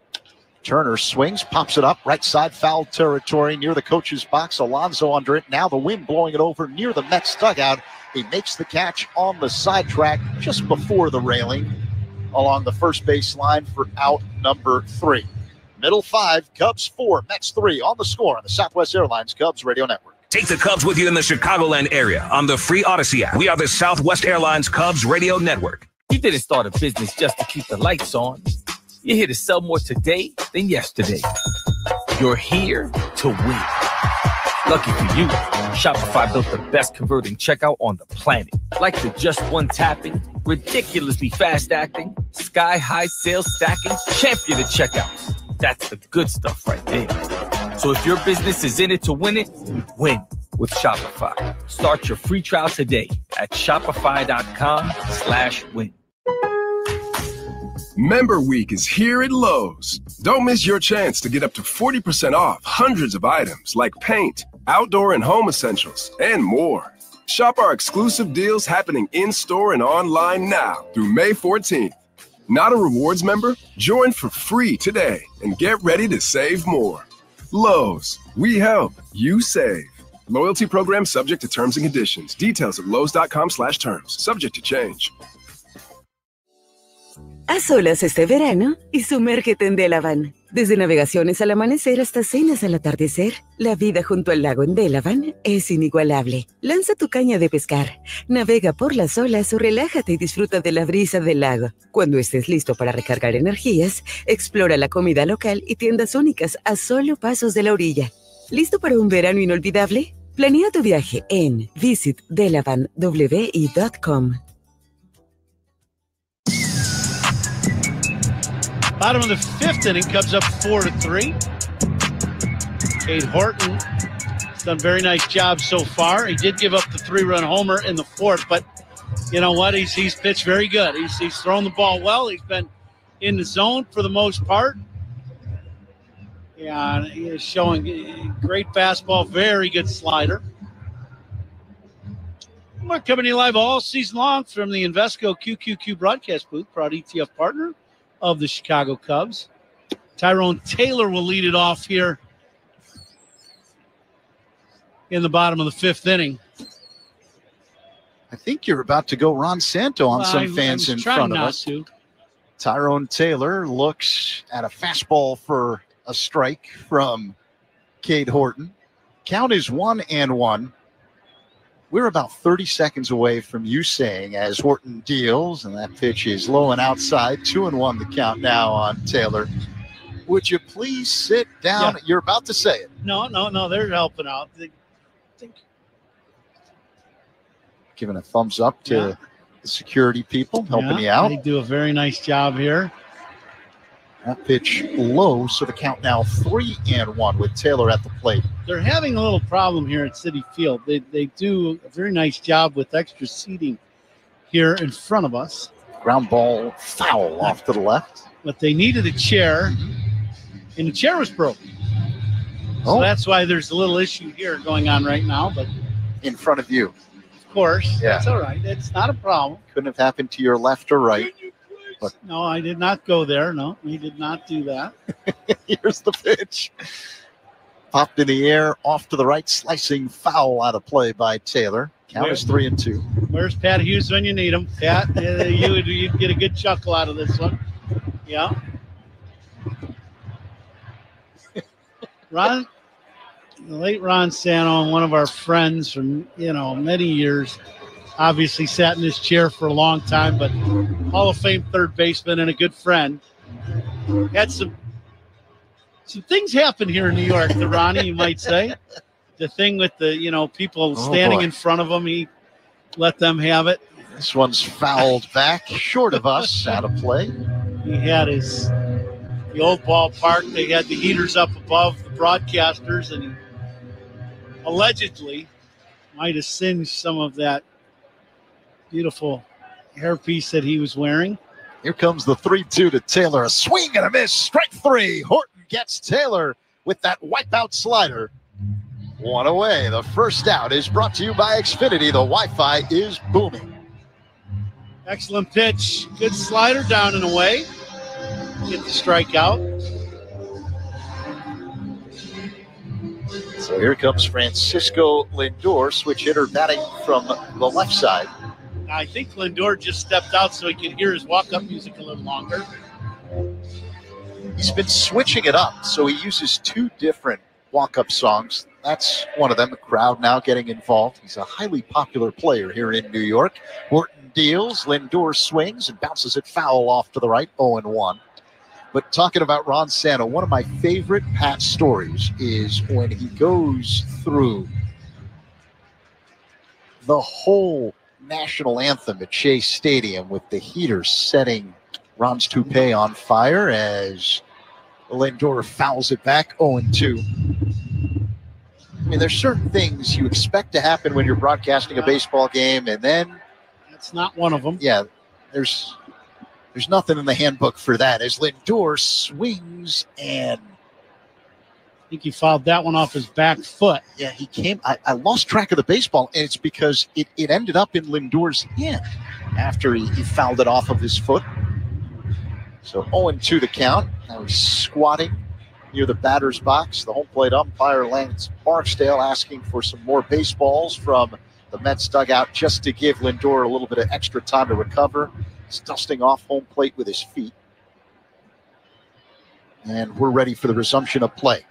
Turner swings, pops it up, right side foul territory near the coach's box. Alonso under it. Now the wind blowing it over near the Mets dugout. He makes the catch on the side track just before the railing along the first base line for out number 3. Middle 5, Cubs 4, Mets 3 on the score on the Southwest Airlines Cubs Radio Network. Take the Cubs with you in the Chicagoland area on the free Odyssey app. We are the Southwest Airlines Cubs Radio Network. You didn't start a business just to keep the lights on. You're here to sell more today than yesterday. You're here to win. Lucky for you, Shopify built the best converting checkout on the planet. Like the just one tapping, ridiculously fast acting, sky-high sales stacking, champion of checkouts. That's the good stuff right there. So if your business is in it to win it, win with Shopify. Start your free trial today at shopify.com/win. Member Week is here at Lowe's. Don't miss your chance to get up to 40% off hundreds of items like paint, outdoor and home essentials, and more. Shop our exclusive deals happening in-store and online now through May 14th. Not a rewards member? Join for free today and get ready to save more. Lowe's, we help, you save. Loyalty program subject to terms and conditions. Details at lowes.com/terms. Subject to change. A solas este verano y sumérgete en Delavan. Desde navegaciones al amanecer hasta cenas al atardecer, la vida junto al lago en Delavan es inigualable. Lanza tu caña de pescar, navega por las olas o relájate y disfruta de la brisa del lago. Cuando estés listo para recargar energías, explora la comida local y tiendas únicas a solo pasos de la orilla. ¿Listo para un verano inolvidable? Planea tu viaje en visitdelavanwi.com. Bottom of the fifth inning, Cubs up 4-3. Cade Horton has done a very nice job so far. He did give up the 3-run homer in the fourth, but you know what? He's pitched very good. He's thrown the ball well. He's been in the zone for the most part. Yeah, he is showing great fastball, very good slider. We're coming to you live all season long from the Invesco QQQ broadcast booth, proud ETF partner of the Chicago Cubs. Tyrone Taylor will lead it off here in the bottom of the fifth inning. I think you're about to go Ron Santo on some fans in front of us. Tyrone Taylor looks at a fastball for a strike from Cade Horton. Count is 1-1. We're about 30 seconds away from you saying, as Horton deals, and that pitch is low and outside, 2-1 the count now on Taylor. Would you please sit down? Yeah. You're about to say it. No, they're helping out. Giving a thumbs up to the security people helping you out. They do a very nice job here. That pitch low, so the count now 3-1 with Taylor at the plate. They're having a little problem here at Citi Field. They do a very nice job with extra seating here in front of us. Ground ball foul off to the left. But they needed a chair, and the chair was broken. So that's why there's a little issue here going on right now. But in front of you. Of course. Yeah. That's all right. It's not a problem. Couldn't have happened to your left or right. But no, I did not go there. No, we did not do that. Here's the pitch. Popped in the air, off to the right, slicing foul out of play by Taylor. Count is 3-2. Where's Pat Hughes when you need him? Pat, you'd get a good chuckle out of this one. Yeah. Ron, the late Ron Santo, one of our friends from, many years, obviously sat in this chair for a long time, but Hall of Fame third baseman and a good friend. Had some things happen here in New York to Ronnie, you might say. The thing with the, people standing in front of him, he let them have it. This one's fouled back, short of us, out of play. He had the old ballpark. They had the heaters up above the broadcasters, and he allegedly might have singed some of that beautiful hairpiece that he was wearing. Here comes the 3-2 to Taylor. A swing and a miss. Strike three. Horton gets Taylor with that wipeout slider. One away. The first out is brought to you by Xfinity. The Wi-Fi is booming. Excellent pitch. Good slider down and away. Get the strikeout. So here comes Francisco Lindor, switch hitter batting from the left side. I think Lindor just stepped out so he could hear his walk-up music a little longer. He's been switching it up, so he uses two different walk-up songs. That's one of them, the crowd now getting involved. He's a highly popular player here in New York. Horton deals, Lindor swings and bounces it foul off to the right, 0-1. But talking about Ron Santo, one of my favorite Pat stories is when he goes through the whole national anthem at Shea Stadium with the heaters setting Ron's toupee on fire as Lindor fouls it back 0-2. I mean, there's certain things you expect to happen when you're broadcasting a baseball game, and then that's not one of them. Yeah, there's nothing in the handbook for that. As Lindor swings and I think he fouled that one off his back foot. Yeah, he came. I lost track of the baseball, and it's because it ended up in Lindor's hand after he fouled it off of his foot. So 0-2 the count. Now he's squatting near the batter's box. The home plate umpire, Lance Barksdale, asking for some more baseballs from the Mets dugout just to give Lindor a little bit of extra time to recover. He's dusting off home plate with his feet. And we're ready for the resumption of play.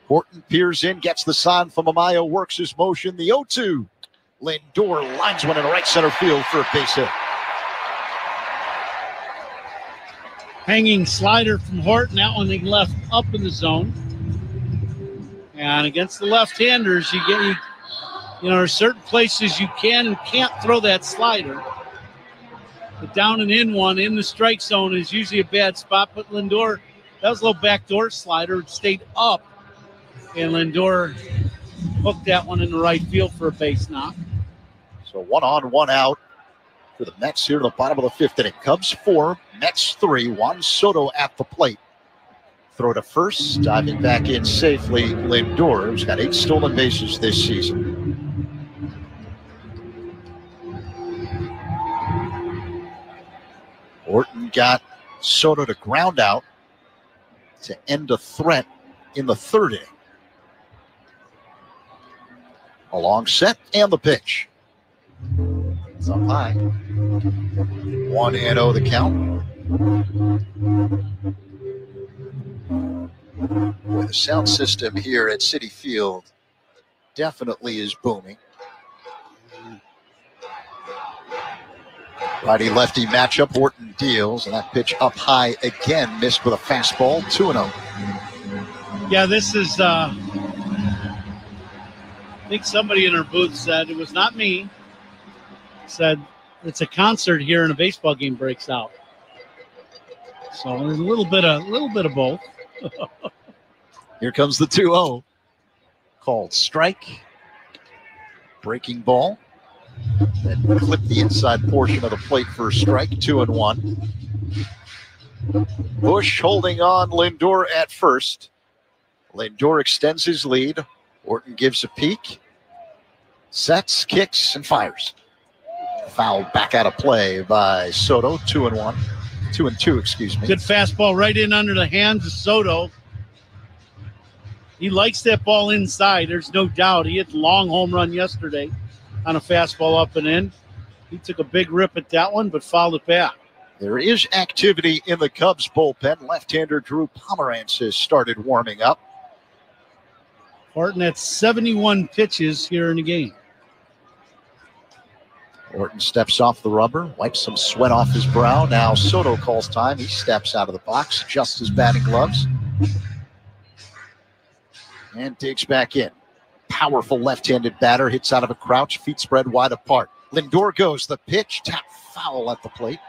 Horton peers in, gets the sign from Amaya, works his motion. The 0-2. Lindor lines one in right center field for a base hit. Hanging slider from Horton. That one they left up in the zone. And against the left-handers, there's certain places you can and can't throw that slider. The down and in one in the strike zone is usually a bad spot, but Lindor, that was a little backdoor slider. It stayed up, and Lindor hooked that one in the right field for a base knock. So 1 on, 1 out for the Mets here in the bottom of the 5th inning. Cubs 4, Mets 3. Juan Soto at the plate. Throw to first, diving back in safely. Lindor, who's got 8 stolen bases this season. Orton got Soto to ground out to end a threat in the 3rd inning. A long set and the pitch. It's up high. 1-0 the count. Boy, the sound system here at Citi Field definitely is booming. Righty-lefty matchup. Orton deals, and that pitch up high again, missed with a fastball. 2-0. Yeah, this is, I think somebody in our booth said, it was not me, said it's a concert here and a baseball game breaks out. So there's a little bit of both. Here comes the 2-0. Called strike. Breaking ball. Then clip the inside portion of the plate for a strike. 2-1. Bush holding on. Lindor at first. Lindor extends his lead. Orton gives a peek. Sets, kicks, and fires. Foul back out of play by Soto. 2-1. 2-2, excuse me. Good fastball right in under the hands of Soto. He likes that ball inside. There's no doubt. He hit a long home run yesterday on a fastball up and in. He took a big rip at that one, but fouled it back. There is activity in the Cubs bullpen. Left-hander Drew Pomeranz has started warming up. Orton at 71 pitches here in the game. Orton steps off the rubber, wipes some sweat off his brow. Now Soto calls time. He steps out of the box, adjusts his batting gloves, and digs back in. Powerful left-handed batter, hits out of a crouch, feet spread wide apart. Lindor goes, the pitch, tap foul at the plate.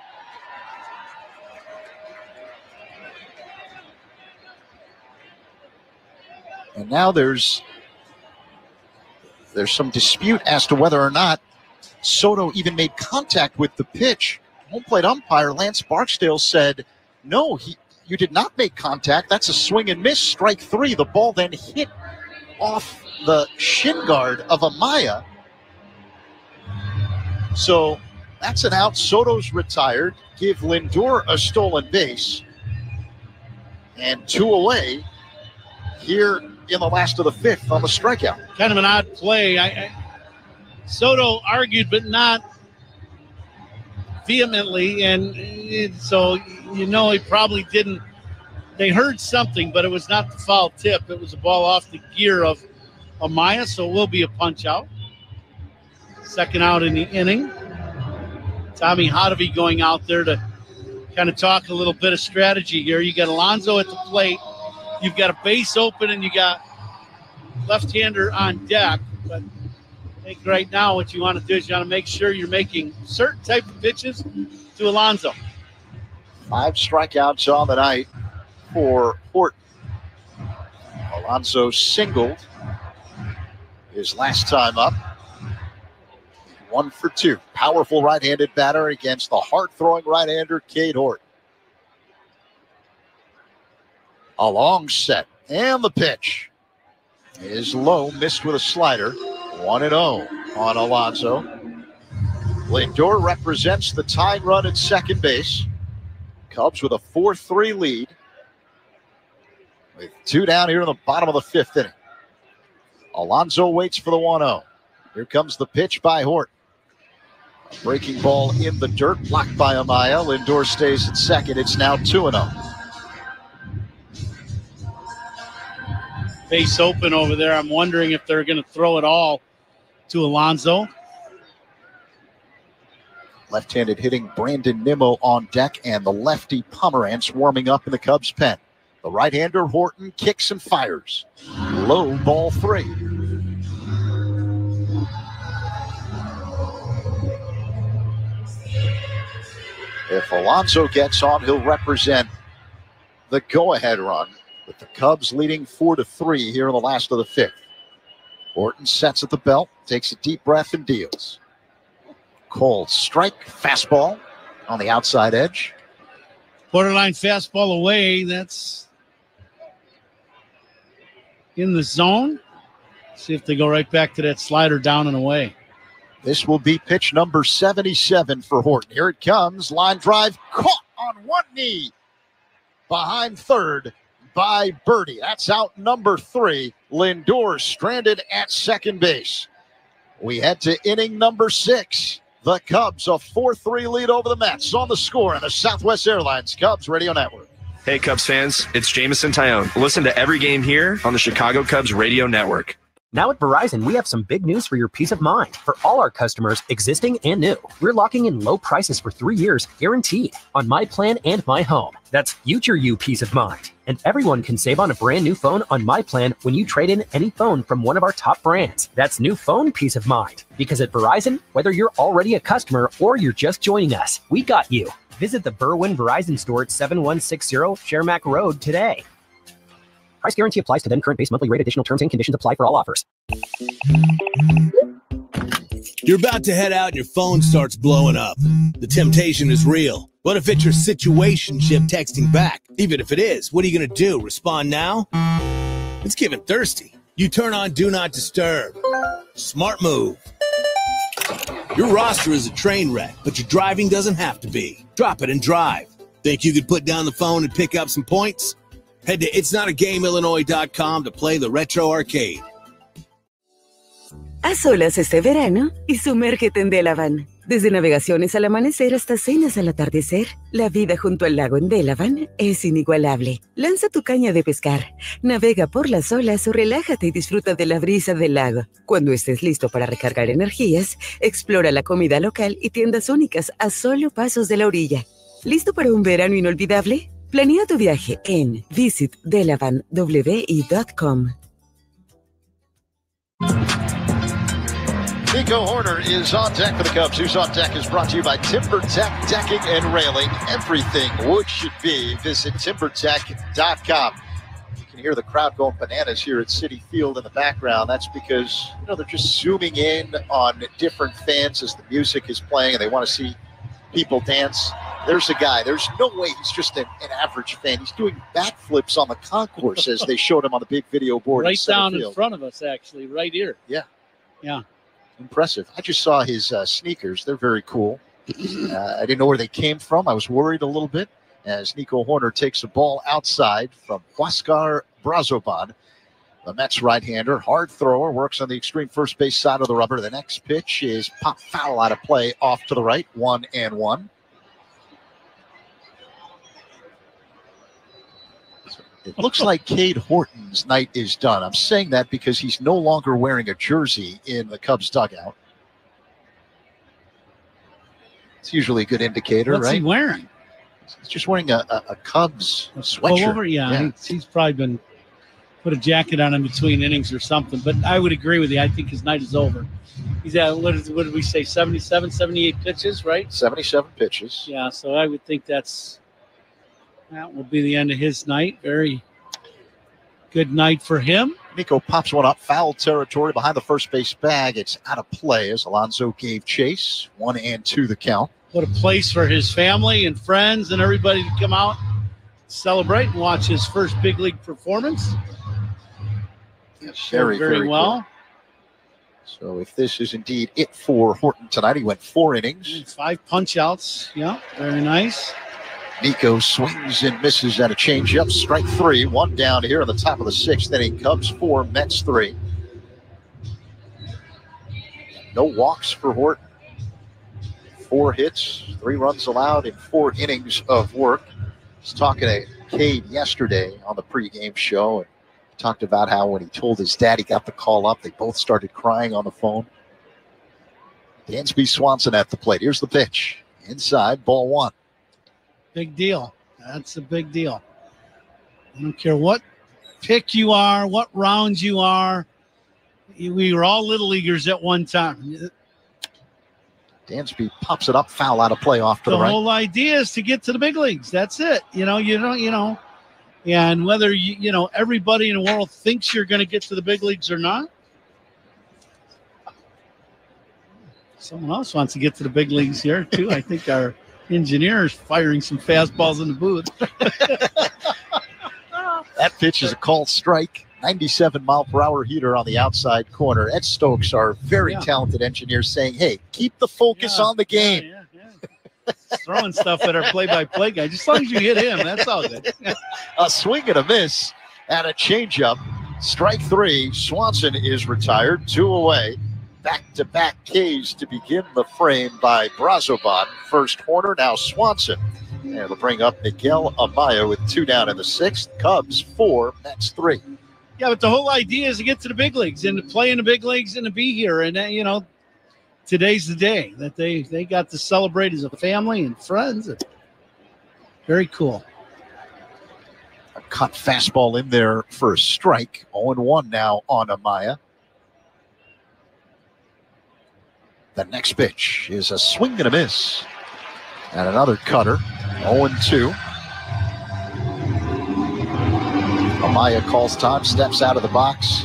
And now there's some dispute as to whether or not Soto even made contact with the pitch. Home plate umpire Lance Barksdale said, no, you did not make contact. That's a swing and miss, strike 3. The ball then hit off the shin guard of Amaya. So that's an out. Soto's retired. Give Lindor a stolen base. And 2 away here in the last of the 5th on the strikeout. Kind of an odd play. Soto argued, but not vehemently, and so he probably didn't. They heard something, but it was not the foul tip. It was a ball off the gear of Amaya, so it will be a punch out. Second out in the inning. Tommy Hotovy going out there to kind of talk a little bit of strategy here. You got Alonso at the plate. You've got a base open, and you got left-hander on deck. But I think right now what you want to do is you want to make sure you're making certain type of pitches to Alonso. 5 strikeouts on the night for Horton. Alonso singled his last time up. 1 for 2. Powerful right-handed batter against the hard-throwing right-hander Cade Horton. A long set. And the pitch is low, missed with a slider. 1-0 on Alonso. Lindor represents the tying run at second base. Cubs with a 4-3 lead. With 2 down here in the bottom of the 5th inning. Alonso waits for the 1-0. Here comes the pitch by Horton. A breaking ball in the dirt, blocked by Amaya. Lindor stays at second. It's now 2-0. Base open over there. I'm wondering if they're going to throw it all to Alonso. Left-handed hitting Brandon Nimmo on deck, and the lefty Pomeranz warming up in the Cubs pen. The right-hander Horton kicks and fires. Low, ball 3. If Alonso gets on, he'll represent the go-ahead run, with the Cubs leading 4-3 here in the last of the 5th. Horton sets at the belt, takes a deep breath, and deals. Cold strike, fastball on the outside edge. Borderline fastball away. That's in the zone. See if they go right back to that slider down and away. This will be pitch number 77 for Horton. Here it comes. Line drive caught on one knee behind third by Birdie. That's out number 3. Lindor stranded at second base. We head to inning number 6. The Cubs a 4-3 lead over the Mets on the score on the Southwest Airlines Cubs Radio Network. Hey, Cubs fans, it's Jamison Tyone. Listen to every game here on the Chicago Cubs Radio Network. Now at Verizon, we have some big news for your peace of mind. For all our customers, existing and new, we're locking in low prices for 3 years, guaranteed, on My Plan and My Home. That's future you peace of mind. And everyone can save on a brand new phone on My Plan when you trade in any phone from one of our top brands. That's new phone peace of mind. Because at Verizon, whether you're already a customer or you're just joining us, we got you. Visit the Berwyn Verizon store at 7160 Shermack Road today. Price guarantee applies to then current base monthly rate. Additional terms and conditions apply for all offers. You're about to head out and your phone starts blowing up. The temptation is real. What if it's your situationship texting back? Even if it is, what are you going to do? Respond now? It's getting thirsty. You turn on Do Not Disturb. Smart move. Your roster is a train wreck, but your driving doesn't have to be. Drop it and drive. Think you could put down the phone and pick up some points? Head to itsnotagameillinois.com to play the Retro Arcade. A solas este verano y sumérgete en Delavan. Desde navegaciones al amanecer hasta cenas al atardecer, la vida junto al lago en Delavan es inigualable. Lanza tu caña de pescar, navega por las olas o relájate y disfruta de la brisa del lago. Cuando estés listo para recargar energías, explora la comida local y tiendas únicas a solo pasos de la orilla. ¿Listo para un verano inolvidable? Planea tu viaje en visitdelavanwi.com. Nico Horner is on deck for the Cubs. Who's on Deck is brought to you by TimberTech Decking and Railing. Everything wood should be. Visit TimberTech.com. You can hear the crowd going bananas here at Citi Field in the background. That's because, they're just zooming in on different fans as the music is playing and they want to see people dance. There's a guy. There's no way he's just an average fan. He's doing backflips on the concourse as they showed him on the big video board. Right down in front of us, actually, right here. Yeah. Yeah. Impressive. I just saw his sneakers. They're very cool. I didn't know where they came from. I was worried a little bit as Nico Horner takes a ball outside from Huáscar Brazoban. The Mets right-hander, hard thrower, works on the extreme first base side of the rubber. The next pitch is pop foul out of play off to the right, 1-1. It looks like Cade Horton's night is done. I'm saying that because he's no longer wearing a jersey in the Cubs dugout. It's usually a good indicator, What's right? he wearing? He's just wearing a Cubs sweatshirt. He's probably been put a jacket on in between innings or something. But I would agree with you. I think his night is over. He's at, what did we say, 77, 78 pitches, right? 77 pitches. Yeah, so I would think that will be the end of his night. Very good night for him. Nico pops one up, foul territory behind the first base bag. It's out of play as Alonso gave chase. 1-2 the count. What a place for his family and friends and everybody to come out, celebrate, and watch his first big league performance. Very well. Cool. So if this is indeed it for Horton tonight, he went 4 innings. 5 punch-outs. Yeah, very nice. Nico swings and misses at a changeup. Strike 3. 1 down here in the top of the 6th inning. Cubs 4, Mets 3. No walks for Horton. 4 hits, 3 runs allowed in 4 innings of work. I was talking to Cade yesterday on the pregame show and talked about how when he told his dad he got the call up, they both started crying on the phone. Dansby Swanson at the plate. Here's the pitch. Inside, ball 1. Big deal. That's a big deal. I don't care what pick you are, what round you are. We were all little leaguers at one time. Dansby pops it up, foul out of play off to the right. The whole idea is to get to the big leagues. That's it. And whether everybody in the world thinks you're going to get to the big leagues or not. Someone else wants to get to the big leagues here too. I think our engineer is firing some fastballs in the booth. That pitch is a called strike. 97-mile-per-hour heater on the outside corner. Ed Stokes, our very talented engineer, saying, hey, keep the focus on the game. Throwing stuff at our play-by-play guy. Just as long as you hit him, that's all good. A swing and a miss and a changeup. Strike three. Swanson is retired. 2 away. Back-to-back Ks to begin the frame by Brazoban. First corner, now Swanson. And it'll bring up Miguel Amaya with 2 down in the 6th. Cubs 4, Mets 3. Yeah, but the whole idea is to get to the big leagues and to play in the big leagues and to be here. And, today's the day that they got to celebrate as a family and friends. Very cool. A cut fastball in there for a strike. 0-1 now on Amaya. The next pitch is a swing and a miss. And another cutter. 0-2. Amaya calls time, steps out of the box.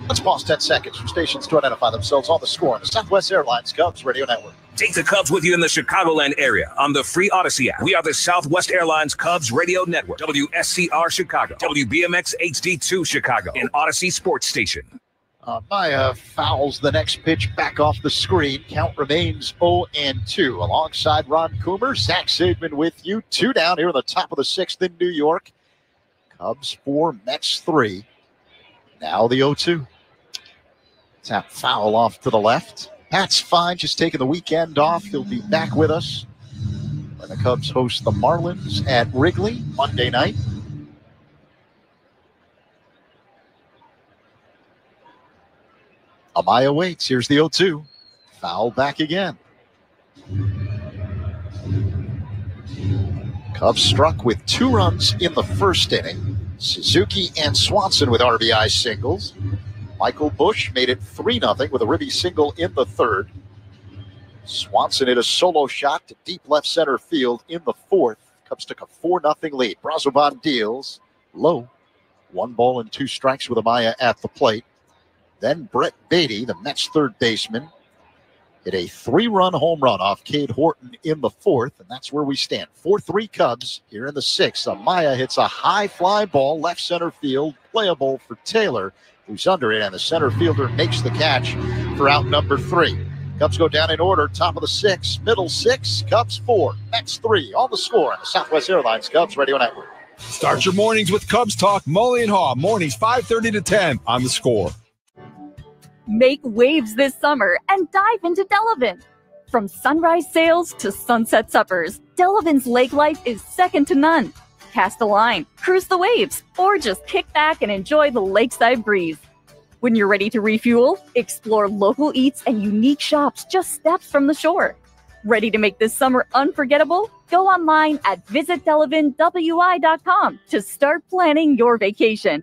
Let's pause 10 seconds for stations to identify themselves on the score on the Southwest Airlines Cubs Radio Network. Take the Cubs with you in the Chicagoland area on the free Odyssey app. We are the Southwest Airlines Cubs Radio Network, WSCR Chicago, WBMX HD2 Chicago, and Odyssey Sports Station. Amaya fouls the next pitch back off the screen. Count remains 0-2. Alongside Ron Coomer, Zach Zaidman with you. 2 down here in the top of the 6th in New York. Cubs 4, Mets 3. Now the 0-2. Tap foul off to the left. Pat's fine, just taking the weekend off. He'll be back with us when the Cubs host the Marlins at Wrigley Monday night. Amaya waits. Here's the 0-2. Foul back again. Cubs struck with 2 runs in the first inning. Suzuki and Swanson with RBI singles. Michael Busch made it 3-0 with a ribby single in the 3rd. Swanson hit a solo shot to deep left center field in the 4th. Cubs took a 4-0 lead. Brazoban deals low. 1 ball and 2 strikes with Amaya at the plate. Then Brett Beatty, the Mets third baseman, hit a 3-run home run off Cade Horton in the 4th, and that's where we stand. 4-3 Cubs here in the 6th. Amaya hits a high fly ball, left center field, playable for Taylor, who's under it, and the center fielder makes the catch for out number 3. Cubs go down in order, top of the 6th, middle 6, Cubs 4, Mets 3, on the score on the Southwest Airlines Cubs Radio Network. Start your mornings with Cubs Talk, Mully and Haw, mornings 5:30 to 10 on the score. Make waves this summer and dive into Delavan. From sunrise sails to sunset suppers, Delavan's lake life is second to none. Cast a line, cruise the waves, or just kick back and enjoy the lakeside breeze. When you're ready to refuel, explore local eats and unique shops just steps from the shore. Ready to make this summer unforgettable? Go online at visitdelavanwi.com to start planning your vacation.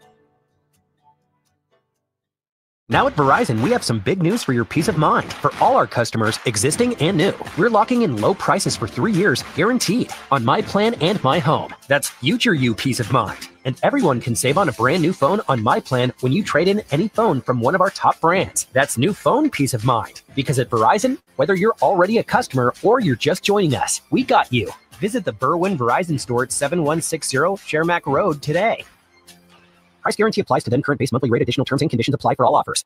Now at Verizon, we have some big news for your peace of mind. For all our customers, existing and new, we're locking in low prices for 3 years, guaranteed, on My Plan and My Home. That's future you peace of mind. And everyone can save on a brand new phone on My Plan when you trade in any phone from one of our top brands. That's new phone peace of mind. Because at Verizon, whether you're already a customer or you're just joining us, we got you. Visit the Berwyn Verizon store at 7160 Shermack Road today. Price guarantee applies to then current base monthly rate. Additional terms and conditions apply for all offers.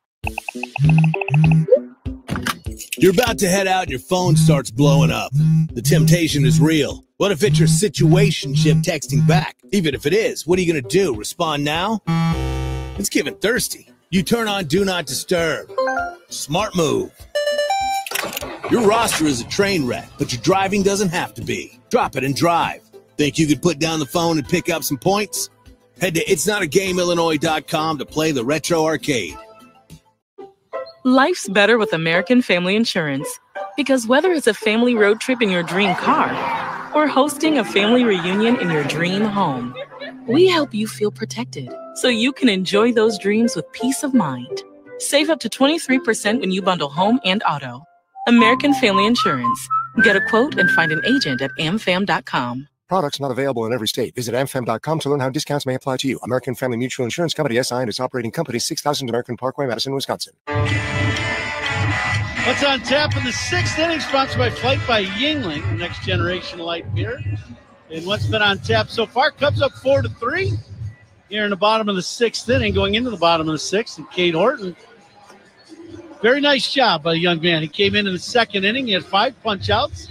You're about to head out and your phone starts blowing up. The temptation is real. What if it's your situationship texting back? Even if it is, what are you going to do? Respond now? It's getting thirsty. You turn on Do Not Disturb. Smart move. Your roster is a train wreck, but your driving doesn't have to be. Drop it and drive. Think you could put down the phone and pick up some points? Head to itsnotagameillinois.com to play the retro arcade. Life's better with American Family Insurance. Because whether it's a family road trip in your dream car or hosting a family reunion in your dream home, We help you feel protected so you can enjoy those dreams with peace of mind. Save up to 23% when you bundle home and auto. American Family Insurance. Get a quote and find an agent at amfam.com. Products not available in every state. Visit amfam.com to learn how discounts may apply to you. American Family Mutual Insurance Company, SI, and its operating company, 6000 American Parkway, Madison, Wisconsin. What's on tap in the sixth inning, sponsored by Flight by Yingling, next generation light beer. And what's been on tap so far? Cubs up 4-3 here in the bottom of the sixth inning, going into the bottom of the sixth. And Cade Horton, very nice job by the young man. He came in the second inning. He had 5 punch-outs.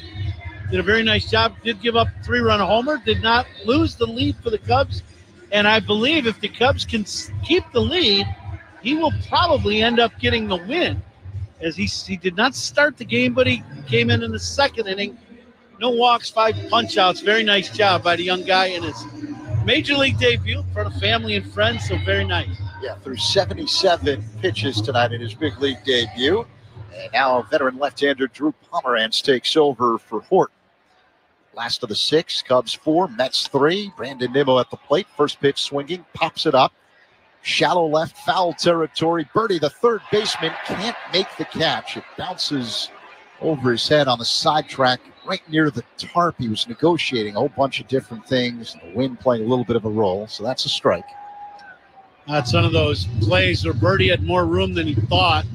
Did a very nice job. Did give up a 3-run homer. Did not lose the lead for the Cubs. And I believe if the Cubs can keep the lead, he will probably end up getting the win. As he did not start the game, but he came in the second inning. No walks, 5 punch-outs. Very nice job by the young guy in his major league debut in front of family and friends, so very nice. Yeah, through 77 pitches tonight in his big league debut. And now veteran left-hander Drew Pomeranz takes over for Horton. Last of the 6, Cubs 4, Mets 3. Brandon Nimmo at the plate. First pitch swinging, pops it up. Shallow left, foul territory. Birdie, the third baseman, can't make the catch. It bounces over his head on the side track right near the tarp. He was negotiating a whole bunch of different things. The wind playing a little bit of a role, so that's a strike. That's one of those plays where Birdie had more room than he thought,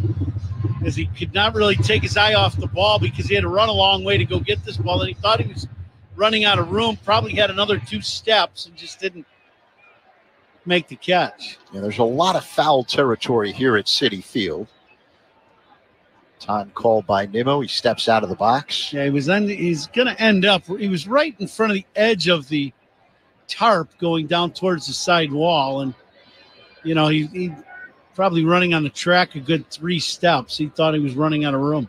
as he could not really take his eye off the ball because he had to run a long way to go get this ball, and he thought he was running out of room, probably had another 2 steps and just didn't make the catch. Yeah, there's a lot of foul territory here at Citi Field. Time called by Nimmo. He steps out of the box. Yeah, he's going to end up, he was right in front of the edge of the tarp going down towards the side wall. And, you know, he probably running on the track a good 3 steps. He thought he was running out of room.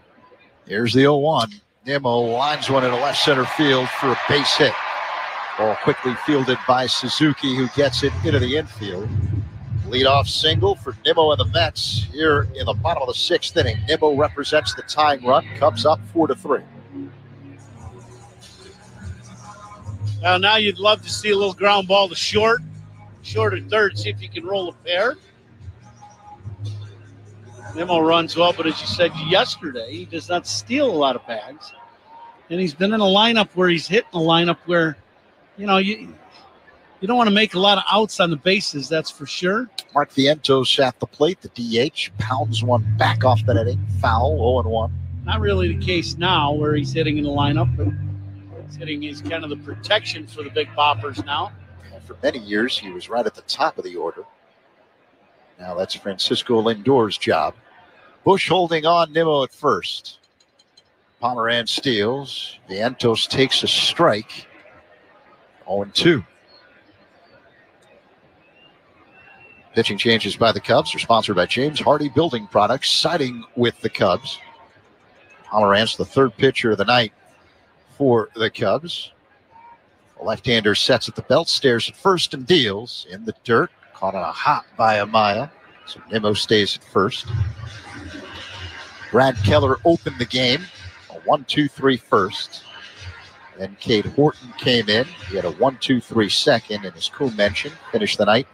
Here's the 0-1. Nimmo lines one into left center field for a base hit. Ball quickly fielded by Suzuki, who gets it into the infield. Leadoff single for Nimmo and the Mets here in the bottom of the 6th inning. Nimmo represents the tying run. Cubs up 4-3. Now you'd love to see a little ground ball to short or third, see if you can roll a pair. Nimmo runs well, but as you said yesterday, he does not steal a lot of bags. And he's been in a lineup where he's hit in a lineup where, you know, you don't want to make a lot of outs on the bases, that's for sure. Mark Vientos at the plate. The DH pounds one back off the netting. Foul, 0-1. Not really the case now where he's hitting in the lineup, but he's hitting is kind of the protection for the big boppers now. And for many years, he was right at the top of the order. Now that's Francisco Lindor's job. Bush holding on, Nimmo at first. Pomeranz steals. Vientos takes a strike. 0-2. Pitching changes by the Cubs are sponsored by James Hardy Building Products, siding with the Cubs. Pomeranz, the third pitcher of the night for the Cubs. The left-hander sets at the belt, stares at first and deals in the dirt. Caught on a hop by Amaya, so Nimmo stays at first. Brad Keller opened the game, a 1-2-3 first. Then Cade Horton came in. He had a 1-2-3 second, and as Kuhn mentioned, finished the night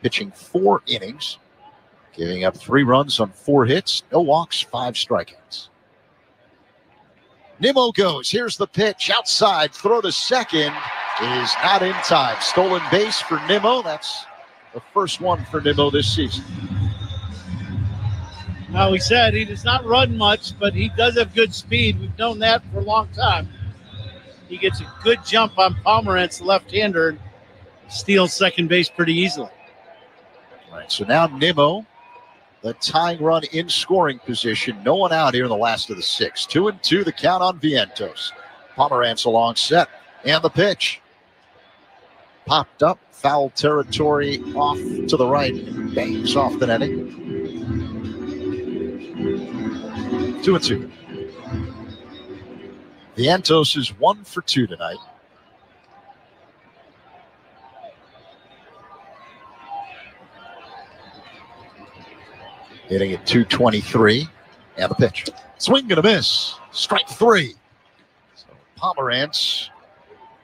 pitching 4 innings, giving up 3 runs on 4 hits, no walks, 5 strikeouts. Nimmo goes. Here's the pitch outside. Throw to second is not in time. Stolen base for Nimmo. That's the first one for Nimmo this season. Now, we said he does not run much, but he does have good speed. We've known that for a long time. He gets a good jump on Pomeranz, left-hander, and steals second base pretty easily. All right, so now Nimmo, the tying run in scoring position. No one out here in the last of the 6. 2-2 the count on Vientos. Pomeranz along set, and the pitch. Popped up, foul territory off to the right, and bangs off the netting. 2-2. Vientos is 1 for 2 tonight. Hitting at 223. And the pitch. Swing and a miss. Strike 3. So Pomeranz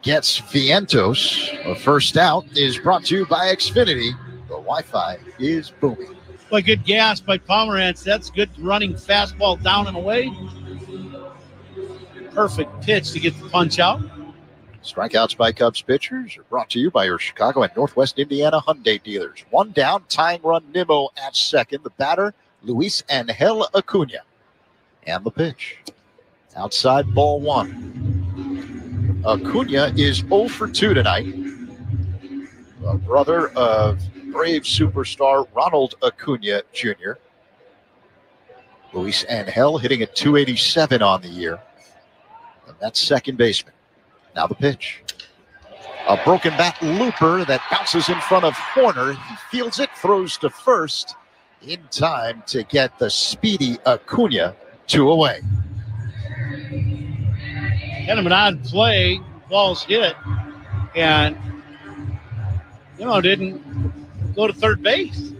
gets Vientos. A first out is brought to you by Xfinity. The Wi-Fi is booming. Boy, good gas by Pomerantz. That's good running fastball down and away. Perfect pitch to get the punch out. Strikeouts by Cubs pitchers are brought to you by your Chicago and Northwest Indiana Hyundai dealers. One down, tying run Nimmo at second. The batter, Luis Angel Acuna. And the pitch. Outside ball one. Acuna is 0 for 2 tonight. A brother of Braves superstar Ronald Acuna Jr. Luis Angel hitting at .287 on the year. And that's second baseman. Now the pitch. A broken bat looper that bounces in front of Horner. He fields it, throws to first in time to get the speedy Acuna 2 away. Kind of an odd play. Ball's hit. And, didn't go to third base.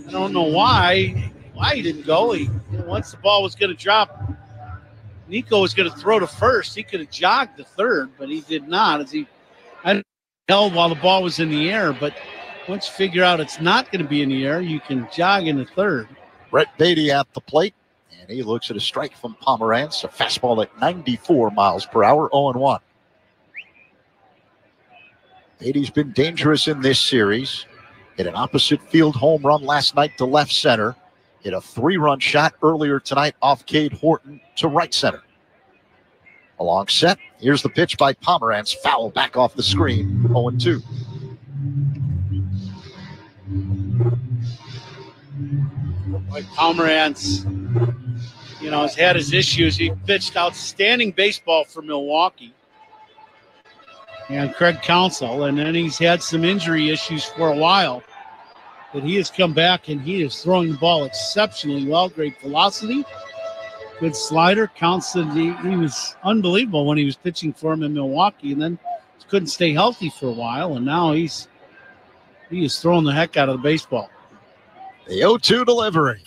I don't know why he didn't go. Once the ball was going to drop, Nico was going to throw to first. He could have jogged to third, but he did not. As he held while the ball was in the air. But once you figure out it's not going to be in the air, you can jog into third. Brett Beatty at the plate, and he looks at a strike from Pomerantz. A fastball at 94 miles per hour, 0-1. Beatty's been dangerous in this series. Hit an opposite field home run last night to left center. Hit a 3-run shot earlier tonight off Cade Horton to right center. A long set. Here's the pitch by Pomerantz. Foul back off the screen. 0-2. Like Pomerantz, has had his issues. He pitched outstanding baseball for Milwaukee and Craig Counsell, and then he's had some injury issues for a while. But he has come back, and he is throwing the ball exceptionally well. Great velocity, good slider. Counsell, he was unbelievable when he was pitching for him in Milwaukee, and then couldn't stay healthy for a while, and now he is throwing the heck out of the baseball. The 0-2 delivery.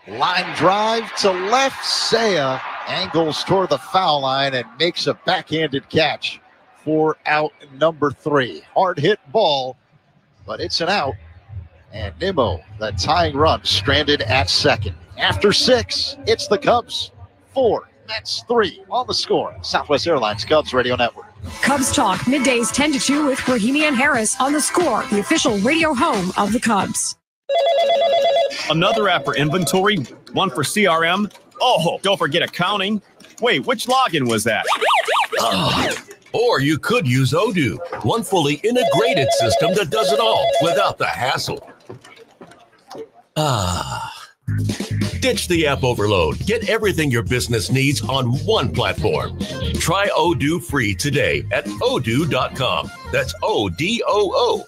Line drive to left. Seiya angles toward the foul line and makes a backhanded catch for out number 3. Hard hit ball, but it's an out. And Nimmo, the tying run, stranded at second. After 6, it's the Cubs 4, Mets 3 on the score. Southwest Airlines Cubs Radio Network. Cubs Talk, middays 10 to 2 with Rahimi and Harris on the score, the official radio home of the Cubs. Another app for inventory, one for CRM. Oh, don't forget accounting. Wait, which login was that? Or you could use Odoo, one fully integrated system that does it all without the hassle. Ditch the app overload. Get everything your business needs on one platform. Try Odoo free today at odoo.com. That's ODOO.com.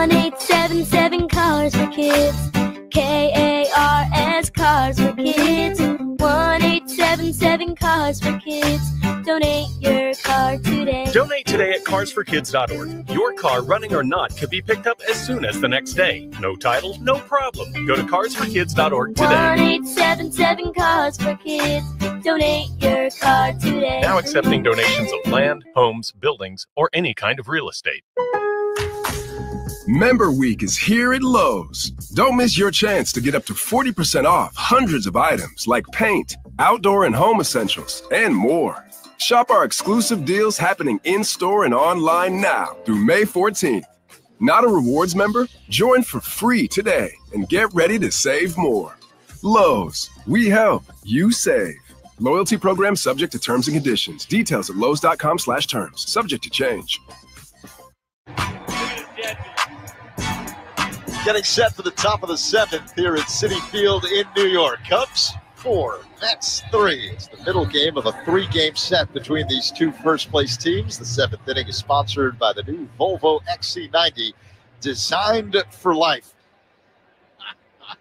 1877 Cars for Kids. KARS Cars for Kids. 1877 Cars for Kids. Donate your car today. Donate today at carsforkids.org. Your car, running or not, could be picked up as soon as the next day. No title, no problem. Go to carsforkids.org today. 1877 Cars for Kids. Donate your car today. Now accepting donations of land, homes, buildings, or any kind of real estate. Member Week is here at Lowe's. Don't miss your chance to get up to 40% off hundreds of items like paint, outdoor and home essentials, and more. Shop our exclusive deals happening in-store and online now through May 14th. Not a rewards member? Join for free today and get ready to save more. Lowe's, we help, you save. Loyalty program subject to terms and conditions. Details at lowes.com/terms. Subject to change. Getting set for the top of the 7th here at Citi Field in New York. Cubs 4, Mets 3. It's the middle game of a 3-game set between these two first-place teams. The 7th inning is sponsored by the new Volvo XC90, designed for life.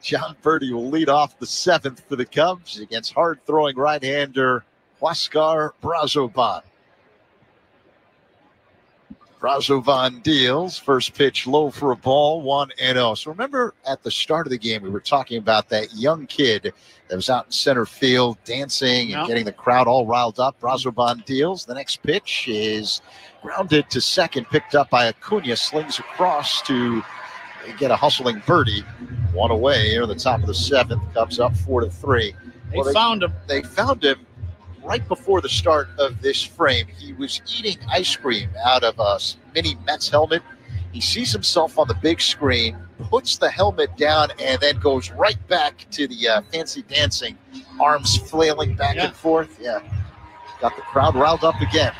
John Purdy will lead off the 7th for the Cubs against hard-throwing right-hander Huascar Brazoban. Brazovan deals. First pitch low for a ball, 1-0. So remember at the start of the game, we were talking about that young kid that was out in center field dancing and getting the crowd all riled up. Brazovan deals. The next pitch is grounded to second, picked up by Acuna, slings across to get a hustling birdie. One away here in the top of the seventh. Cubs up 4-3. They found him. They found him right before the start of this frame. He was eating ice cream out of a mini Mets helmet. He sees himself on the big screen, puts the helmet down, and then goes right back to the fancy dancing, arms flailing back and forth. Yeah, got the crowd riled up again.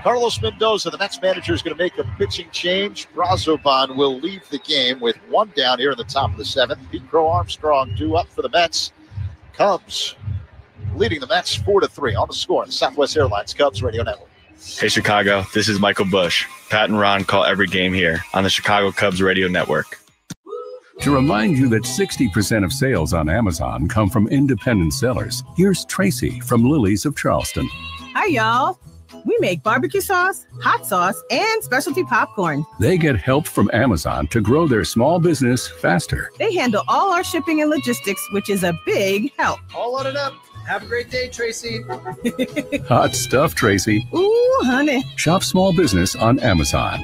Carlos Mendoza, the Mets manager, is going to make a pitching change. Brazovan will leave the game with one down here in the top of the seventh. Pete Crow Armstrong due up for the Mets. Cubs leading the Mets 4-3 on the score on the Southwest Airlines Cubs Radio Network. Hey, Chicago, this is Michael Bush. Pat and Ron call every game here on the Chicago Cubs Radio Network. To remind you that 60% of sales on Amazon come from independent sellers, here's Tracy from Lily's of Charleston. Hi, y'all. We make barbecue sauce, hot sauce, and specialty popcorn. They get help from Amazon to grow their small business faster. They handle all our shipping and logistics, which is a big help. All loaded up. Have a great day, Tracy. Hot stuff, Tracy. Ooh, honey. Shop small business on Amazon.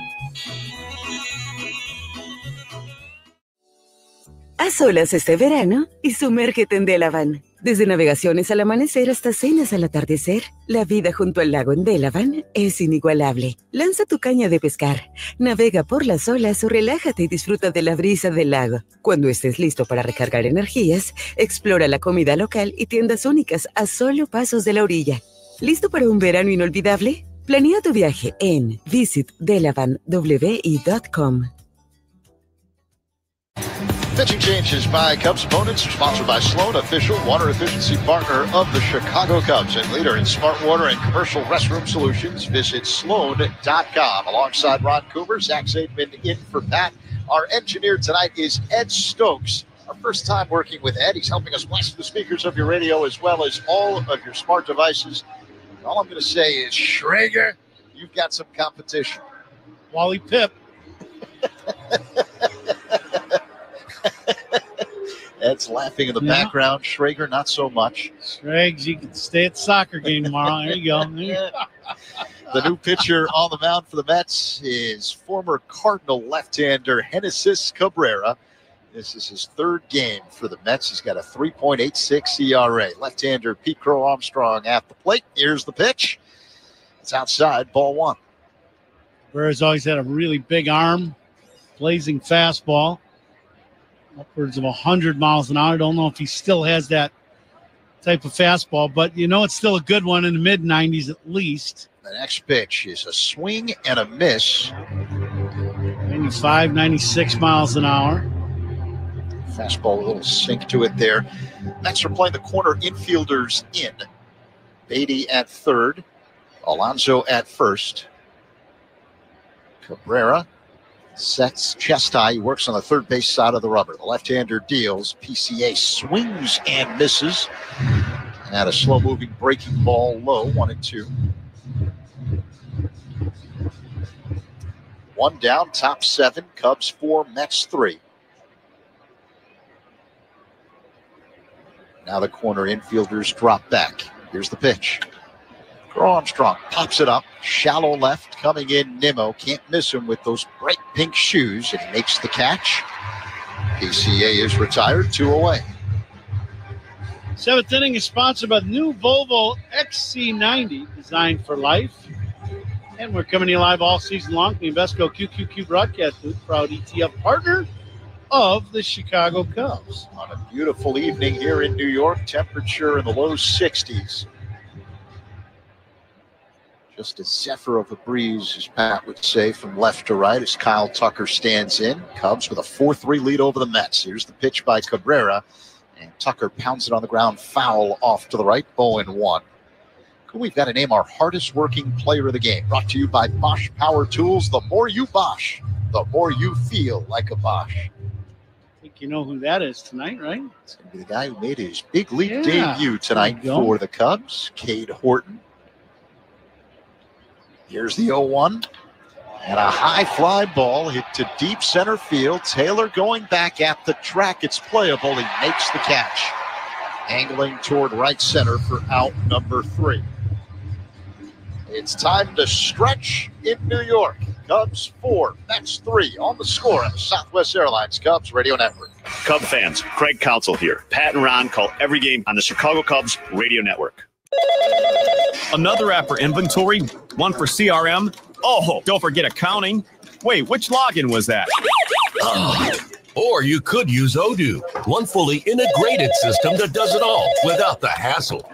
Haz solas este verano y sumérgete en Delavan. Desde navegaciones al amanecer hasta cenas al atardecer, la vida junto al lago en Delavan es inigualable. Lanza tu caña de pescar, navega por las olas o relájate y disfruta de la brisa del lago. Cuando estés listo para recargar energías, explora la comida local y tiendas únicas a solo pasos de la orilla. ¿Listo para un verano inolvidable? Planea tu viaje en visitdelavanwi.com. Pitching changes by Cubs opponents are sponsored by Sloan, official water efficiency partner of the Chicago Cubs and leader in smart water and commercial restroom solutions. Visit sloan.com. Alongside Ron Coomer, Zach Zaidman in for Pat. Our engineer tonight is Ed Stokes. Our first time working with Ed. He's helping us blast the speakers of your radio as well as all of your smart devices. And all I'm going to say is, Schrager, you've got some competition. Wally Pipp. Ed's laughing in the background. Schrager, not so much. Schrags, you can stay at the soccer game tomorrow. There you go. The new pitcher on the mound for the Mets is former Cardinal left-hander Genesis Cabrera. This is his third game for the Mets. He's got a 3.86 ERA. Left-hander Pete Crow Armstrong at the plate. Here's the pitch. It's outside, ball one. Cabrera's always had a really big arm, blazing fastball. Upwards of 100 miles an hour. I don't know if he still has that type of fastball, but it's still a good one in the mid-90s at least. The next pitch is a swing and a miss. 95, 96 miles an hour. Fastball, a little sink to it there. Mets are playing the corner infielders in. Beatty at third. Alonso at first. Cabrera sets chest high. He works on the third base side of the rubber. The left-hander deals. PCA swings and misses. And had a slow-moving breaking ball low, 1-2. One down, top seven. Cubs 4, Mets 3. Now the corner infielders drop back. Here's the pitch. Armstrong pops it up, shallow left, coming in Nimmo. Can't miss him with those bright pink shoes, and he makes the catch. PCA is retired, 2 away. Seventh inning is sponsored by the new Volvo XC90, designed for life. And we're coming to you live all season long from the Invesco QQQ broadcast booth, proud ETF partner of the Chicago Cubs. On a beautiful evening here in New York, temperature in the low 60s. Just a zephyr of a breeze, as Pat would say, from left to right as Kyle Tucker stands in. Cubs with a 4-3 lead over the Mets. Here's the pitch by Cabrera, and Tucker pounds it on the ground, foul off to the right, 0-1. We've got to name our hardest working player of the game. Brought to you by Bosch Power Tools. The more you Bosch, the more you feel like a Bosch. I think you know who that is tonight, right? It's going to be the guy who made his big league debut tonight for the Cubs, Cade Horton. Here's the 0-1. And a high fly ball hit to deep center field. Taylor going back at the track. It's playable. He makes the catch. Angling toward right center for out number 3. It's time to stretch in New York. Cubs 4, Mets 3 on the score on the Southwest Airlines Cubs Radio Network. Cub fans, Craig Counsell here. Pat and Ron call every game on the Chicago Cubs Radio Network. Another app for inventory, one for CRM. Oh, don't forget accounting. Wait, which login was that? Or you could use Odoo, one fully integrated system that does it all without the hassle.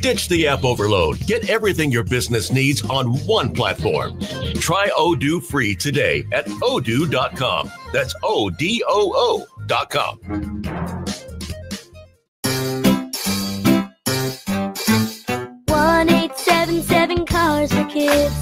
Ditch the app overload. Get everything your business needs on one platform. Try Odoo free today at odoo.com. That's ODOO.com. 1-877 Cars for Kids.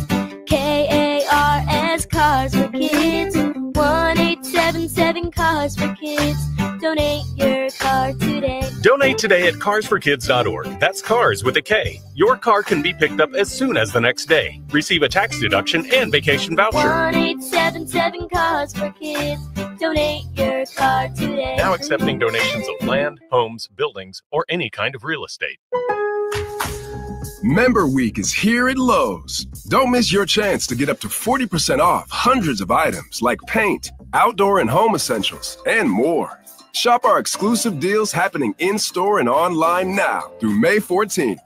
KARS Cars for Kids. 1-877 Cars for Kids. Donate your car today. Donate today at carsforkids.org. That's cars with a K. Your car can be picked up as soon as the next day. Receive a tax deduction and vacation voucher. 1-877 Cars for Kids. Donate your car today. Now accepting donations of land, homes, buildings, or any kind of real estate. Member Week is here at Lowe's. Don't miss your chance to get up to 40% off hundreds of items like paint, outdoor and home essentials, and more. Shop our exclusive deals happening in-store and online now through May 14th.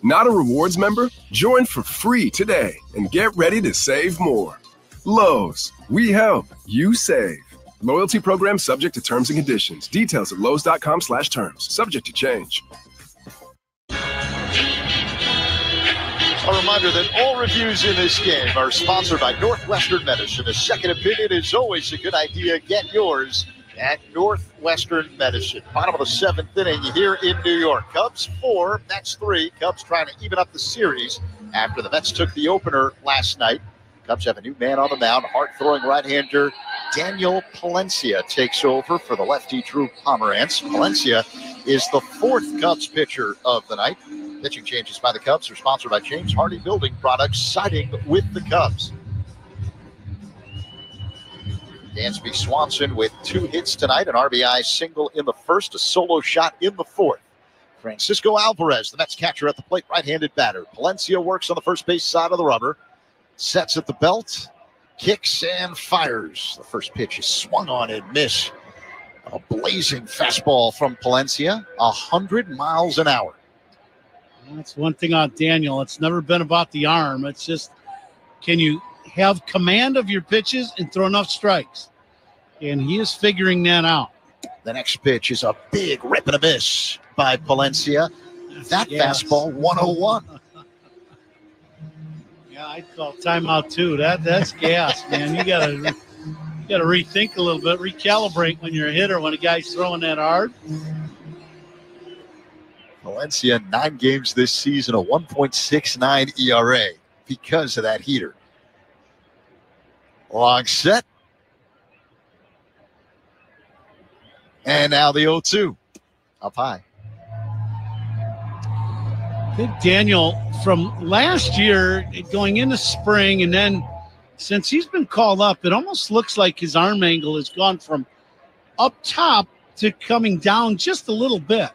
Not a rewards member? Join for free today and get ready to save more. Lowe's, we help, you save. Loyalty program subject to terms and conditions. Details at lowes.com/terms. Subject to change. A reminder that all reviews in this game are sponsored by Northwestern Medicine. A second opinion is always a good idea. Get yours at Northwestern Medicine. Bottom of the 7th inning here in New York. Cubs 4, Mets 3. Cubs trying to even up the series after the Mets took the opener last night. Cubs have a new man on the mound. Hard-throwing right-hander Daniel Palencia takes over for the lefty Drew Pomerantz. Palencia is the 4th Cubs pitcher of the night. Pitching changes by the Cubs are sponsored by James Hardy Building Products, siding with the Cubs. Dansby Swanson with 2 hits tonight, an RBI single in the first, a solo shot in the 4th. Francisco Alvarez, the Mets catcher at the plate, right-handed batter. Palencia works on the first base side of the rubber, sets at the belt, kicks and fires. The first pitch is swung on and missed. A blazing fastball from Palencia, 100 miles an hour. That's one thing on Daniel. It's never been about the arm. It's just, can you have command of your pitches and throw enough strikes? And he is figuring that out. The next pitch is a big rip and a miss by Palencia. That fastball, 101. Yeah, I'd call timeout too. That's gas, man. You gotta rethink a little bit, recalibrate when you're a hitter, when a guy's throwing that hard. Palencia, 9 games this season, a 1.69 ERA because of that heater. Long set. And now the 0-2. Up high. I think Daniel, from last year going into spring, and then since he's been called up, it almost looks like his arm angle has gone from up top to coming down just a little bit.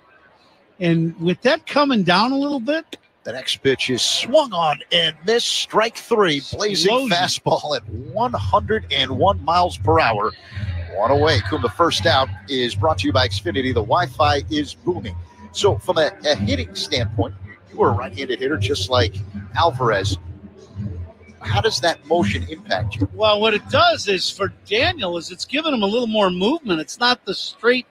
And with that coming down a little bit, the next pitch is swung on and missed. Strike 3, blazing fastball at 101 miles per hour. One away. The first out is brought to you by Xfinity. The Wi-Fi is booming. So from a hitting standpoint, you were a right-handed hitter just like Alvarez. How does that motion impact you? Well, what it does is for Daniel is it's giving him a little more movement. It's not the straight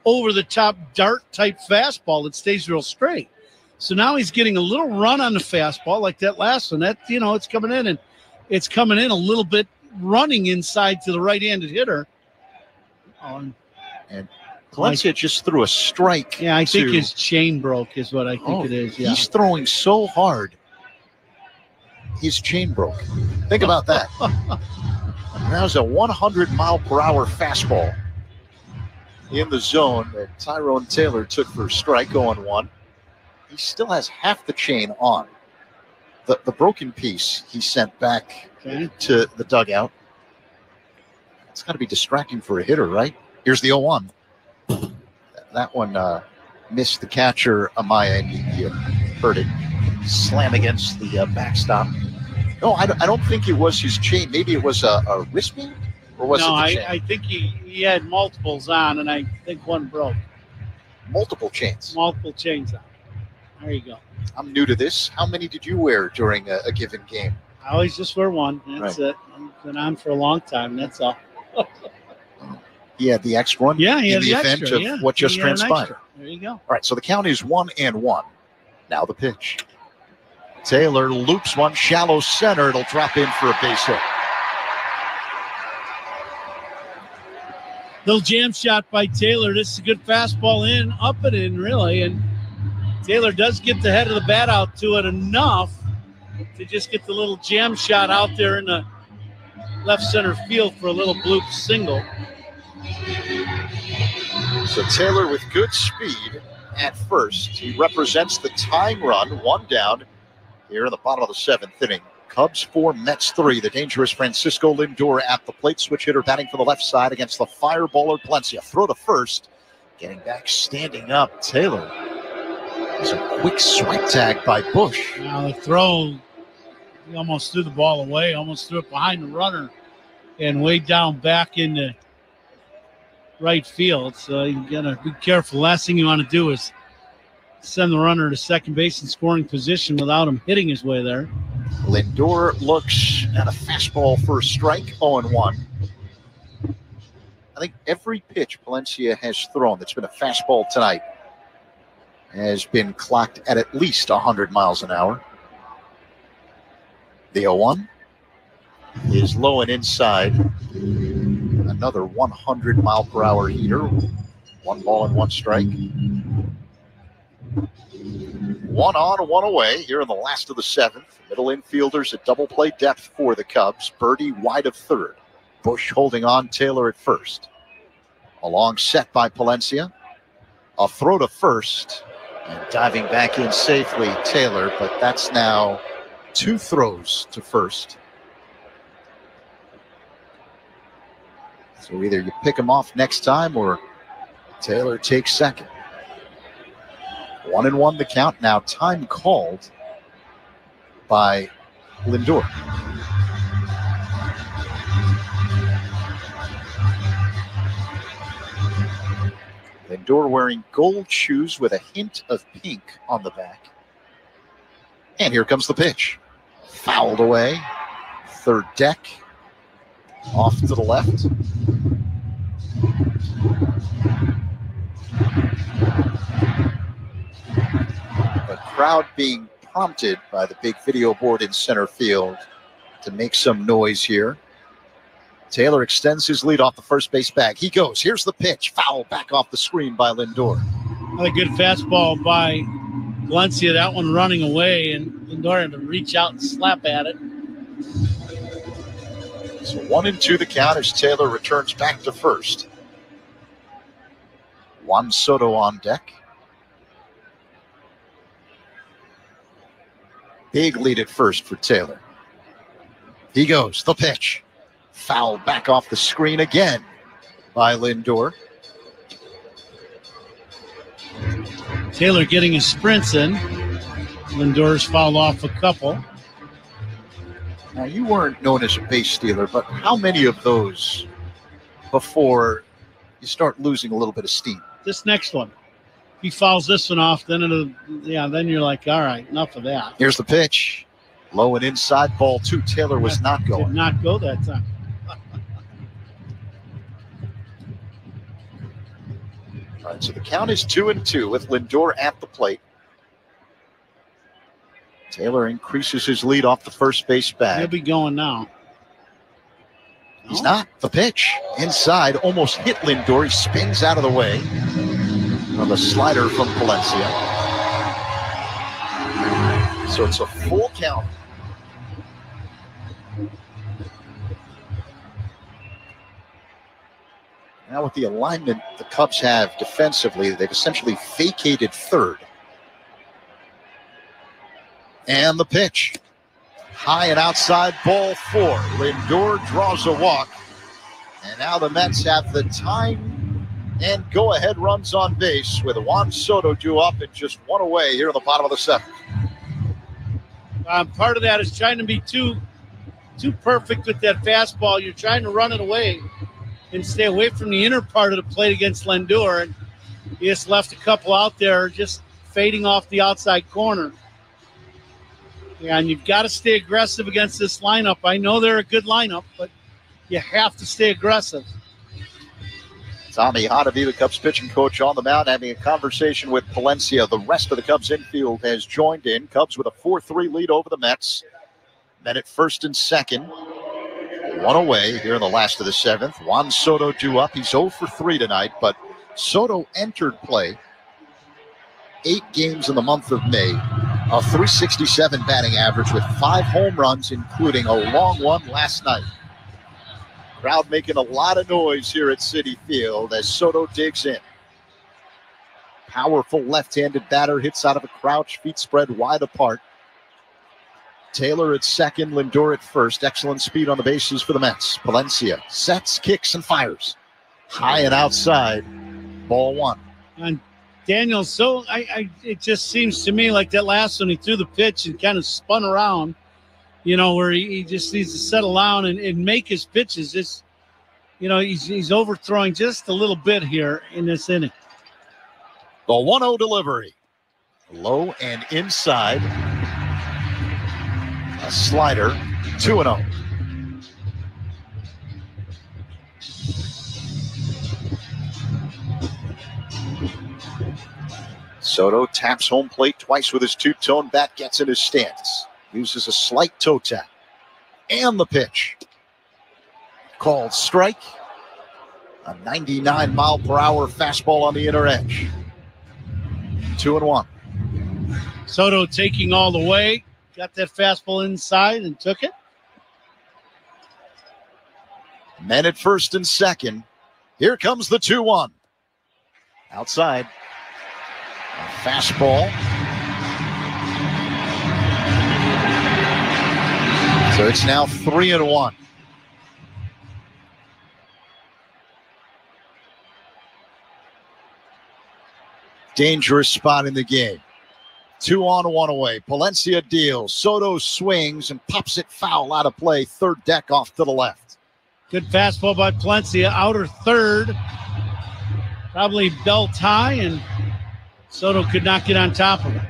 over-the-top dart-type fastball that stays real straight. So now he's getting a little run on the fastball like that last one. That, it's coming in, and it's coming in a little bit running inside to the right-handed hitter. And Palencia just threw a strike. Yeah, I think his chain broke is what I think it is. Yeah. He's throwing so hard, his chain broke. Think about that. That was a 100-mile-per-hour fastball in the zone that Tyrone Taylor took for strike 0-1. He still has half the chain on. the broken piece he sent back to the dugout. It's got to be distracting for a hitter, right? Here's the 0-1. That one missed the catcher, Amaya, and he heard it slam against the backstop. No, I don't think it was his chain. Maybe it was a wristband, or was it the chain? I think he had multiples on, and I think one broke. Multiple chains. Multiple chains on. There you go. I'm new to this. How many did you wear during a given game? I always just wear one. That's it. I've been on for a long time. That's all. He had the extra one. Yeah, he in had the event extra, of what just transpired. There you go. All right, so the count is 1-1. Now the pitch. Taylor loops one shallow center. It'll drop in for a base hit. Little jam shot by Taylor. This is a good fastball in, up and in, really. And Taylor does get the head of the bat out to it enough to just get the little jam shot out there in the left center field for a little bloop single. So Taylor with good speed at first. He represents the tying run, one down here in the bottom of the seventh inning. Cubs 4, Mets 3. The dangerous Francisco Lindor at the plate. Switch hitter batting for the left side against the fireballer Palencia. Throw to first. Getting back, standing up. Taylor. It's a quick swipe tag by Bush. Now the throw, he almost threw the ball away, almost threw it behind the runner and way down back in the right field. So you got to be careful. Last thing you want to do is send the runner to second base in scoring position without him hitting his way there. Lindor looks at a fastball for a strike, 0-1. I think every pitch Palencia has thrown that's been a fastball tonight has been clocked at least 100 miles an hour. The 0-1 is low and inside. Another 100-mile-per-hour heater. 1 ball and 1 strike. 1 on, 1 away here in the last of the seventh. Middle infielders at double play depth for the Cubs. Birdie wide of third. Bush holding on, Taylor at first. A long set by Palencia. A throw to first. And diving back in safely, Taylor, but that's now 2 throws to first. So either you pick him off next time or Taylor takes second. 1-1 the count. Now time called by Lindor. Lindor wearing gold shoes with a hint of pink on the back. And here comes the pitch. Fouled away. Third deck. Off to the left. The crowd being prompted by the big video board in center field to make some noise here. Taylor extends his lead off the first base bag. He goes. Here's the pitch. Foul back off the screen by Lindor. Another good fastball by Palencia. That one running away, and Lindor had to reach out and slap at it. So 1-2 the count as Taylor returns back to first. Juan Soto on deck. Big lead at first for Taylor. He goes. The pitch. Foul back off the screen again by Lindor. Taylor getting his sprints in. Lindor's fouled off a couple. Now, you weren't known as a base stealer, but how many of those before you start losing a little bit of steam? This next one. If he fouls this one off, then then you're like, all right, enough of that. Here's the pitch. Low and inside, ball 2. Taylor was not going. Did not go that time. All right, so the count is 2-2 with Lindor at the plate. Taylor increases his lead off the first base bag. He'll be going now. He's not. The pitch inside almost hit Lindor. He spins out of the way of a slider from Palencia. So it's a full count. Now with the alignment the Cubs have defensively, they've essentially vacated third. And the pitch. High and outside, ball 4. Lindor draws a walk. And now the Mets have the time and go-ahead runs on base with Juan Soto due up and just one away here in the bottom of the 7th. Part of that is trying to be too perfect with that fastball. You're trying to run it away and stay away from the inner part of the plate against Lindor. And he just left a couple out there just fading off the outside corner. Yeah, and you've got to stay aggressive against this lineup. I know they're a good lineup, but you have to stay aggressive. Tommy Honaby, the Cubs pitching coach, on the mound, having a conversation with Palencia. The rest of the Cubs infield has joined in. Cubs with a 4-3 lead over the Mets. Men at first and second. One away here in the last of the 7th. Juan Soto due up. He's 0 for 3 tonight, but Soto entered play 8 games in the month of May. A .367 batting average with 5 home runs, including a long one last night. Crowd making a lot of noise here at Citi Field as Soto digs in. Powerful left-handed batter, hits out of a crouch, feet spread wide apart. Taylor at second, Lindor at first. Excellent speed on the bases for the Mets. Palencia sets, kicks, and fires. High and outside, ball 1. And Daniel, it just seems to me like that last one, he threw the pitch and kind of spun around, where he just needs to settle down and make his pitches. Just, he's overthrowing just a little bit here in this inning. The 1-0 delivery. Low and inside. A slider, 2-0. Soto taps home plate twice with his two-tone bat, gets in his stance. Uses a slight toe tap. And the pitch. Called strike. A 99-mile-per-hour fastball on the inner edge. 2-1. Soto taking all the way. Got that fastball inside and took it. Men at first and second. Here comes the 2-1. Outside. A fastball. So it's now 3-1. Dangerous spot in the game. 2 on, 1 away. Palencia deals. Soto swings and pops it foul out of play. Third deck off to the left. Good fastball by Palencia. Outer third. Probably belt high, and Soto could not get on top of it.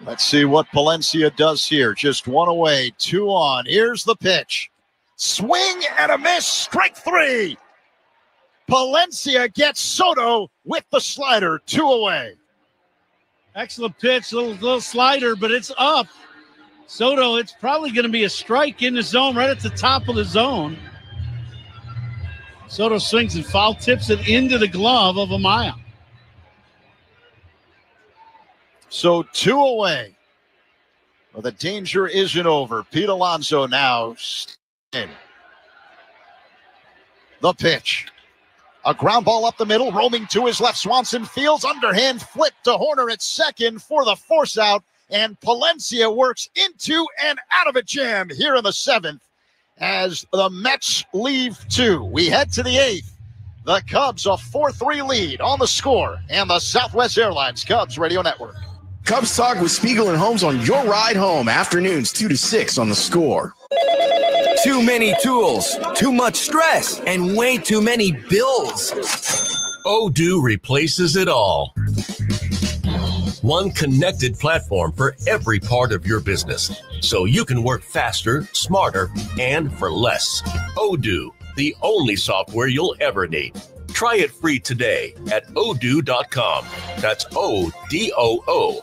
Let's see what Palencia does here. Just 1 away, 2 on. Here's the pitch. Swing and a miss. Strike 3. Palencia gets Soto with the slider. 2 away. Excellent pitch. Little slider, but it's up. Soto, it's probably going to be a strike in the zone, right at the top of the zone. Soto swings and foul tips it into the glove of Amaya. So 2 away. Well, the danger isn't over. Pete Alonso now in. The pitch. A ground ball up the middle, roaming to his left. Swanson fields, underhand flip to Horner at second for the force out. And Palencia works into and out of a jam here in the 7th as the Mets leave 2. We head to the 8th. The Cubs a 4-3 lead on the Score and the Southwest Airlines Cubs Radio Network. Cubs Talk with Spiegel and Holmes on your ride home. Afternoons 2 to 6 on the Score. Too many tools, too much stress, and way too many bills. Odoo replaces it all. One connected platform for every part of your business, so you can work faster, smarter, and for less. Odoo, the only software you'll ever need. Try it free today at odoo.com. That's ODOO.com.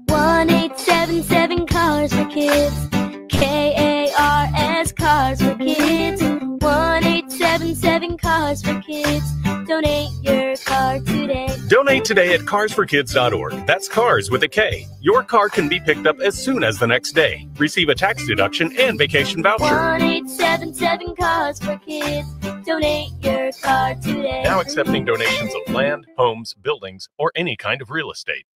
1-877 Cars for Kids. KARS Cars for Kids. 1-877 Cars for Kids. Donate your car today. Donate Donate today at carsforkids.org. That's cars with a K. Your car can be picked up as soon as the next day. Receive a tax deduction and vacation voucher. 1-877 Cars for Kids. Donate your car today. Now accepting donations of land, homes, buildings, or any kind of real estate.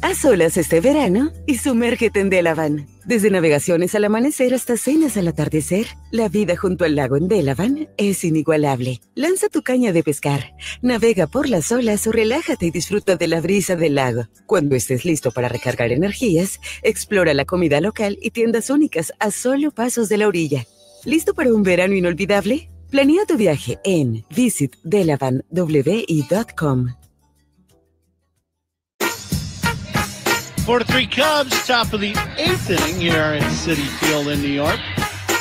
Haz olas este verano y sumérgete en Delavan. Desde navegaciones al amanecer hasta cenas al atardecer, la vida junto al lago en Delavan es inigualable. Lanza tu caña de pescar, navega por las olas o relájate y disfruta de la brisa del lago. Cuando estés listo para recargar energías, explora la comida local y tiendas únicas a solo pasos de la orilla. ¿Listo para un verano inolvidable? Planea tu viaje en visitdelavanwi.com. 4-3 Cubs, top of the 8th inning here at Citi Field in New York.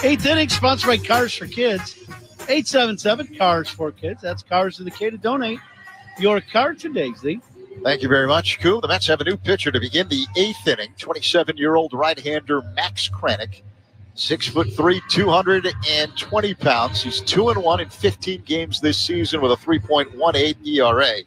8th inning, sponsored by Cars for Kids. 877 Cars for Kids. That's Cars with a K to donate your car today, Z. Thank you very much, Coop. The Mets have a new pitcher to begin the 8th inning. 27-year-old right-hander Max Kranick. 6'3", 220 pounds. He's 2-1 in 15 games this season with a 3.18 ERA.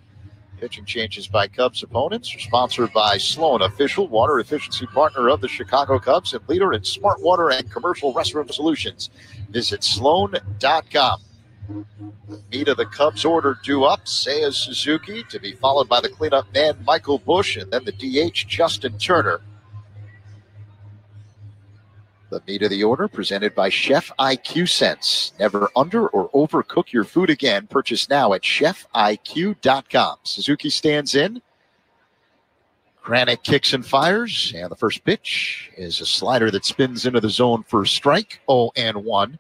Pitching changes by Cubs opponents are sponsored by Sloan, official water efficiency partner of the Chicago Cubs and leader in smart water and commercial restroom solutions. Visit sloan.com. Meat of the Cubs order due up, Seiya Suzuki, to be followed by the cleanup man Michael Busch, and then the DH Justin Turner. The meat of the order presented by Chef IQ Sense. Never under or overcook your food again. Purchase now at chefiq.com. Suzuki stands in. Kranick kicks and fires. And the first pitch is a slider that spins into the zone for a strike. 0-1.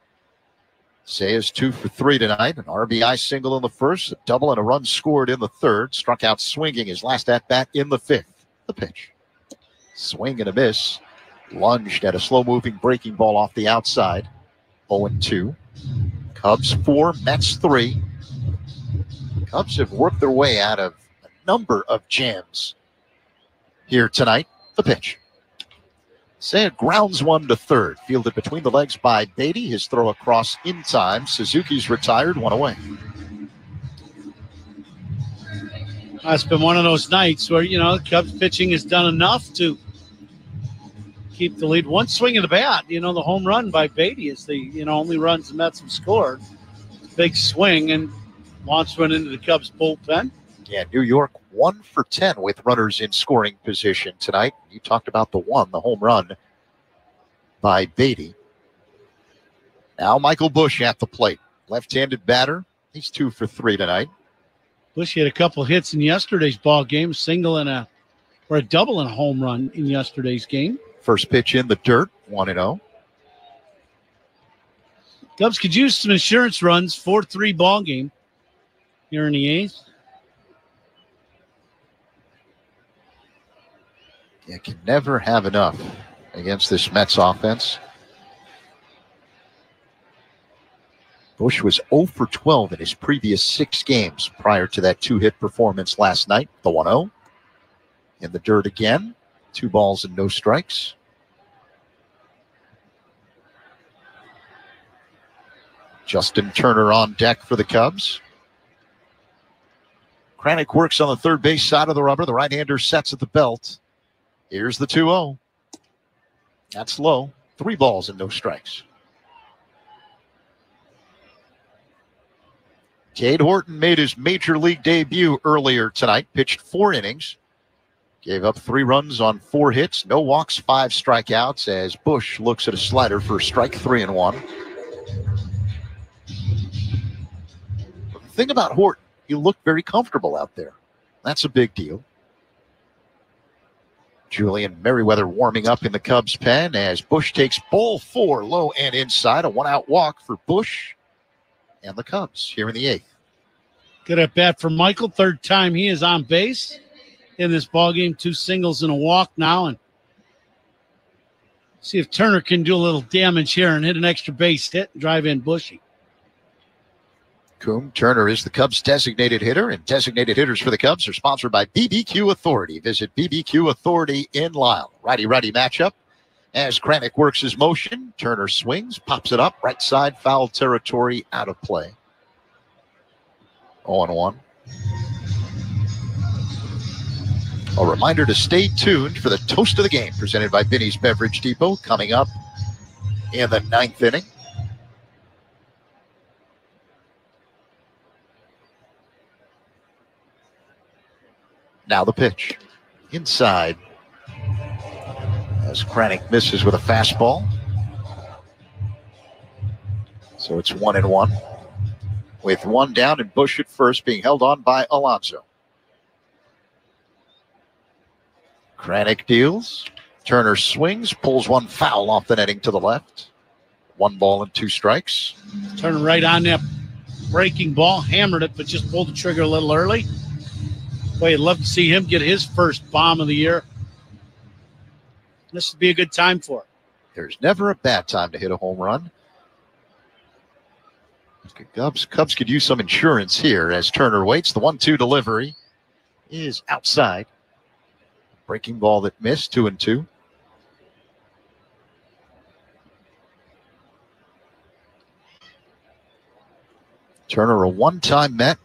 Seiya's 2 for 3 tonight. An RBI single in the first, a double and a run scored in the third. Struck out swinging his last at-bat in the fifth. The pitch. Swing and a miss. Lunged at a slow-moving breaking ball off the outside. 0-2. Cubs 4, Mets 3. Cubs have worked their way out of a number of jams here tonight. The pitch. Seiya grounds one to third. Fielded between the legs by Beatty. His throw across in time. Suzuki's retired, one away. It's been one of those nights where, Cubs pitching has done enough to keep the lead. One swing of the bat, the home run by Beatty is the, only runs the Mets have scored. Big swing and launched one into the Cubs bullpen. Yeah, New York 1 for 10 with runners in scoring position tonight. You talked about the home run by Beatty. Now Michael Busch at the plate. Left-handed batter. He's 2 for 3 tonight. Busch had a couple hits in yesterday's ball game, single and a double and a home run in yesterday's game. First pitch in the dirt, 1-0. Cubs could use some insurance runs, 4-3 ball game here in the 8th. You can never have enough against this Mets offense. Busch was 0 for 12 in his previous 6 games prior to that 2-hit performance last night. The 1-0. In the dirt again. 2 balls and no strikes. Justin Turner on deck for the Cubs. Kranick works on the third base side of the rubber. The right-hander sets at the belt. Here's the 2-0. That's low. 3 balls and no strikes. Cade Horton made his major league debut earlier tonight. Pitched 4 innings. Gave up 3 runs on 4 hits. No walks, 5 strikeouts as Busch looks at a slider for strike 3-1. The thing about Horton, he looked very comfortable out there. That's a big deal. Julian Merriweather warming up in the Cubs pen as Busch takes ball 4 low and inside. A 1-out walk for Busch and the Cubs here in the 8th. Good at bat for Michael. Third time he is on base in this ballgame. 2 singles and a walk now. And see if Turner can do a little damage here and hit an extra base hit and drive in Bushy. Coom Turner is the Cubs' designated hitter, and designated hitters for the Cubs are sponsored by BBQ Authority. Visit BBQ Authority in Lyle. Righty-righty matchup. As Kranick works his motion, Turner swings, pops it up, right side, foul territory, out of play. 0-1. A reminder to stay tuned for the toast of the game presented by Binny's Beverage Depot coming up in the 9th inning. Now the pitch. Inside. As Kranick misses with a fastball. So it's 1-1. With one down and Bush at first, being held on by Alonso. Kranick deals. Turner swings, pulls one foul off the netting to the left. 1 ball and 2 strikes. Turner right on that breaking ball, hammered it, but just pulled the trigger a little early. Boy, I'd love to see him get his first bomb of the year. This would be a good time for it. There's never a bad time to hit a home run. Cubs could use some insurance here as Turner waits. The 1-2 delivery is outside. Breaking ball that missed, 2-2. Turner, a one-time Met.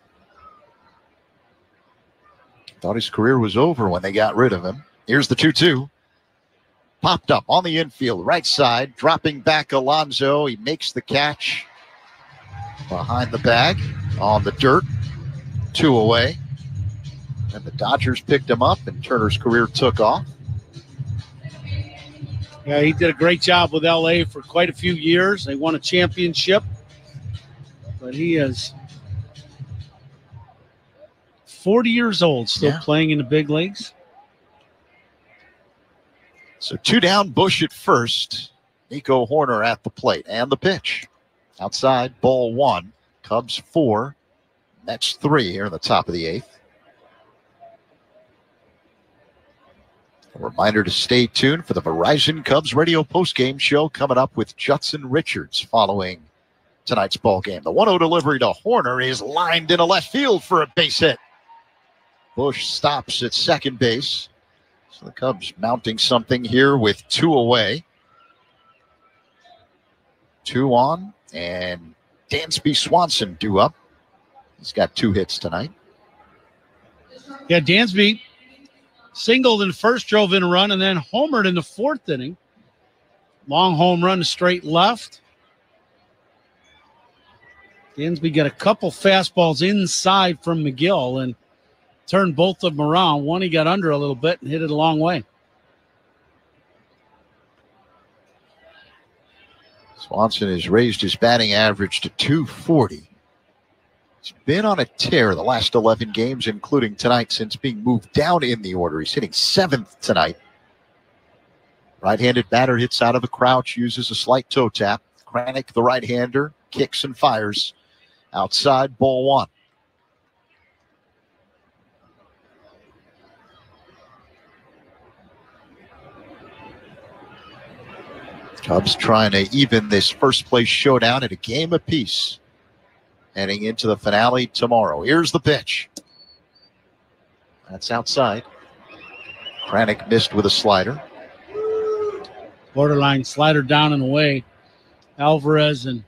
Thought his career was over when they got rid of him. Here's the 2-2. Popped up on the infield, right side, dropping back Alonso. He makes the catch behind the bag on the dirt. 2 away. And the Dodgers picked him up, and Turner's career took off. Yeah, he did a great job with L.A. for quite a few years. They won a championship. But he is 40 years old, still playing in the big leagues. So 2 down, Bush at first. Nico Horner at the plate. And the pitch. Outside, ball 1. Cubs 4. Mets 3 here in the top of the 8th. A reminder to stay tuned for the Verizon Cubs radio postgame show coming up with Judson Richards following tonight's ball game. The 1-0 delivery to Horner is lined into left field for a base hit. Bush stops at second base. So the Cubs mounting something here with 2 away. 2 on, and Dansby Swanson due up. He's got 2 hits tonight. Yeah, Dansby singled in the first, drove in a run, and then homered in the 4th inning. Long home run to straight left. Dansby got a couple fastballs inside from McGill and turned both of them around. One he got under a little bit and hit it a long way. Swanson has raised his batting average to .240. He's been on a tear the last 11 games, including tonight, since being moved down in the order. He's hitting 7th tonight. Right-handed batter hits out of a crouch, uses a slight toe tap. Kranick, the right-hander, kicks and fires. Outside, ball 1. Cubs trying to even this first-place showdown at a game apiece. Heading into the finale tomorrow. Here's the pitch. That's outside. Kranick missed with a slider. Borderline slider down and away. Alvarez and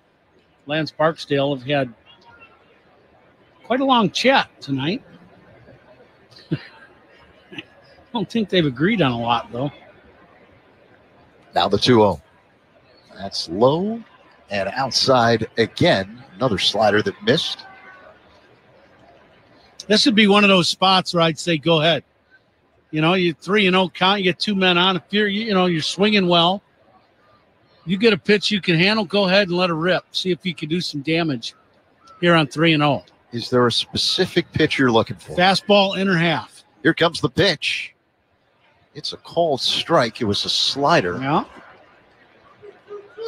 Lance Barksdale have had quite a long chat tonight. I don't think they've agreed on a lot, though. Now the 2-0. That's low and outside again. Another slider that missed. This would be one of those spots where I'd say go ahead. You know, you 3-0 count, you get 2 men on. If you're swinging well, you get a pitch you can handle, go ahead and let it rip. See if you can do some damage here on 3-0. Is there a specific pitch you're looking for? Fastball, inner half. Here comes the pitch. It's a called strike. It was a slider. Yeah.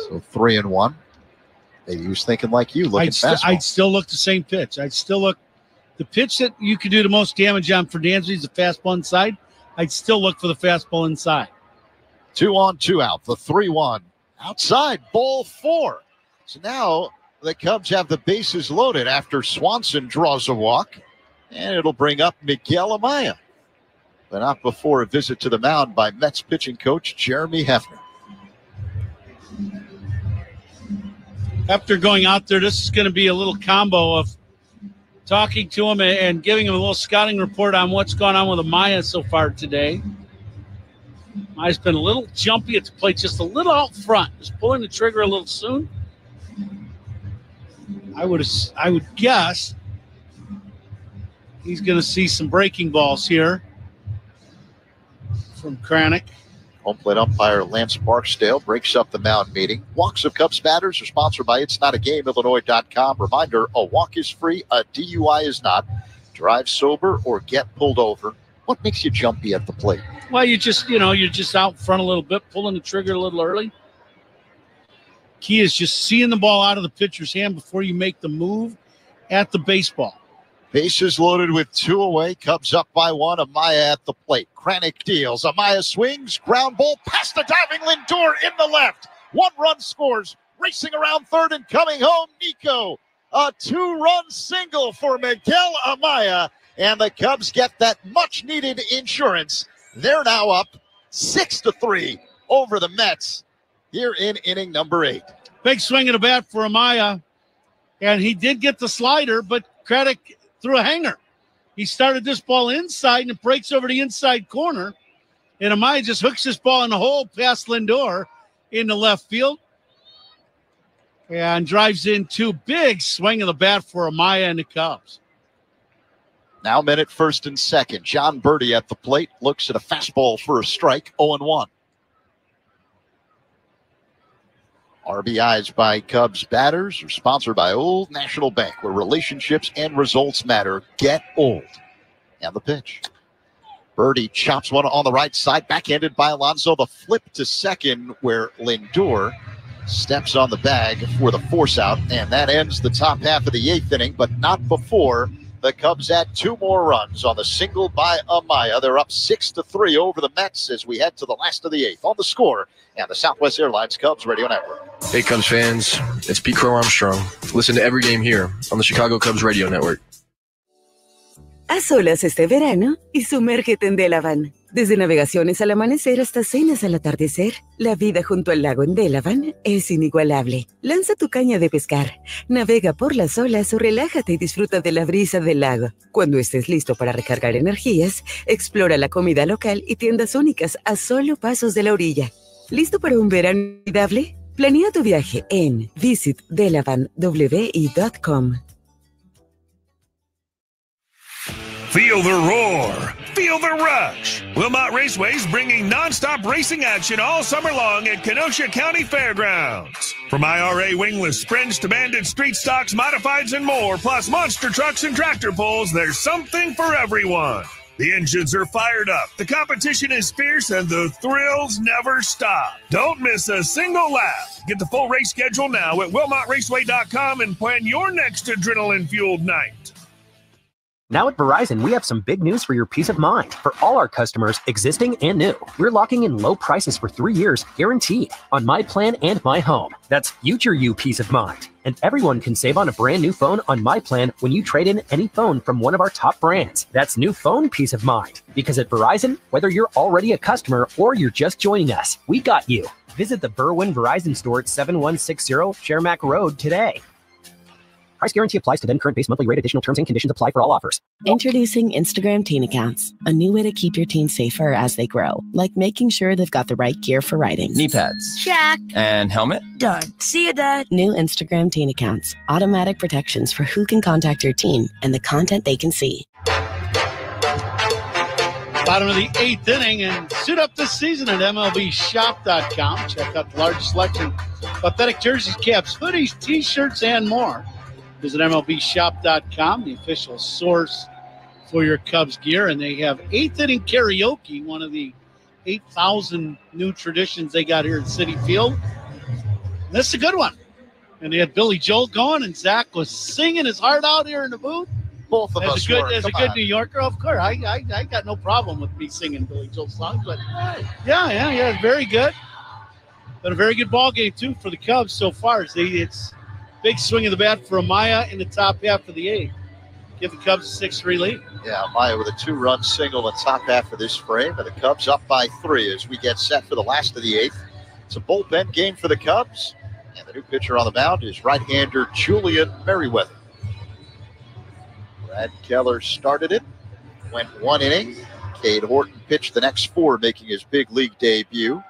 So 3-1. Maybe he was thinking like you, looking fastball. I'd still look the same pitch. I'd still look the pitch that you could do the most damage on for Dansby is the fastball inside. I'd still look for the fastball inside. 2 on, 2 out. The 3-1 outside, ball 4. So now the Cubs have the bases loaded after Swanson draws a walk, and it'll bring up Miguel Amaya, but not before a visit to the mound by Mets pitching coach Jeremy Hefner. After going out there, this is going to be a little combo of talking to him and giving him a little scouting report on what's gone on with Amaya so far today. Amaya's been a little jumpy at the plate, just a little out front. Just pulling the trigger a little soon. I would guess he's going to see some breaking balls here from Kranick. Home plate umpire Lance Barksdale breaks up the mound meeting. Walks of Cubs batters are sponsored by It's Not a Game, Illinois.com. Reminder, a walk is free, a DUI is not. Drive sober or get pulled over. What makes you jumpy at the plate? Well, you're just out front a little bit, pulling the trigger a little early. Key is just seeing the ball out of the pitcher's hand before you make the move at the baseball. Bases loaded with 2 away. Cubs up by 1. Amaya at the plate. Kranick deals. Amaya swings. Ground ball past the diving Lindor in the left. 1 run scores. Racing around third and coming home, Nico. A 2-run single for Miguel Amaya. And the Cubs get that much-needed insurance. They're now up 6-3 over the Mets here in inning number 8. Big swing of the bat for Amaya. And he did get the slider, but Kranick threw a hanger. He started this ball inside, and it breaks over the inside corner. And Amaya just hooks this ball in the hole past Lindor in the left field. And drives in 2. Big swing of the bat for Amaya and the Cubs. Now men at first and second. John Birdie at the plate. Looks at a fastball for a strike. 0-1. RBIs by Cubs batters are sponsored by Old National Bank, where relationships and results matter. Get old. And the pitch. Birdie chops one on the right side, backhanded by Alonso. The flip to second, where Lindor steps on the bag for the force out, and that ends the top half of the 8th inning, but not before the Cubs add 2 more runs on the single by Amaya. They're up 6-3 over the Mets as we head to the last of the 8th. On the Score and the Southwest Airlines Cubs Radio Network. Hey, Cubs fans, it's Pete Crow Armstrong. Listen to Every Game here on the Chicago Cubs Radio Network. Haz solas este verano y sumérgete en Delavan. Desde navegaciones al amanecer hasta cenas al atardecer, la vida junto al lago en Delavan es inigualable. Lanza tu caña de pescar, navega por las olas o relájate y disfruta de la brisa del lago. Cuando estés listo para recargar energías, explora la comida local y tiendas únicas a solo pasos de la orilla. ¿Listo para un verano inolvidable? Planea tu viaje en visitdelavanwi.com. Feel the roar. Feel the rush. Wilmot Raceway's bringing nonstop racing action all summer long at Kenosha County Fairgrounds. From IRA wingless sprints to banded street stocks, modifieds, and more, plus monster trucks and tractor pulls, there's something for everyone. The engines are fired up, the competition is fierce, and the thrills never stop. Don't miss a single lap. Get the full race schedule now at WilmotRaceway.com and plan your next adrenaline-fueled night. Now at Verizon, we have some big news for your peace of mind. For all our customers, existing and new, we're locking in low prices for 3 years, guaranteed, on My Plan and My Home. That's future you peace of mind. And everyone can save on a brand new phone on My Plan when you trade in any phone from one of our top brands. That's new phone peace of mind. Because at Verizon, whether you're already a customer or you're just joining us, we got you. Visit the Berwyn Verizon store at 7160 Shermack Road today. Price guarantee applies to then current base monthly rate. Additional terms and conditions apply for all offers. Introducing Instagram Teen Accounts, a new way to keep your teens safer as they grow, like making sure they've got the right gear for riding. Knee pads. Check. And helmet. Done. See you, Dad. New Instagram Teen Accounts, automatic protections for who can contact your teen and the content they can see. Bottom of the 8th inning, and suit up this season at MLBshop.com. Check out the largest selection of athletic jerseys, caps, hoodies, t-shirts, and more. Visit MLBshop.com, the official source for your Cubs gear. And they have 8th inning karaoke, one of the 8,000 new traditions they got here at Citi Field. And this is a good one. And they had Billy Joel going, and Zach was singing his heart out here in the booth. Both of us were. As a good New Yorker, of course. I got no problem with me singing Billy Joel songs. But, yeah, very good. But a very good ball game, too, for the Cubs so far. It's big swing of the bat for Amaya in the top half of the 8th. Give the Cubs a 6-3 lead. Yeah, Amaya with a 2-run single in the top half of this frame, and the Cubs up by 3 as we get set for the last of the 8th. It's a bullpen game for the Cubs, and the new pitcher on the mound is right-hander Julian Merriweather. Brad Keller started it, went 1 inning. Cade Horton pitched the next 4, making his big league debut.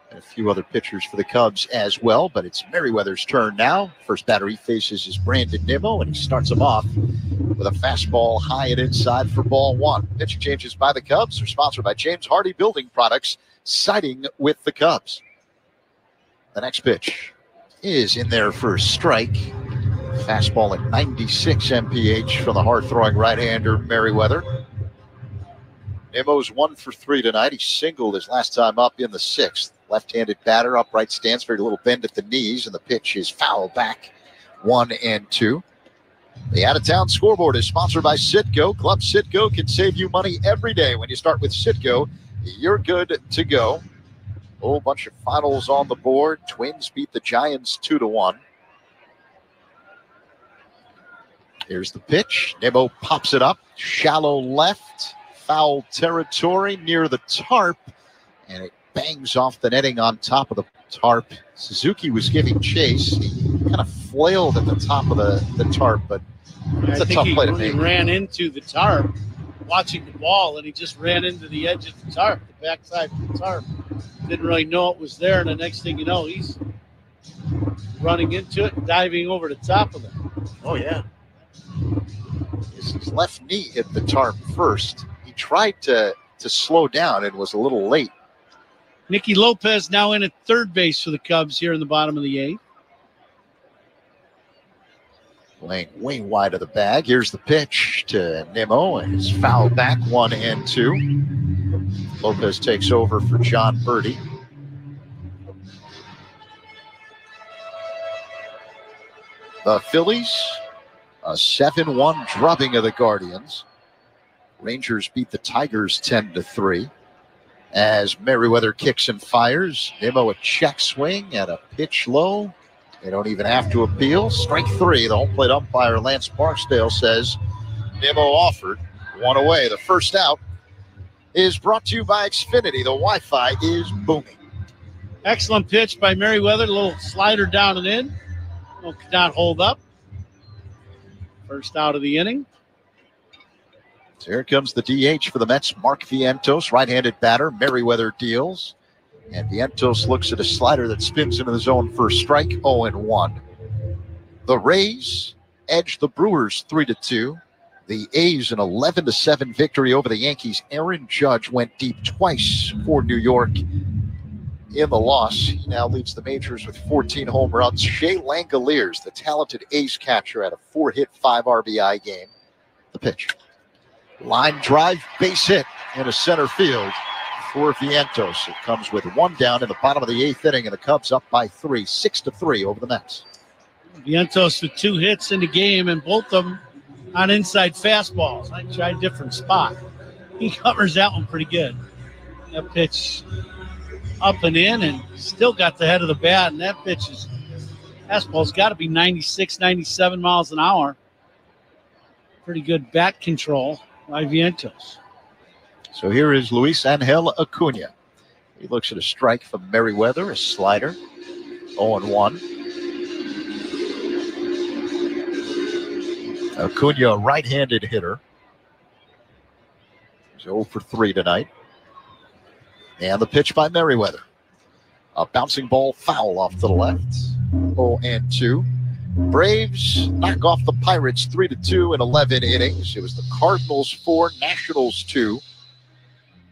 And a few other pitchers for the Cubs as well, but it's Merriweather's turn now. First batter he faces is Brandon Nimmo, and he starts him off with a fastball high and inside for ball 1. Pitching changes by the Cubs are sponsored by James Hardy Building Products, siding with the Cubs. The next pitch is in there for a strike. Fastball at 96 mph from the hard-throwing right-hander Merriweather. Nimmo's 1 for 3 tonight. He singled his last time up in the 6th. Left-handed batter, upright stance, very little bend at the knees, and the pitch is foul back, 1-2. The out-of-town scoreboard is sponsored by Citgo. Club Citgo can save you money every day. When you start with Citgo, you're good to go. A whole bunch of finals on the board. Twins beat the Giants 2-1. Here's the pitch. Nimmo pops it up. Shallow left. Foul territory near the tarp. And it bangs off the netting on top of the tarp. Suzuki was giving chase. He kind of flailed at the top of the tarp, but it's a tough play to make. He ran into the tarp watching the ball, and he just ran into the edge of the tarp, the backside of the tarp. Didn't really know it was there, and the next thing you know, he's running into it, diving over the top of it. Oh, yeah. His left knee hit the tarp first. He tried to slow down and was a little late. Nicky Lopez now in at third base for the Cubs here in the bottom of the 8th. Playing way wide of the bag. Here's the pitch to Nimmo, and it's fouled back, 1-2. Lopez takes over for John Birdie. The Phillies, a 7-1 drubbing of the Guardians. Rangers beat the Tigers 10-3. As Merriweather kicks and fires, Nimmo a check swing and a pitch low. They don't even have to appeal. Strike 3. The home plate umpire, Lance Barksdale, says Nimmo offered. 1 away. The first out is brought to you by Xfinity. The Wi-Fi is booming. Excellent pitch by Merriweather. A little slider down and in. Well, could not hold up. First out of the inning. So here comes the DH for the Mets, Mark Vientos, right-handed batter. Merriweather deals. And Vientos looks at a slider that spins into the zone for a strike, 0-1. The Rays edge the Brewers 3-2. The A's an 11-7 victory over the Yankees. Aaron Judge went deep twice for New York in the loss. He now leads the majors with 14 home runs. Shea Langoliers, the talented ace catcher, had a 4-hit, 5 RBI game. The pitch. Line drive, base hit into center field for Vientos. It comes with 1 down in the bottom of the 8th inning, and the Cubs up by 3, 6-3 over the Mets. Vientos with 2 hits in the game, and both of them on inside fastballs. I tried a different spot. He covers that one pretty good. That pitch up and in, and still got the head of the bat, and that pitch is fastball's got to be 96, 97 miles an hour. Pretty good bat control by Vientos. So here is Luis Angel Acuna. He looks at a strike from Merriweather, a slider, 0-1. Acuna, a right-handed hitter. He's 0 for 3 tonight. And the pitch by Merriweather. A bouncing ball foul off to the left, 0-2. Braves knock off the Pirates 3-2 in 11 innings. It was the Cardinals 4, Nationals 2.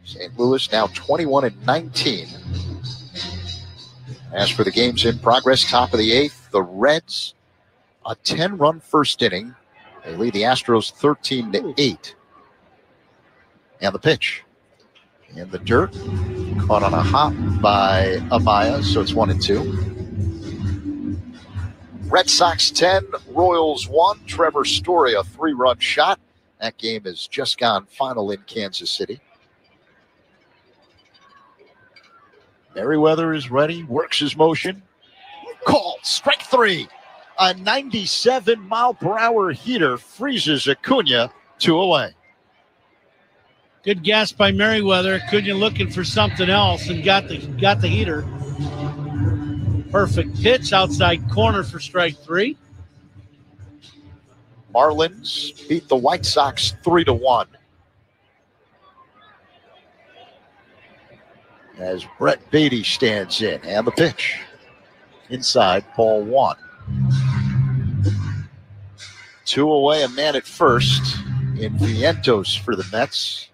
St. Louis now 21-19. As for the games in progress, top of the 8th, the Reds, a 10-run first inning. They lead the Astros 13-8. And the pitch. In the dirt, caught on a hop by Amaya, so it's 1-2. Red Sox 10, Royals 1. Trevor Story, a 3-run shot. That game has just gone final in Kansas City. Merriweather is ready, works his motion. Called, strike 3. A 97-mile-per-hour heater freezes Acuna 2 away. Good guess by Merriweather. Acuna looking for something else and got the heater. Perfect pitch outside corner for strike 3. Marlins beat the White Sox 3-1. As Brett Beatty stands in. And the pitch. Inside, ball 1. 2 away, a man at first in Vientos for the Mets.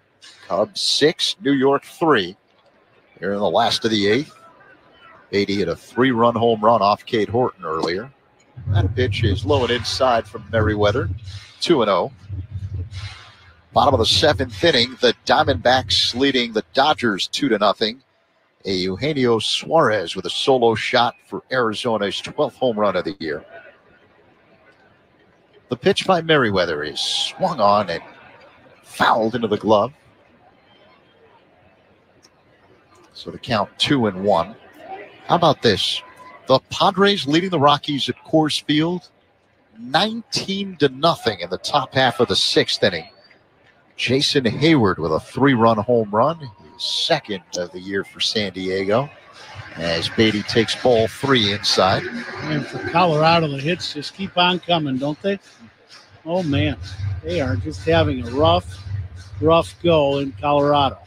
Cubs 6, New York 3. Here in the last of the 8th. Beatty hit a 3-run home run off Cade Horton earlier. That pitch is low and inside from Merriweather. 2-0. Bottom of the 7th inning, the Diamondbacks leading the Dodgers 2-0. A Eugenio Suarez with a solo shot for Arizona's 12th home run of the year. The pitch by Merriweather is swung on and fouled into the glove. So the count 2-1. How about this? The Padres leading the Rockies at Coors Field 19-0 in the top half of the 6th inning. Jason Hayward with a 3-run home run, his second of the year for San Diego, as Beatty takes ball 3 inside. And for Colorado, the hits just keep on coming, don't they? Oh, man. They are just having a rough go in Colorado.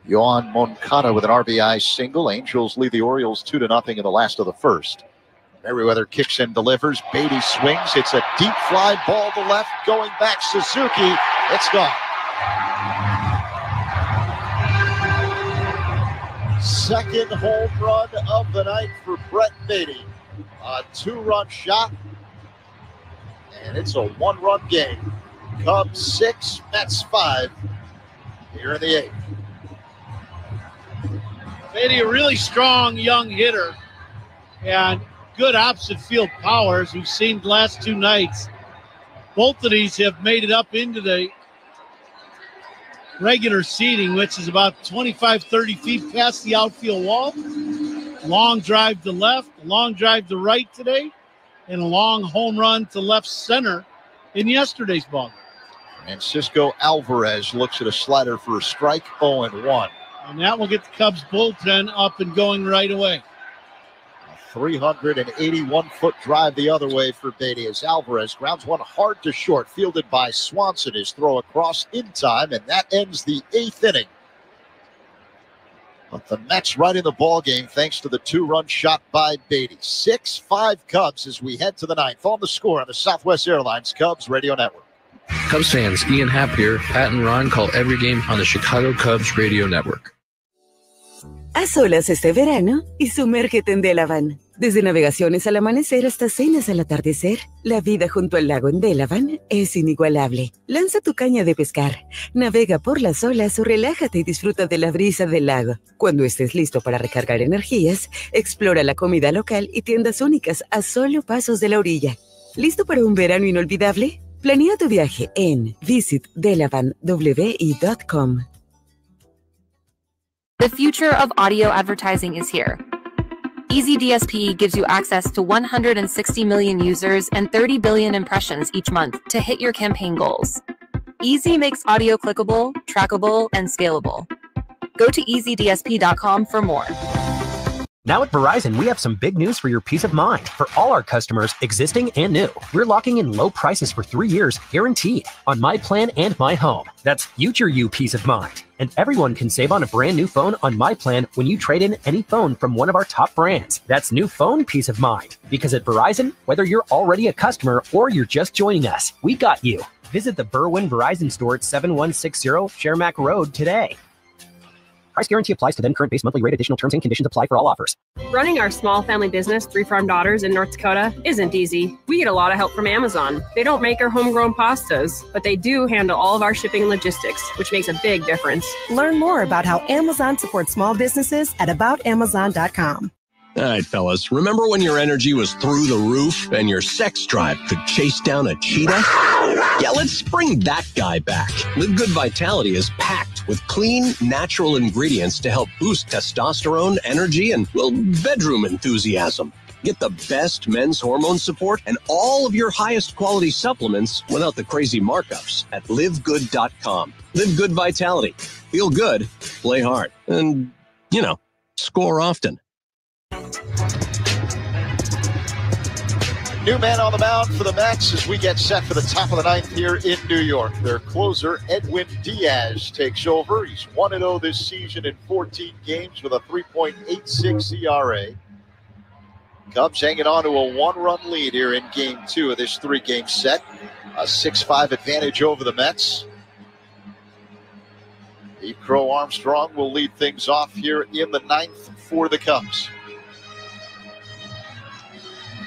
Yohan Moncada with an RBI single. Angels lead the Orioles 2-0 in the last of the 1st. Merriweather kicks and delivers. Beatty swings. It's a deep fly ball to left. Going back, Suzuki. It's gone. Second home run of the night for Brett Beatty. A 2-run shot. And it's a 1-run game. Cubs 6, Mets 5 here in the 8th. Beatty, a really strong young hitter and good opposite field power, as we've seen the last 2 nights. Both of these have made it up into the regular seating, which is about 25, 30 feet past the outfield wall. Long drive to left, long drive to right today, and a long home run to left center in yesterday's ball. Francisco Alvarez looks at a slider for a strike, 0-1. And that will get the Cubs bullpen up and going right away. A 381-foot drive the other way for Beatty as Alvarez grounds one hard to short, fielded by Swanson. His throw across in time, and that ends the 8th inning. But the Mets right in the ballgame thanks to the 2-run shot by Beatty. 6-5 Cubs as we head to the 9th. On the Score on the Southwest Airlines Cubs Radio Network. Cubs fans, Ian Happ here. Pat and Ron call every game on the Chicago Cubs Radio Network. A solas este verano y sumérgete en Delavan. Desde navegaciones al amanecer hasta cenas al atardecer, la vida junto al lago en Delavan es inigualable. Lanza tu caña de pescar, navega por las olas o relájate y disfruta de la brisa del lago. Cuando estés listo para recargar energías, explora la comida local y tiendas únicas a solo pasos de la orilla. ¿Listo para un verano inolvidable? Planea tu viaje en visitdelavanwi.com. The future of audio advertising is here. Easy DSP gives you access to 160 million users and 30 billion impressions each month to hit your campaign goals. Easy makes audio clickable, trackable, and scalable. Go to easydsp.com for more. Now at Verizon, we have some big news for your peace of mind. For all our customers, existing and new, we're locking in low prices for 3 years, guaranteed, on My Plan and My Home. That's future you peace of mind. And everyone can save on a brand new phone on My Plan when you trade in any phone from one of our top brands. That's new phone peace of mind. Because at Verizon, whether you're already a customer or you're just joining us, we got you. Visit the Berwyn Verizon store at 7160 Shermack Road today. Price guarantee applies to then current base monthly rate. Additional terms and conditions apply for all offers. Running our small family business, 3 Farm Daughters in North Dakota, isn't easy. We get a lot of help from Amazon. They don't make our homegrown pastas, but they do handle all of our shipping and logistics, which makes a big difference. Learn more about how Amazon supports small businesses at aboutamazon.com. All right, fellas, remember when your energy was through the roof and your sex drive could chase down a cheetah? Yeah, let's bring that guy back. Live Good Vitality is packed with clean, natural ingredients to help boost testosterone, energy, and, well, bedroom enthusiasm. Get the best men's hormone support and all of your highest quality supplements without the crazy markups at livegood.com. Live Good Vitality. Feel good, play hard, and, score often. New man on the mound for the Mets as we get set for the top of the ninth here in New York. Their closer, Edwin Diaz, takes over. He's 1-0 this season in 14 games with a 3.86 ERA. Cubs hanging on to a one-run lead here in Game 2 of this three-game set. A 6-5 advantage over the Mets. Pete Crow Armstrong will lead things off here in the ninth for the Cubs.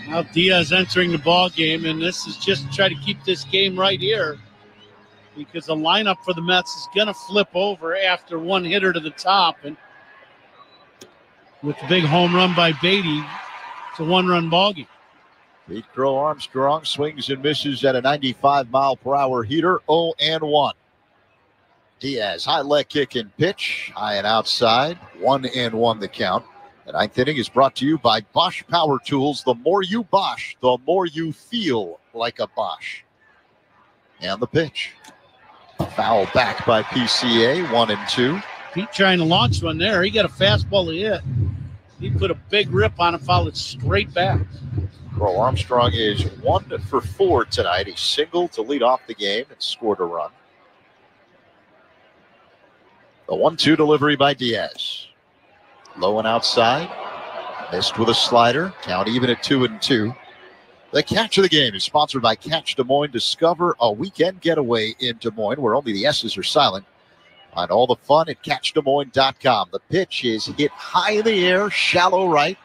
Now Diaz entering the ball game, and this is just to try to keep this game right here because the lineup for the Mets is going to flip over after one hitter to the top. And with the big home run by Beatty, it's a one-run ball game. Pete Crow Armstrong swings and misses at a 95-mile-per-hour heater, 0-1. Diaz, high leg kick and pitch, high and outside, 1-1 the count. The ninth inning is brought to you by Bosch Power Tools. The more you Bosch, the more you feel like a Bosch. And the pitch. Foul back by PCA, 1-2. Pete trying to launch one there. He got a fastball to hit. He put a big rip on it, fouled it straight back. Crow Armstrong is 1 for 4 tonight. He singled to lead off the game and scored a run. The 1-2 delivery by Diaz. Low and outside. Missed with a slider. Count even at 2-2. The catch of the game is sponsored by Catch Des Moines. Discover a weekend getaway in Des Moines where only the S's are silent. Find all the fun at CatchDesMoines.com. The pitch is hit high in the air, shallow right.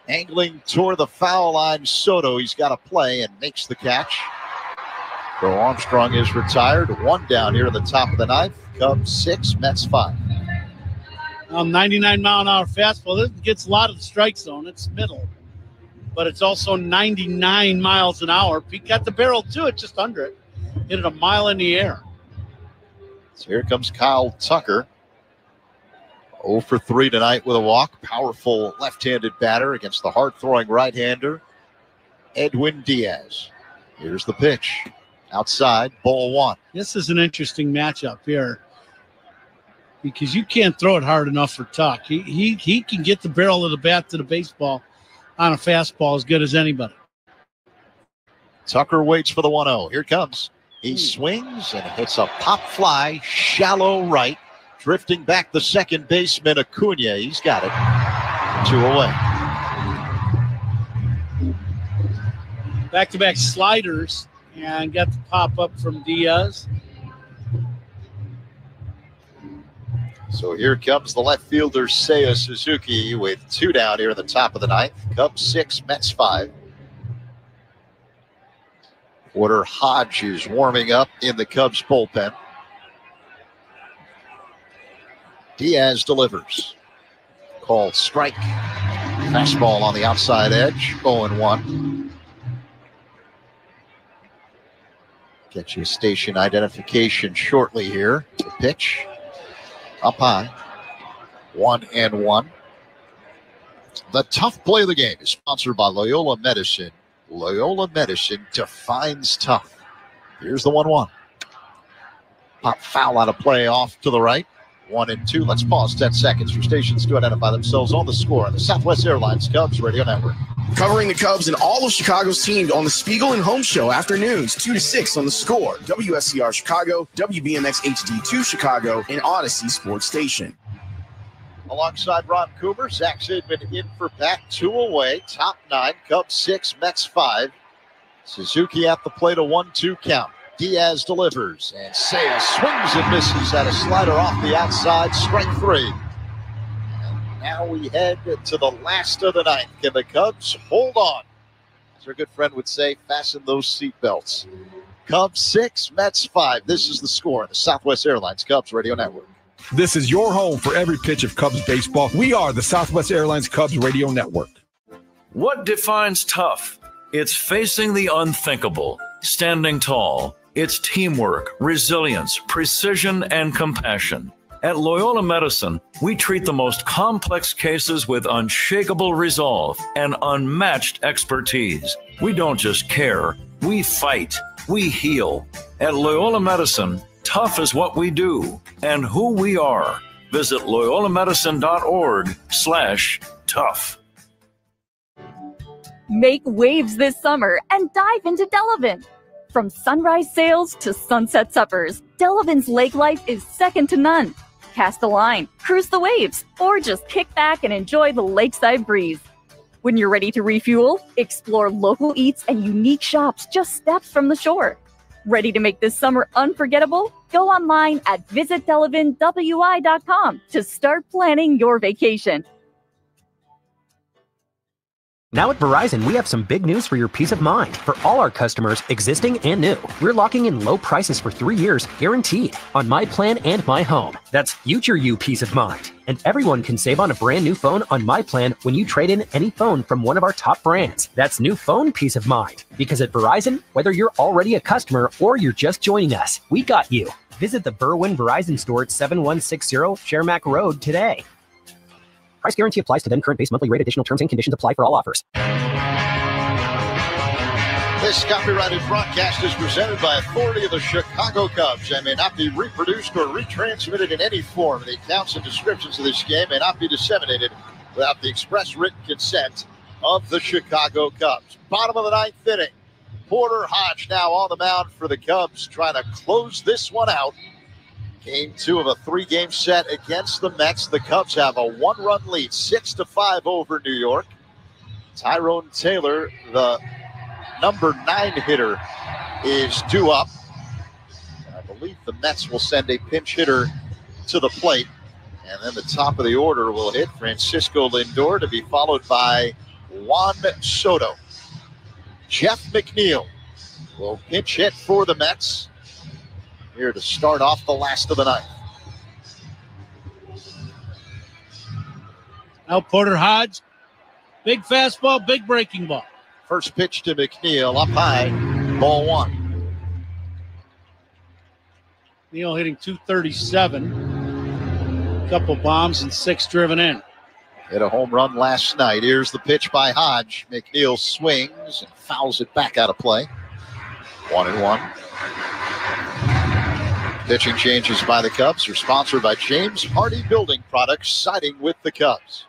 Angling toward the foul line, Soto. He's got a play and makes the catch. Crow Armstrong is retired. One down here at the top of the ninth. Cubs 6, Mets 5. 99-mile-an-hour fastball. This gets a lot of the strike zone. It's middle. But it's also 99 miles an hour. Pete got the barrel to it, just under it. Hit it a mile in the air. So here comes Kyle Tucker. 0 for 3 tonight with a walk. Powerful left-handed batter against the hard-throwing right-hander, Edwin Diaz. Here's the pitch. Outside, ball 1. This is an interesting matchup here because you can't throw it hard enough for Tuck. He can get the barrel of the bat to the baseball on a fastball as good as anybody. Tucker waits for the 1-0. Here it comes. He swings and hits a pop fly, shallow right, drifting back the second baseman, Acuna. He's got it. 2 away. Back-to-back sliders and got the pop-up from Diaz. So here comes the left fielder, Seiya Suzuki, with 2 down here at the top of the ninth. Cubs 6, Mets 5. Porter Hodge is warming up in the Cubs bullpen. Diaz delivers. Called strike. Fastball on the outside edge. 0-1. Get you a station identification shortly here. The pitch. Up high. 1-1. The tough play of the game is sponsored by Loyola Medicine. Loyola Medicine defines tough. Here's the 1-1. Pop foul out of play off to the right. 1-2. Let's pause 10 seconds for stations to identify themselves on the score on the Southwest Airlines Cubs Radio Network. Covering the Cubs and all of Chicago's teams on the Spiegel and Home Show afternoons, 2 to 6 on the score. WSCR Chicago, WBMX HD2 Chicago, and Odyssey Sports Station. Alongside Ron Coomer, Zach Sidman in for Pat. 2 away. Top 9. Cubs 6, Mets 5. Suzuki at the plate, a 1-2 count. Diaz delivers, and Seiya swings and misses at a slider off the outside. Strike 3. And now we head to the last of the ninth. Can the Cubs hold on? As our good friend would say, fasten those seatbelts. Cubs 6, Mets 5. This is the score on the Southwest Airlines Cubs Radio Network. This is your home for every pitch of Cubs baseball. We are the Southwest Airlines Cubs Radio Network. What defines tough? It's facing the unthinkable, standing tall. It's teamwork, resilience, precision, and compassion. At Loyola Medicine, we treat the most complex cases with unshakable resolve and unmatched expertise. We don't just care, we fight, we heal. At Loyola Medicine, tough is what we do and who we are. Visit loyolamedicine.org/tough. Make waves this summer and dive into Delavan. From sunrise sails to sunset suppers, Delavan's lake life is second to none. Cast a line, cruise the waves, or just kick back and enjoy the lakeside breeze. When you're ready to refuel, explore local eats and unique shops just steps from the shore. Ready to make this summer unforgettable? Go online at visitdelavanwi.com to start planning your vacation. Now at Verizon, we have some big news for your peace of mind. For all our customers, existing and new, we're locking in low prices for 3 years, guaranteed, on My Plan and My Home. That's future you peace of mind. And everyone can save on a brand new phone on My Plan when you trade in any phone from one of our top brands. That's new phone peace of mind. Because at Verizon, whether you're already a customer or you're just joining us, we got you. Visit the Berwyn Verizon store at 7160 Shermack Road today. Price guarantee applies to then current base monthly rate. Additional terms and conditions apply for all offers. This copyrighted broadcast is presented by authority of the Chicago Cubs and may not be reproduced or retransmitted in any form. The accounts and descriptions of this game may not be disseminated without the express written consent of the Chicago Cubs. Bottom of the ninth inning. Porter Hodge now on the mound for the Cubs, trying to close this one out. Game 2 of a 3-game set against the Mets. The Cubs have a 1-run lead, 6-5 over New York. Tyrone Taylor, the number 9 hitter, is due up. I believe the Mets will send a pinch hitter to the plate. And then the top of the order will hit Francisco Lindor, to be followed by Juan Soto. Jeff McNeil will pinch hit for the Mets here to start off the last of the ninth. Now Porter Hodge, big fastball, big breaking ball. First pitch to McNeil, up high, ball 1. Neal hitting .237. Couple bombs and 6 driven in. Hit a home run last night. Here's the pitch by Hodge. McNeil swings and fouls it back out of play. 1-1. Pitching changes by the Cubs are sponsored by James Hardy Building Products, siding with the Cubs.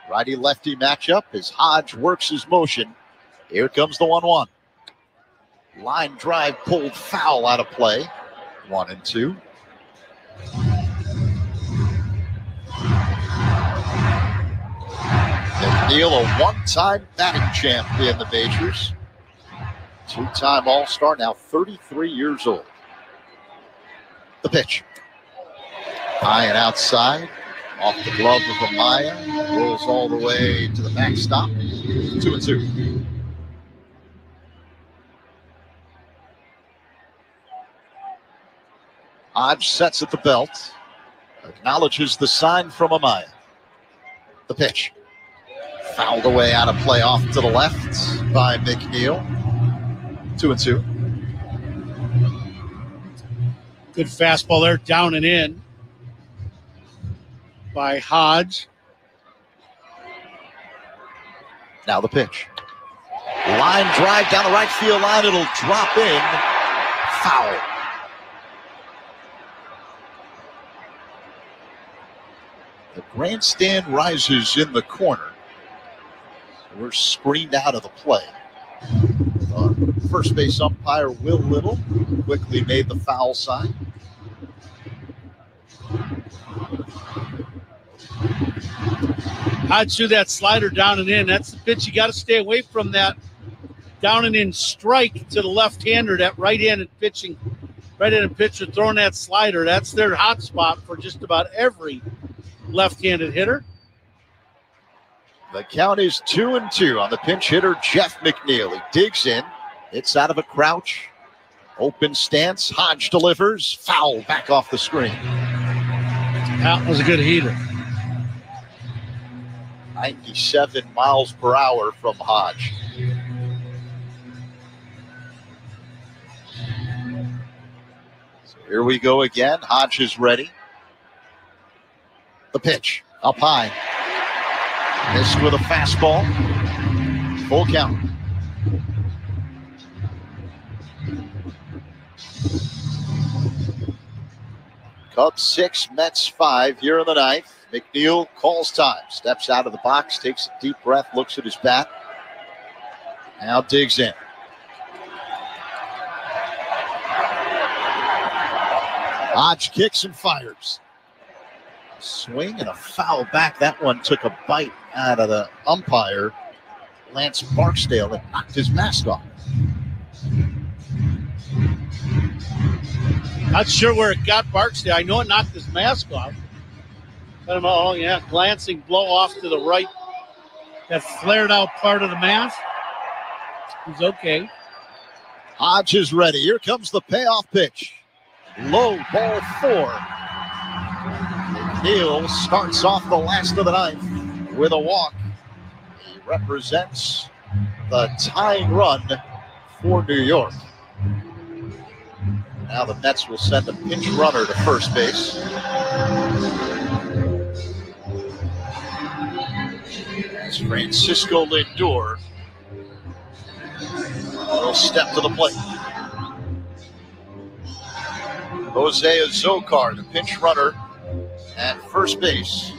Righty-lefty matchup as Hodge works his motion. Here comes the 1-1. Line drive pulled foul out of play. 1-2. McNeil, a one-time batting champ in the majors. 2-time All-Star, now 33 years old. The pitch. High and outside. Off the glove of Amaya. Rolls all the way to the backstop. 2-2. Hodge sets at the belt. Acknowledges the sign from Amaya. The pitch. Fouled away out of play off to the left by McNeil. 2-2. Good fastball there, down and in by Hodge. Now the pitch. Line drive down the right field line. It'll drop in. Foul. The grandstand rises in the corner. We're screened out of the play. First base umpire Will Little quickly made the foul sign. Hodge threw that slider down and in. That's the pitch. You got to stay away from that down and in strike to the left-hander, that right-handed pitching. Right-handed pitcher throwing that slider. That's their hot spot for just about every left-handed hitter. The count is 2-2 on the pinch hitter, Jeff McNeil. He digs in. It's out of a crouch. Open stance. Hodge delivers. Foul back off the screen. That was a good heater. 97 miles per hour from Hodge. So here we go again. Hodge is ready. The pitch. Up high. Missed with a fastball. Full count. Cubs 6, Mets 5 here in the ninth. McNeil calls time. Steps out of the box, takes a deep breath, looks at his bat. Now digs in. Hodge kicks and fires. Swing and a foul back. That one took a bite out of the umpire, Lance Barksdale, and knocked his mask off. Not sure where it got Barksdale. I know it knocked his mask off. But glancing blow off to the right. That flared out part of the mask. He's okay. Hodge is ready. Here comes the payoff pitch. Low, ball 4. Neal starts off the last of the ninth with a walk. He represents the tying run for New York. Now the Mets will send a pinch runner to first base. As Francisco Lindor will step to the plate. Jose Azocar, the pinch runner at first base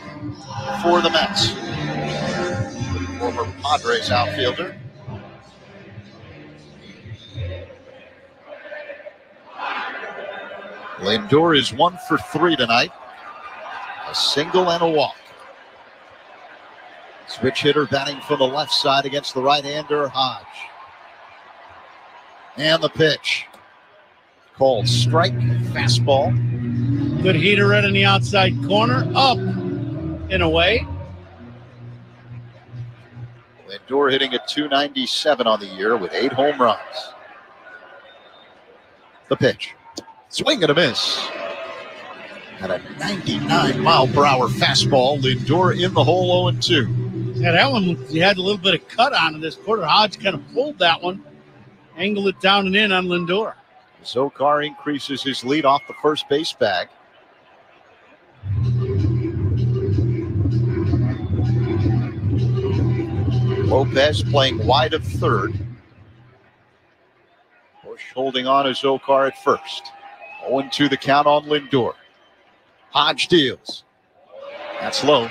for the Mets. Former Padres outfielder. Lindor is 1 for 3 tonight. A single and a walk. Switch hitter batting from the left side against the right-hander, Hodge. And the pitch. Called strike, fastball. Good heater right in the outside corner. Up and away. Lindor hitting a .297 on the year with 8 home runs. The pitch. Swing and a miss. At a 99-mile-per-hour fastball, Lindor in the hole 0-2. Yeah, that one, he had a little bit of cut on it. This Porter Hodge kind of pulled that one, angled it down and in on Lindor. Zokar increases his lead off the first base bag. Lopez playing wide of third. Bush holding on to Zokar at first. 0-2 the count on Lindor. Hodge deals. That's low.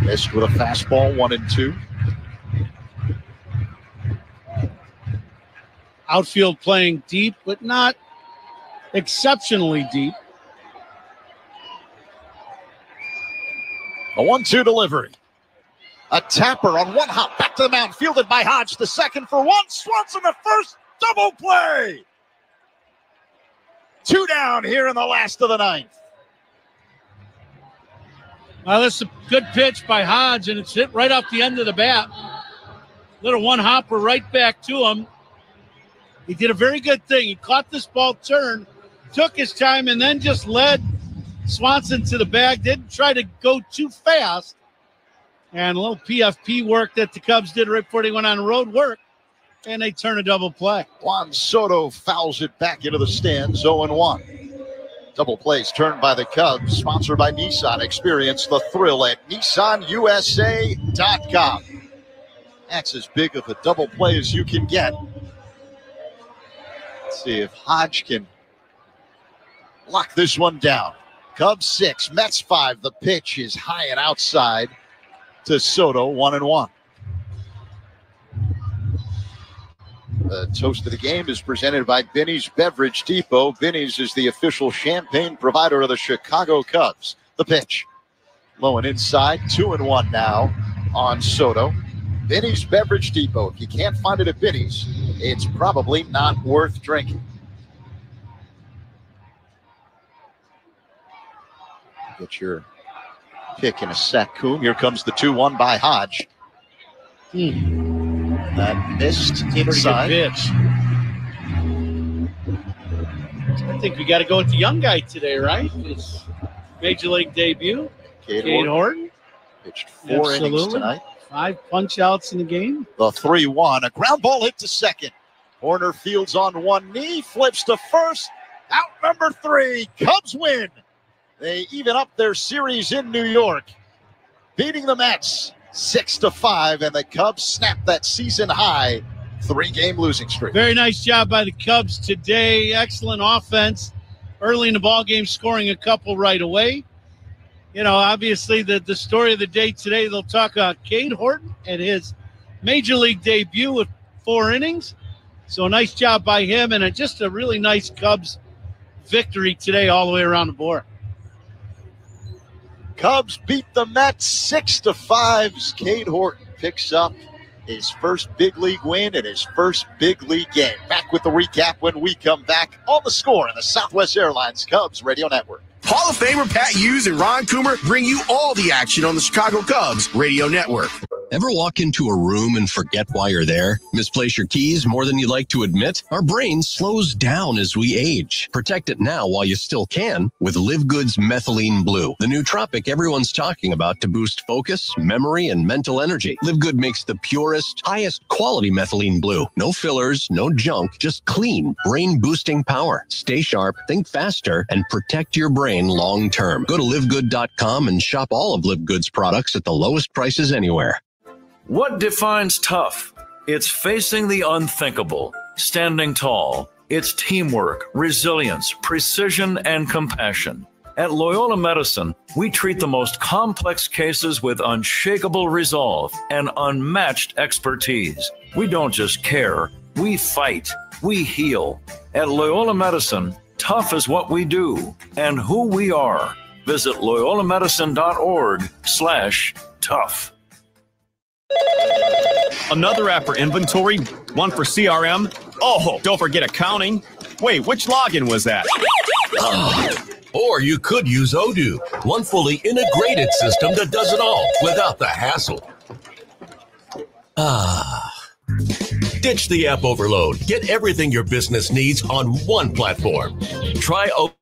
Missed with a fastball, 1-2. Outfield playing deep, but not exceptionally deep. A 1-2 delivery. A tapper on one hop. Back to the mound. Fielded by Hodge. The second for 1. Swanson the first. Double play. 2 down here in the last of the ninth. Well, this is a good pitch by Hodge, and it's hit right off the end of the bat. Little one hopper right back to him. He did a very good thing. He caught this ball turn, took his time, and then just led Swanson to the bag. Didn't try to go too fast. And a little PFP work that the Cubs did right before they went on the road work. And they turn a double play. Juan Soto fouls it back into the stands, 0-1. Double plays turned by the Cubs, sponsored by Nissan. Experience the thrill at NissanUSA.com. That's as big of a double play as you can get. Let's see if Hodge can lock this one down. Cubs 6, Mets 5. The pitch is high and outside to Soto, 1-1. The toast of the game is presented by Binny's Beverage Depot. Binny's is the official champagne provider of the Chicago Cubs. The pitch. Low and inside, 2-1 now on Soto. Binny's Beverage Depot. If you can't find it at Binny's, it's probably not worth drinking. Get your pick in a sec, Coom. Here comes the 2-1 by Hodge. That missed inside. Pitch. I think we got to go with the young guy today, right? His major league debut. Cade Horton. Pitched 4 innings tonight. 5 punch outs in the game. The 3-1. A ground ball hit to second. Horner fields on one knee, flips to first. Out number 3. Cubs win. They even up their series in New York, beating the Mets 6-5, and the Cubs snap that season high 3-game losing streak. Very nice job by the Cubs today. Excellent offense. Early in the ball game, scoring a couple right away. obviously the story of the day today, they'll talk Cade Horton and his major league debut with 4 innings. So a nice job by him, and just a really nice Cubs victory today all the way around the board. Cubs beat the Mets 6-5. Cade Horton picks up his first big league win and his first big league game. Back with the recap when we come back on The Score in the Southwest Airlines Cubs Radio Network. Hall of Famer Pat Hughes and Ron Coomer bring you all the action on the Chicago Cubs Radio Network. Ever walk into a room and forget why you're there? Misplace your keys more than you like to admit? Our brain slows down as we age. Protect it now while you still can with Live Good's Methylene Blue, the nootropic everyone's talking about to boost focus, memory, and mental energy. Live Good makes the purest, highest quality methylene blue. No fillers, no junk, just clean, brain-boosting power. Stay sharp, think faster, and protect your brain long-term. Go to livegood.com and shop all of Live Good's products at the lowest prices anywhere. What defines tough? It's facing the unthinkable, standing tall. It's teamwork, resilience, precision, and compassion. At Loyola Medicine, we treat the most complex cases with unshakable resolve and unmatched expertise. We don't just care, we fight, we heal. At Loyola Medicine, tough is what we do and who we are. Visit loyolamedicine.org/tough. Another app for inventory, one for CRM. Oh, don't forget accounting. Wait, which login was that? Or you could use Odoo, one fully integrated system that does it all without the hassle. Ditch the app overload. Get everything your business needs on one platform. Try Odoo.